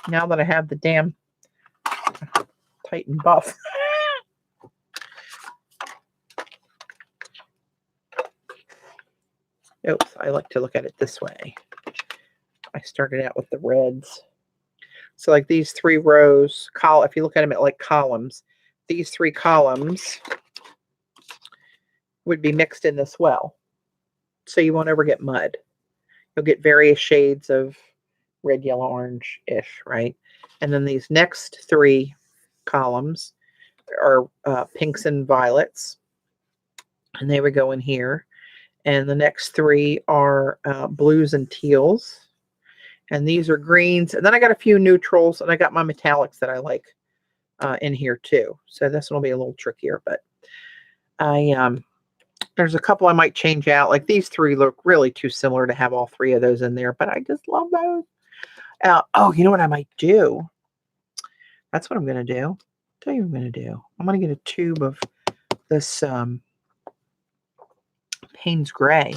now that I have the damn Titan buff. Oops, I like to look at it this way. I started out with the reds. So like these 3 rows, if you look at them at like columns, these 3 columns would be mixed in this well. So you won't ever get mud. You'll get various shades of red, yellow, orange-ish, right? And then these next 3 columns are pinks and violets. And they would go in here. And the next 3 are blues and teals. And these are greens. And then I got a few neutrals, and I got my metallics that I like in here too. So this one will be a little trickier, but there's a couple I might change out. Like these 3 look really too similar to have all 3 of those in there, but I just love those. Oh, you know what I might do? That's what I'm going to do. I'll tell you what I'm going to do. I'm going to get a tube of this Payne's Gray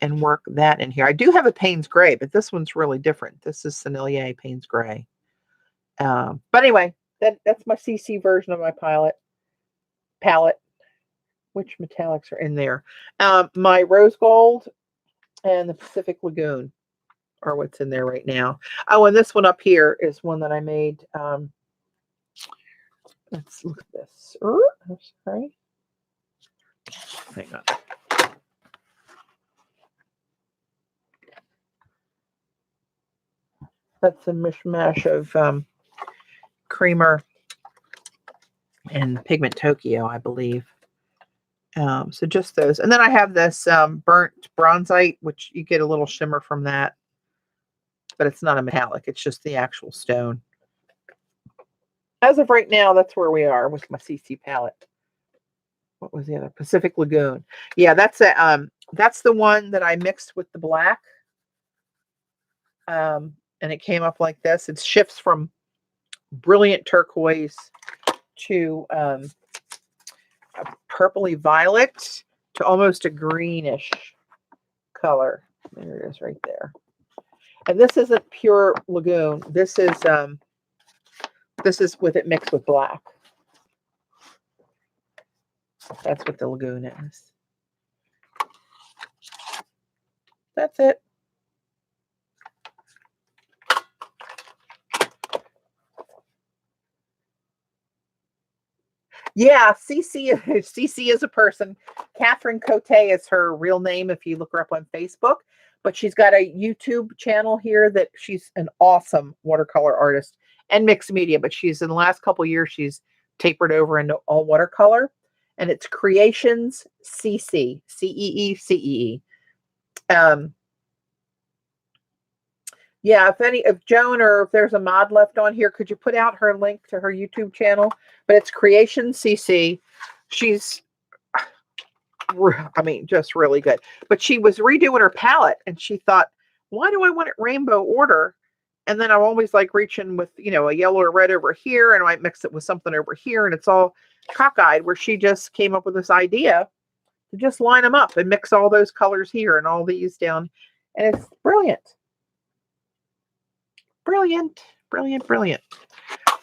and work that in here. I do have a Payne's Gray, but this one's really different. This is Sennelier Payne's Gray. But anyway, that's my CC version of my palette. Which metallics are in there? My Rose Gold and the Pacific Lagoon are what's in there right now. Oh, and this one up here is one that I made. Let's look at this. I'm sorry. Hang on. That's a mishmash of creamer and pigment Tokyo, I believe. So just those. And then I have this burnt bronzite, which you get a little shimmer from that. But it's not a metallic. It's just the actual stone. As of right now, that's where we are with my CC palette. What was the other? Pacific Lagoon. Yeah, that's the one that I mixed with the black. And it came up like this. It shifts from brilliant turquoise to a purpley violet to almost a greenish color. There it is right there. And this isn't pure lagoon. This is with it mixed with black. That's what the lagoon is. That's it. Yeah, CC is a person. Catherine Cote is her real name if you look her up on Facebook. But she's got a YouTube channel here that she's an awesome watercolor artist and mixed media. But she's in the last couple of years, she's tapered over into all watercolor. And it's Creations CC, CEECEE. Yeah, if Joan or if there's a mod left on here, could you put out her link to her YouTube channel? But it's Creation CC. She's, I mean, just really good. But she was redoing her palette, and she thought, why do I want it rainbow order? And then I'm always like reaching with, a yellow or red over here, and I might mix it with something over here, and it's all cockeyed, where she just came up with this idea to just line them up and mix all those colors here and all these down. And it's brilliant. Brilliant, brilliant, brilliant.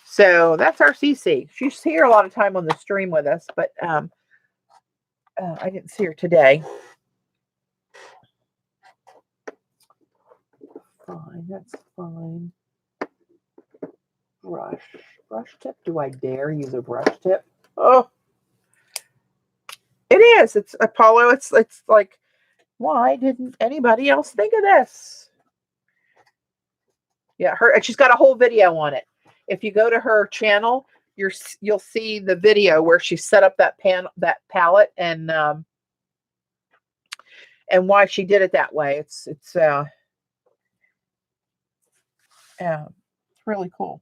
So that's our CC. She's here a lot of time on the stream with us, but I didn't see her today. Fine, that's fine. Brush tip. Do I dare use a brush tip? Oh, it is. It's Apollo. It's like, why didn't anybody else think of this? Yeah, and she's got a whole video on it. If you go to her channel, you'll see the video where she set up that palette and why she did it that way. It's It's really cool.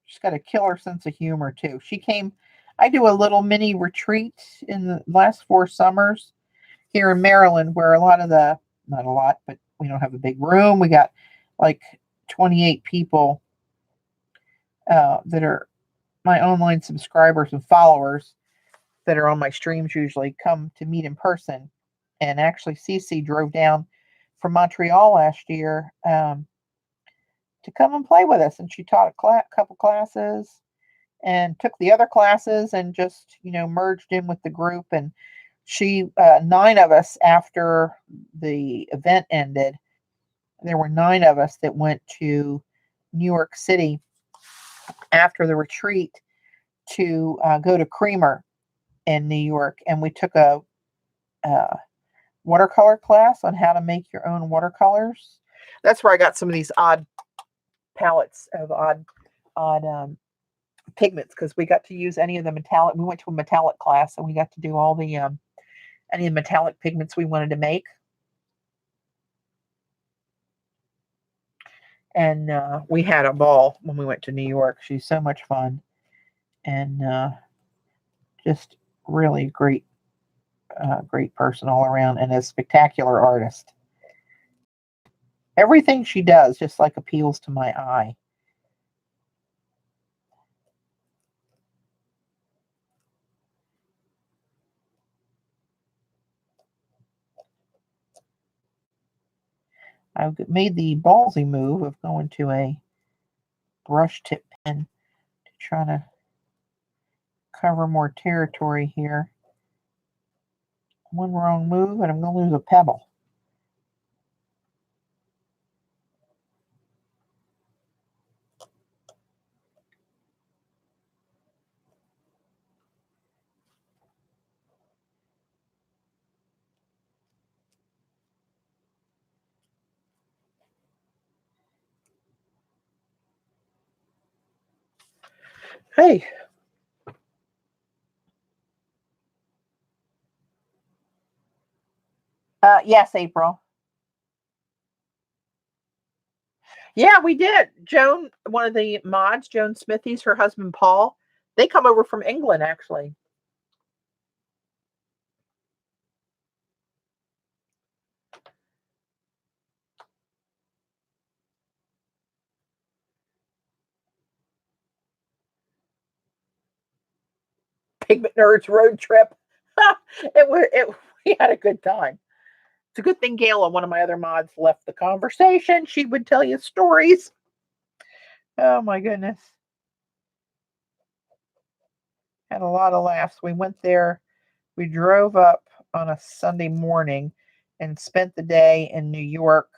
She's got a killer sense of humor too. She came. I do a little mini retreat in the last 4 summers here in Maryland, where a lot of the, not a lot, but we don't have a big room. We got like 28 people that are my online subscribers and followers that are on my streams usually come to meet in person. And actually, Cece drove down from Montreal last year to come and play with us. And she taught a couple classes and took the other classes and just, merged in with the group. And she, 9 of us, after the event ended, there were 9 of us that went to New York City after the retreat to go to Creamer in New York. And we took a watercolor class on how to make your own watercolors. That's where I got some of these odd palettes of odd pigments, because we got to use any of the metallic. We went to a metallic class and we got to do all the any of the metallic pigments we wanted to make. And we had a ball when we went to New York. She's so much fun and just really great person all around, and a spectacular artist. Everything she does just like appeals to my eye. I made the ballsy move of going to a brush tip pen to try to cover more territory here. One wrong move and I'm going to lose a pebble. Hey. Yes, April. Yeah, we did. Joan, one of the mods, Joan Smithies, her husband Paul, they come over from England, actually. Pigment Nerds road trip. We had a good time. It's a good thing Gayla, one of my other mods, left the conversation. She would tell you stories. Oh my goodness. Had a lot of laughs. We went there. We drove up on a Sunday morning and spent the day in New York.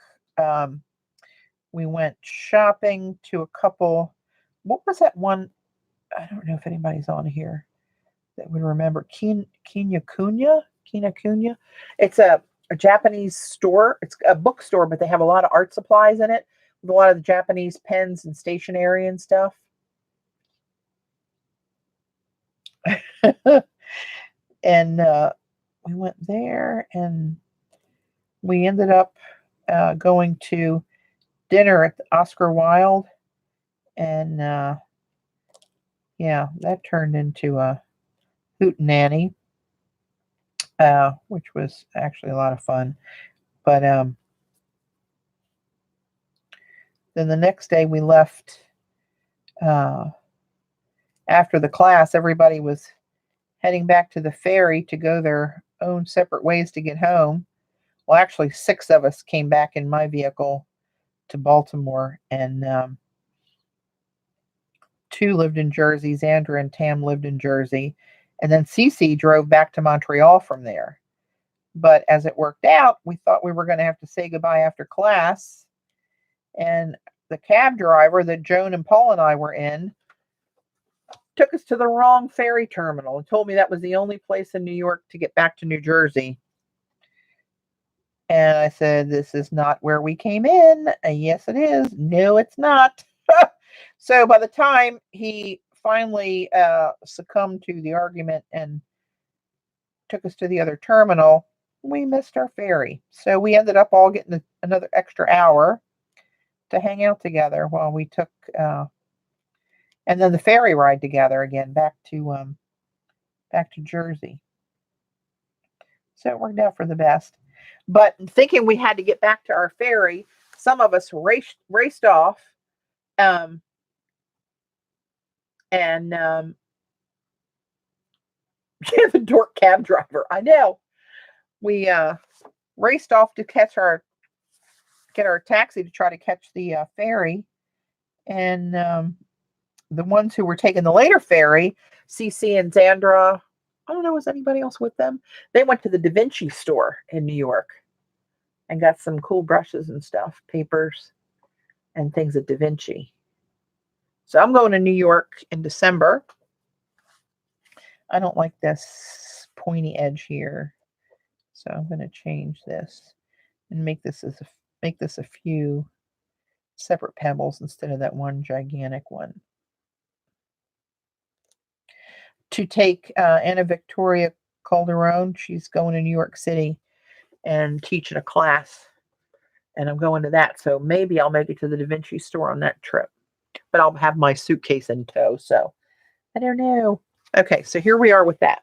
We went shopping to a couple. What was that one? I don't know if anybody's on here that would remember. Kinokuniya. It's a Japanese store. It's a bookstore, but they have a lot of art supplies in it with a lot of the Japanese pens and stationery and stuff. And we went there, and we ended up going to dinner at the Oscar Wilde, and yeah, that turned into a hootenanny, which was actually a lot of fun. But then the next day we left. After the class, everybody was heading back to the ferry to go their own separate ways to get home. Well, actually, 6 of us came back in my vehicle to Baltimore, and 2 lived in Jersey. Xandra and Tam lived in Jersey. And then Cece drove back to Montreal from there. But as it worked out, we thought we were going to have to say goodbye after class. And the cab driver that Joan and Paul and I were in took us to the wrong ferry terminal and told me that was the only place in New York to get back to New Jersey. And I said, this is not where we came in. Yes, it is. No, it's not. So by the time he finally succumbed to the argument and took us to the other terminal, we missed our ferry. So we ended up all getting another extra hour to hang out together while we took, and then the ferry ride together again back to Jersey. So it worked out for the best. But thinking we had to get back to our ferry, some of us raced off, and the dork cab driver. I know. We raced off to get our taxi to try to catch the ferry, and the ones who were taking the later ferry, Cece and Zandra, I don't know, was anybody else with them? They went to the Da Vinci store in New York and got some cool brushes and stuff, papers and things at Da Vinci. So I'm going to New York in December. I don't like this pointy edge here, so I'm going to change this and make this a few separate pebbles instead of that one gigantic one. To take Anna Victoria Calderon, she's going to New York City and teaching a class, and I'm going to that. So maybe I'll make it to the Da Vinci store on that trip, but I'll have my suitcase in tow. So I don't know. Okay, so here we are with that.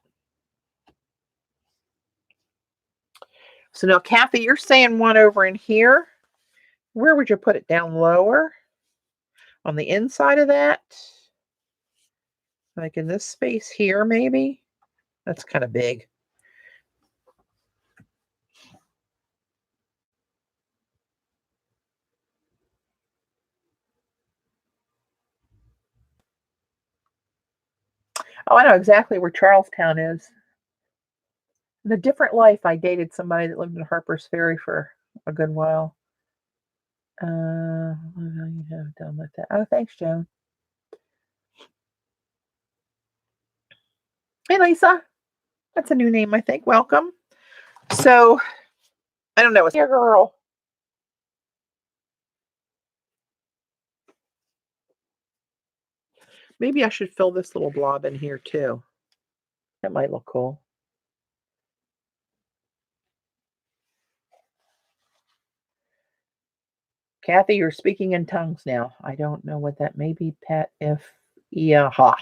So now, Kathy, you're saying one over in here. Where would you put it? Down lower? On the inside of that? Like in this space here, maybe? That's kind of big. Oh, I know exactly where Charlestown is. In a different life, I dated somebody that lived in Harper's Ferry for a good while. You have done with that. Oh, thanks, Joan. Hey, Lisa. That's a new name, I think. Welcome. So, I don't know. It's your girl. Maybe I should fill this little blob in here too. That might look cool. Kathy, you're speaking in tongues now. I don't know what that may be. Pet if ha.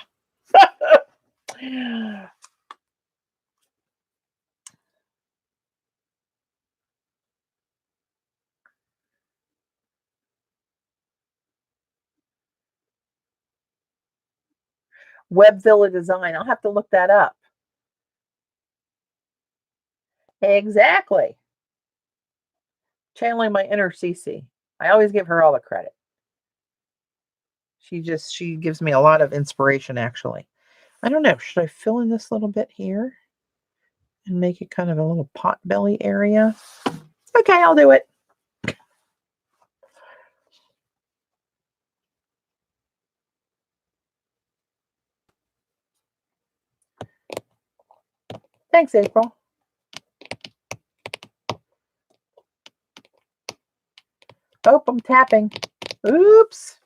Web Villa Design. I'll have to look that up. Exactly. Channeling my inner Cece. I always give her all the credit. She gives me a lot of inspiration, actually. I don't know. Should I fill in this little bit here and make it kind of a little pot belly area? Okay, I'll do it. Thanks, April. Oh, I'm tapping. Oops.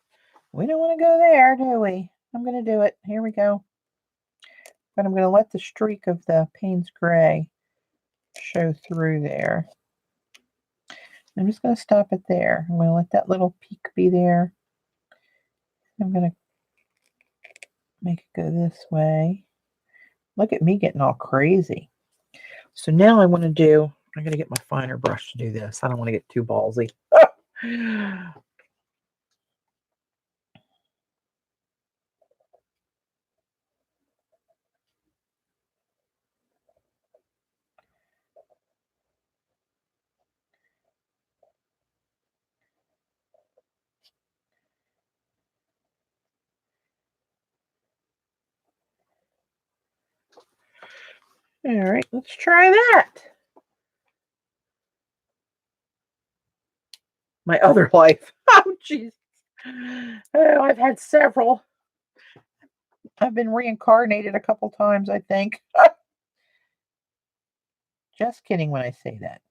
We don't want to go there, do we? I'm going to do it. Here we go. But I'm going to let the streak of the Payne's Gray show through there. I'm just going to stop it there. I'm going to let that little peak be there. I'm going to make it go this way. Look at me getting all crazy. So now I want to do, I'm going to get my finer brush to do this. I don't want to get too ballsy. All right, let's try that. My other life. Oh, jeez. Oh, I've had several. I've been reincarnated a couple times, I think. Just kidding when I say that.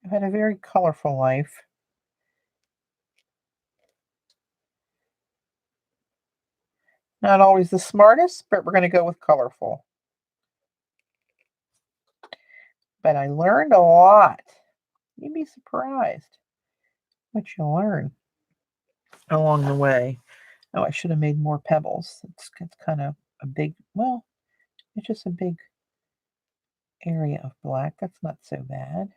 I've had a very colorful life. Not always the smartest, but we're going to go with colorful. but I learned a lot. You'd be surprised what you learn along the way. Oh, I should have made more pebbles. It's kind of a big, well, it's just a big area of black. That's not so bad.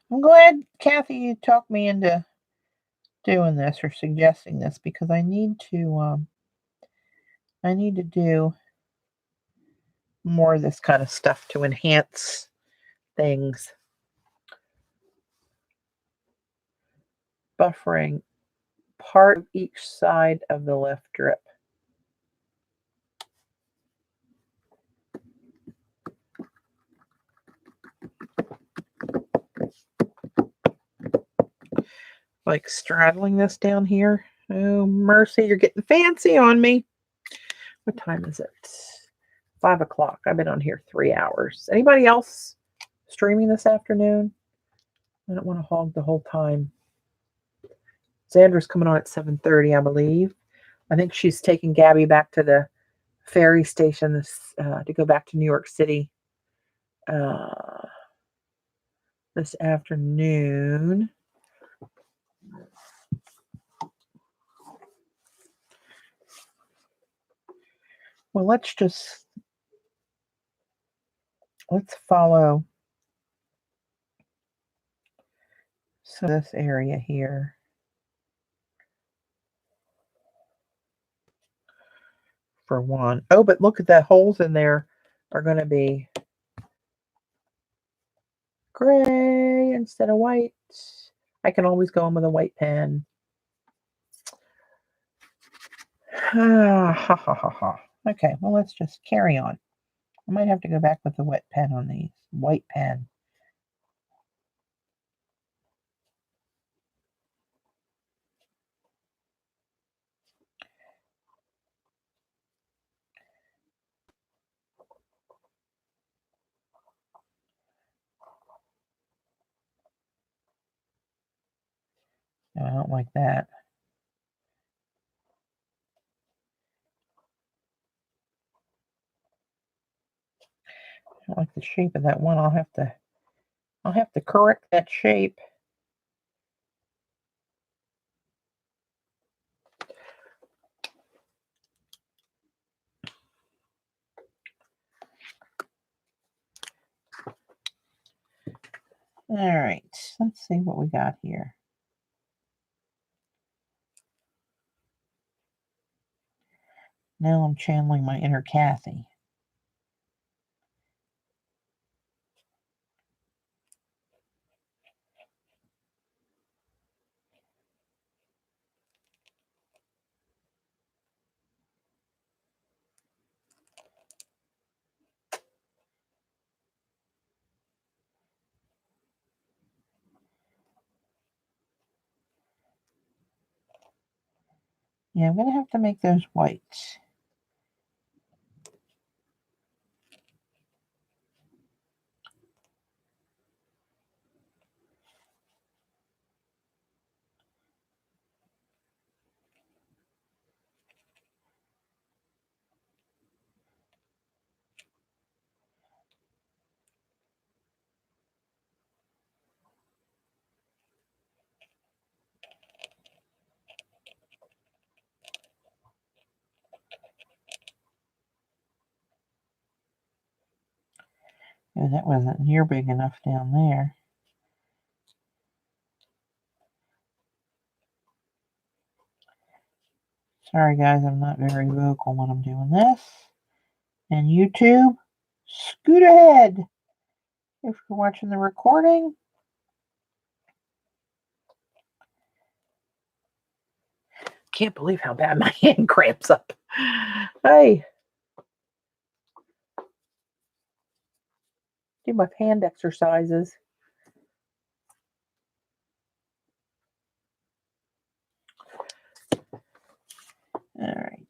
I'm glad, Kathy, you talked me into doing this or suggesting this, because I need to do more of this kind of stuff to enhance things. Buffering part of each side of the left drip. Like straddling this down here. Oh, mercy, you're getting fancy on me. What time is it? 5 o'clock. I've been on here 3 hours. Anybody else streaming this afternoon? I don't want to hog the whole time. Xandra's coming on at 7:30, I believe. I think she's taking Gabby back to the ferry station to go back to New York City this afternoon. Well, let's follow this area here. For one. Oh, but look at the holes in there are going to be gray instead of white. I can always go in with a white pen. Ha ha ha ha. Okay, well, let's just carry on. I might have to go back with the wet pen on these. White pen. No, I don't like that. I don't like the shape of that one. I'll have to correct that shape. All right, let's see what we got here. Now I'm channeling my inner Kathy. Yeah, I'm going to have to make those whites. Oh, that wasn't near big enough down there. Sorry guys, I'm not very vocal when I'm doing this. And YouTube, scoot ahead if you're watching the recording. Can't believe how bad my hand cramps up. Hey. Do my hand exercises. All right.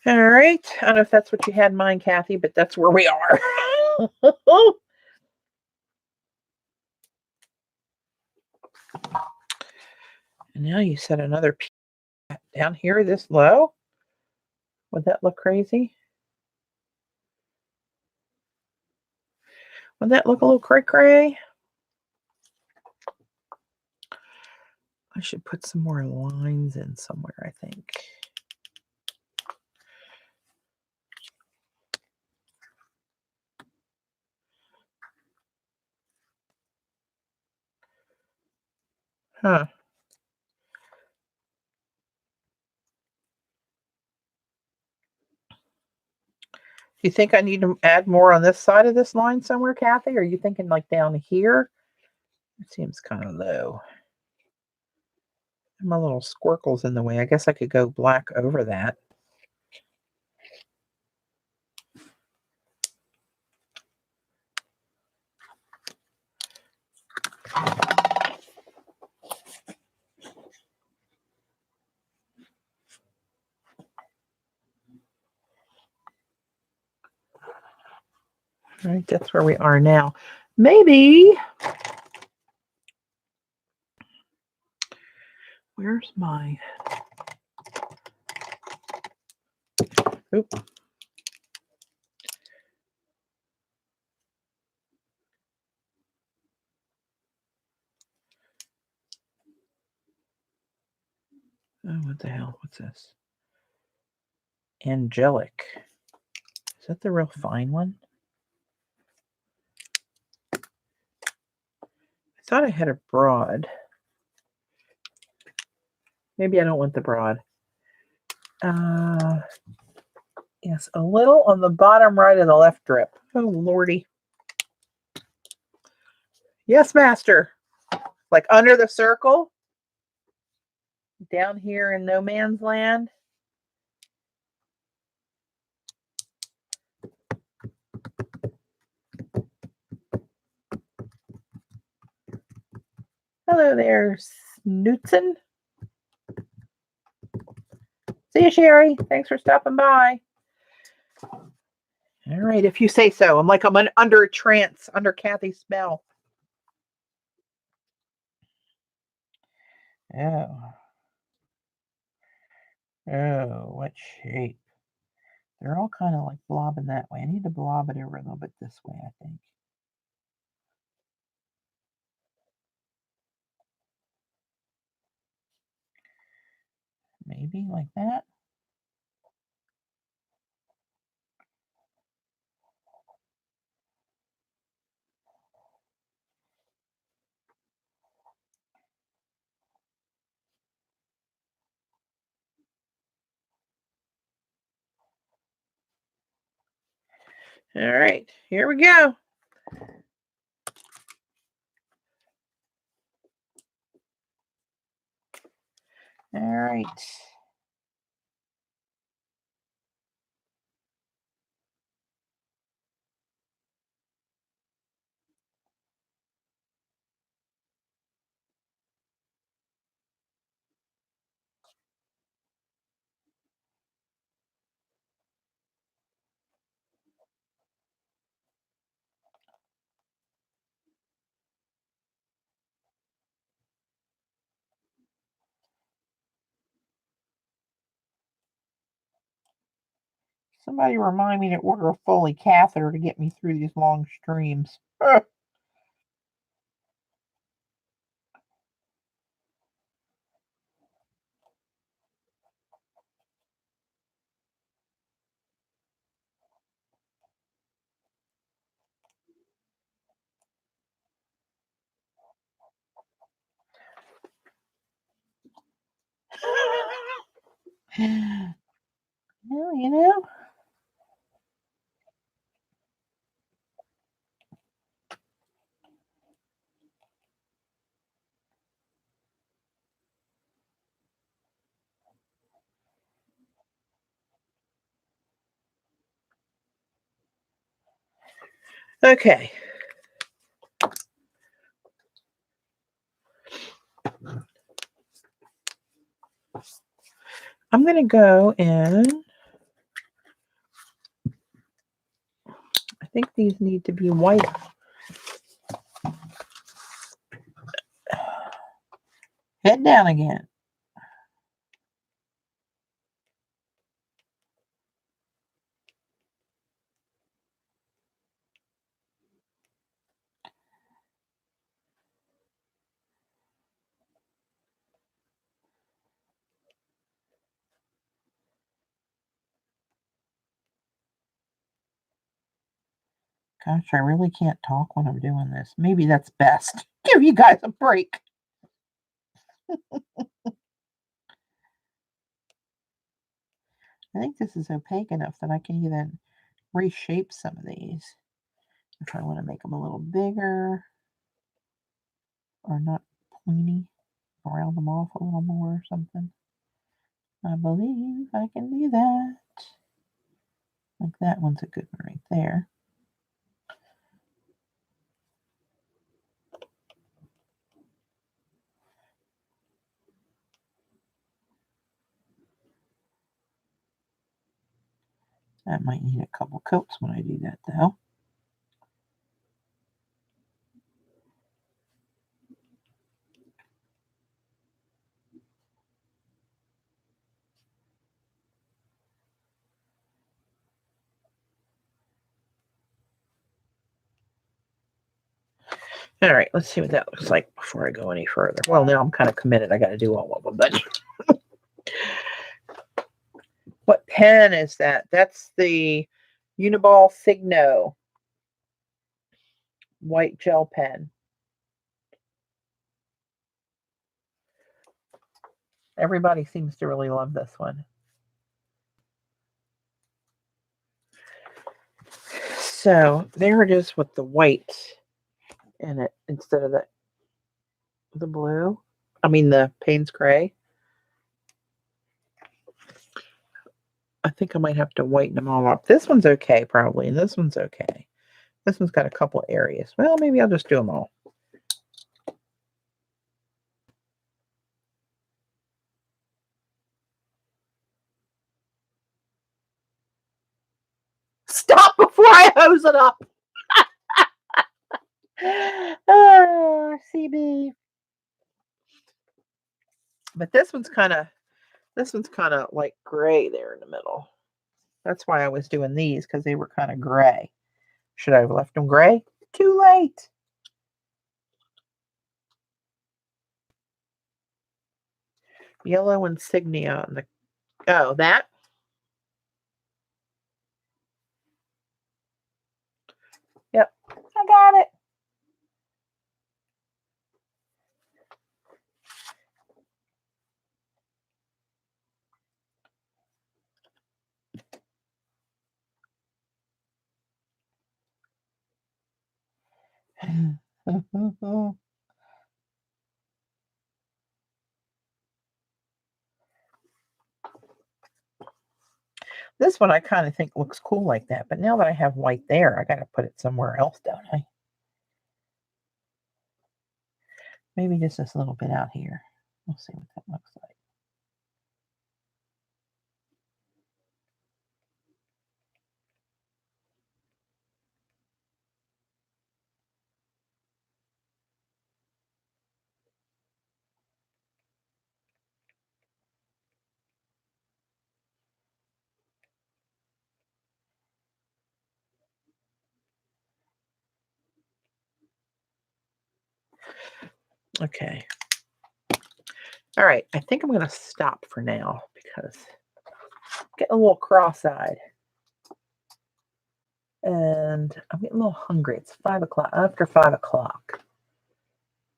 All right. I don't know if that's what you had in mind, Kathy, but that's where we are. And now you set another piece down here this low. Would that look crazy? Would that look a little cray-cray? I should put some more lines in somewhere, I think. Huh. Do you think I need to add more on this side of this line somewhere, Kathy? Or are you thinking like down here? It seems kind of low. My little squircle's in the way. I guess I could go black over that. All right, that's where we are now. Maybe, where's my, oop. Oh, what the hell? What's this? Angelic. Is that the real fine one? I thought I had a broad. Maybe I don't want the broad. Yes, a little on the bottom right of the left drip. Oh, Lordy. Yes, master. Like under the circle. Down here in no man's land. Hello there, Snootson. See you, Sherry. Thanks for stopping by. All right, if you say so. I'm like I'm under a trance, under Kathy's spell. Oh. Oh, what shape? They're all kind of like blobbing that way. I need to blob it over a little bit this way, I think. Maybe like that. All right, here we go. All right. Somebody remind me to order a Foley catheter to get me through these long streams. All well, you know. Okay. I'm going to go in think these need to be white. Head down again. Gosh, I really can't talk when I'm doing this. Maybe that's best. Give you guys a break. I think this is opaque enough that I can even reshape some of these. If I want to make them a little bigger or not pointy, round them off a little more or something. I believe I can do that. Like that one's a good one right there. That might need a couple coats when I do that though. All right, let's see what that looks like before I go any further. Well, now I'm kind of committed. I got to do all of them, but what pen is that? That's the Uniball Signo white gel pen. Everybody seems to really love this one. So there it is with the white in it instead of the blue. I mean the Payne's Gray. I think I might have to whiten them all up. This one's okay probably, and this one's okay. This one's got a couple areas. Well, maybe I'll just do them all. Stop before I hose it up. Oh, CB. But this one's kind of like gray there in the middle. That's why I was doing these, because they were kind of gray. Should I have left them gray? Too late. Yellow insignia on the, oh, that? Yep, I got it. This one I kind of think looks cool like that, but now that I have white there, I got to put it somewhere else, don't I? Maybe just this little bit out here. We'll see what that looks like. Okay. All right. I think I'm going to stop for now because I'm getting a little cross-eyed. And I'm getting a little hungry. It's 5 o'clock, after 5 o'clock.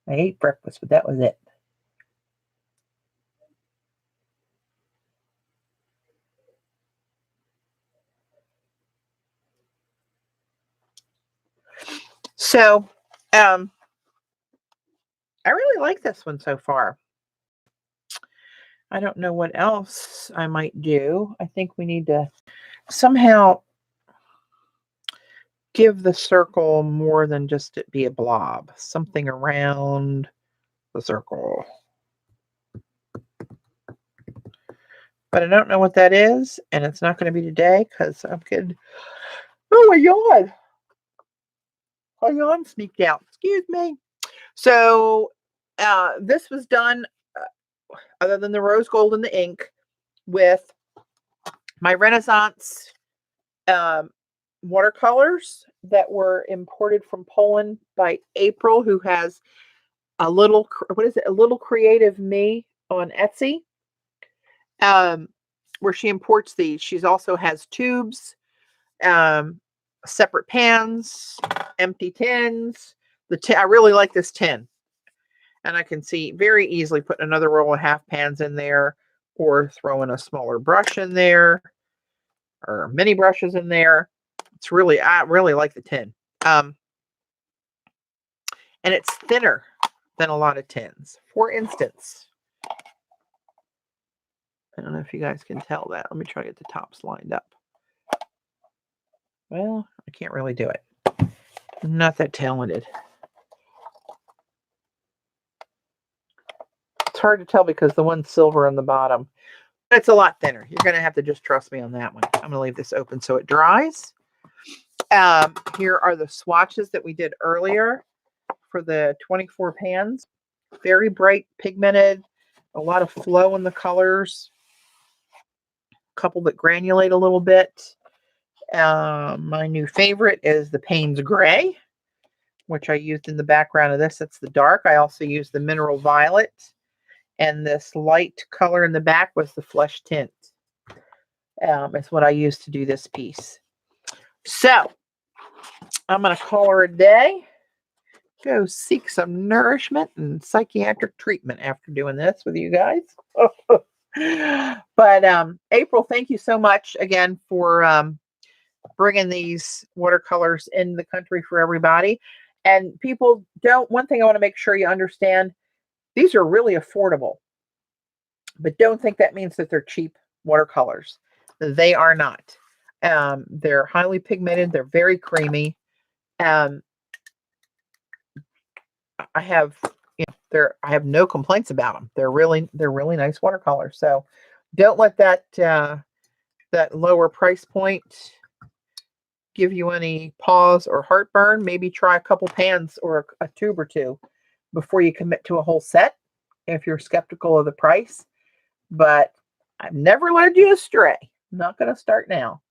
I ate breakfast, but that was it. So, I really like this one so far. I don't know what else I might do. I think we need to somehow give the circle more than just it be a blob. Something around the circle. But I don't know what that is, and it's not going to be today because I'm getting, oh my God, I'm sneaked out. Excuse me. So this was done, other than the rose gold and the ink, with my Renaissance watercolors that were imported from Poland by April, who has a little, what is it? A Little Creative Me on Etsy, where she imports these. She also has tubes, separate pans, empty tins. I really like this tin, and I can see very easily putting another roll of half pans in there, or throwing a smaller brush in there, or mini brushes in there. It's really, I really like the tin. And it's thinner than a lot of tins. For instance, I don't know if you guys can tell that. Let me try to get the tops lined up. Well, I can't really do it. I'm not that talented. It's hard to tell because the one's silver on the bottom. It's a lot thinner. You're going to have to just trust me on that one. I'm going to leave this open so it dries. Here are the swatches that we did earlier for the 24 pans. Very bright, pigmented, a lot of flow in the colors. A couple that granulate a little bit. My new favorite is the Payne's Gray, which I used in the background of this. It's the dark. I also used the Mineral Violet. And this light color in the back was the Flesh Tint. It's what I used to do this piece. So, I'm going to call her a day. Go seek some nourishment and psychiatric treatment after doing this with you guys. But April, thank you so much again for bringing these watercolors in the country for everybody. And people one thing I want to make sure you understand, these are really affordable, but don't think that means that they're cheap watercolors. They are not. They're highly pigmented. They're very creamy. I have, I have no complaints about them. They're really nice watercolors. So don't let that that lower price point give you any pause or heartburn. Maybe try a couple pans or a tube or two before you commit to a whole set if you're skeptical of the price. But I've never led you astray. I'm not going to start now.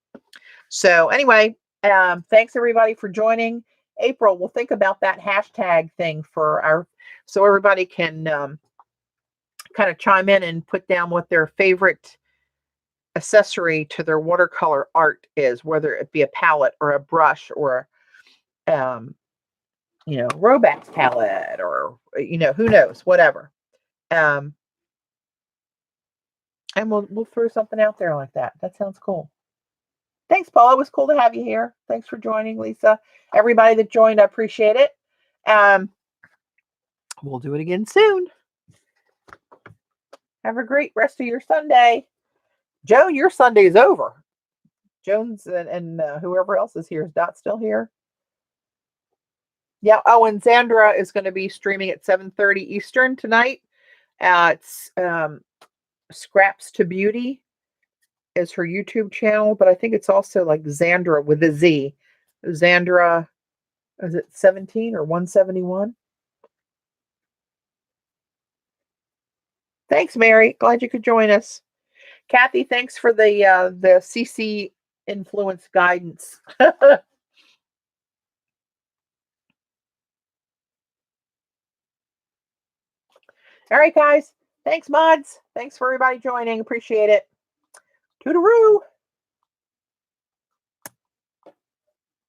So anyway, thanks everybody for joining. April, we'll think about that hashtag thing for so everybody can kind of chime in and put down what their favorite accessory to their watercolor art is, whether it be a palette or a brush or Robax palette or who knows, whatever. And we'll throw something out there like that. That sounds cool. Thanks, Paula. It was cool to have you here. Thanks for joining, Lisa. Everybody that joined, I appreciate it. We'll do it again soon. Have a great rest of your Sunday. Joan, your Sunday is over. Jones and whoever else is here. Is Dot still here? Yeah. Oh, and Zandra is going to be streaming at 7:30 Eastern tonight. It's Scraps to Beauty is her YouTube channel, but I think it's also like Zandra with a Z. Zandra, is it 17 or 171? Thanks, Mary. Glad you could join us. Kathy, thanks for the CC influence guidance. All right, guys. Thanks, mods. Thanks for everybody joining. Appreciate it. Toodaloo.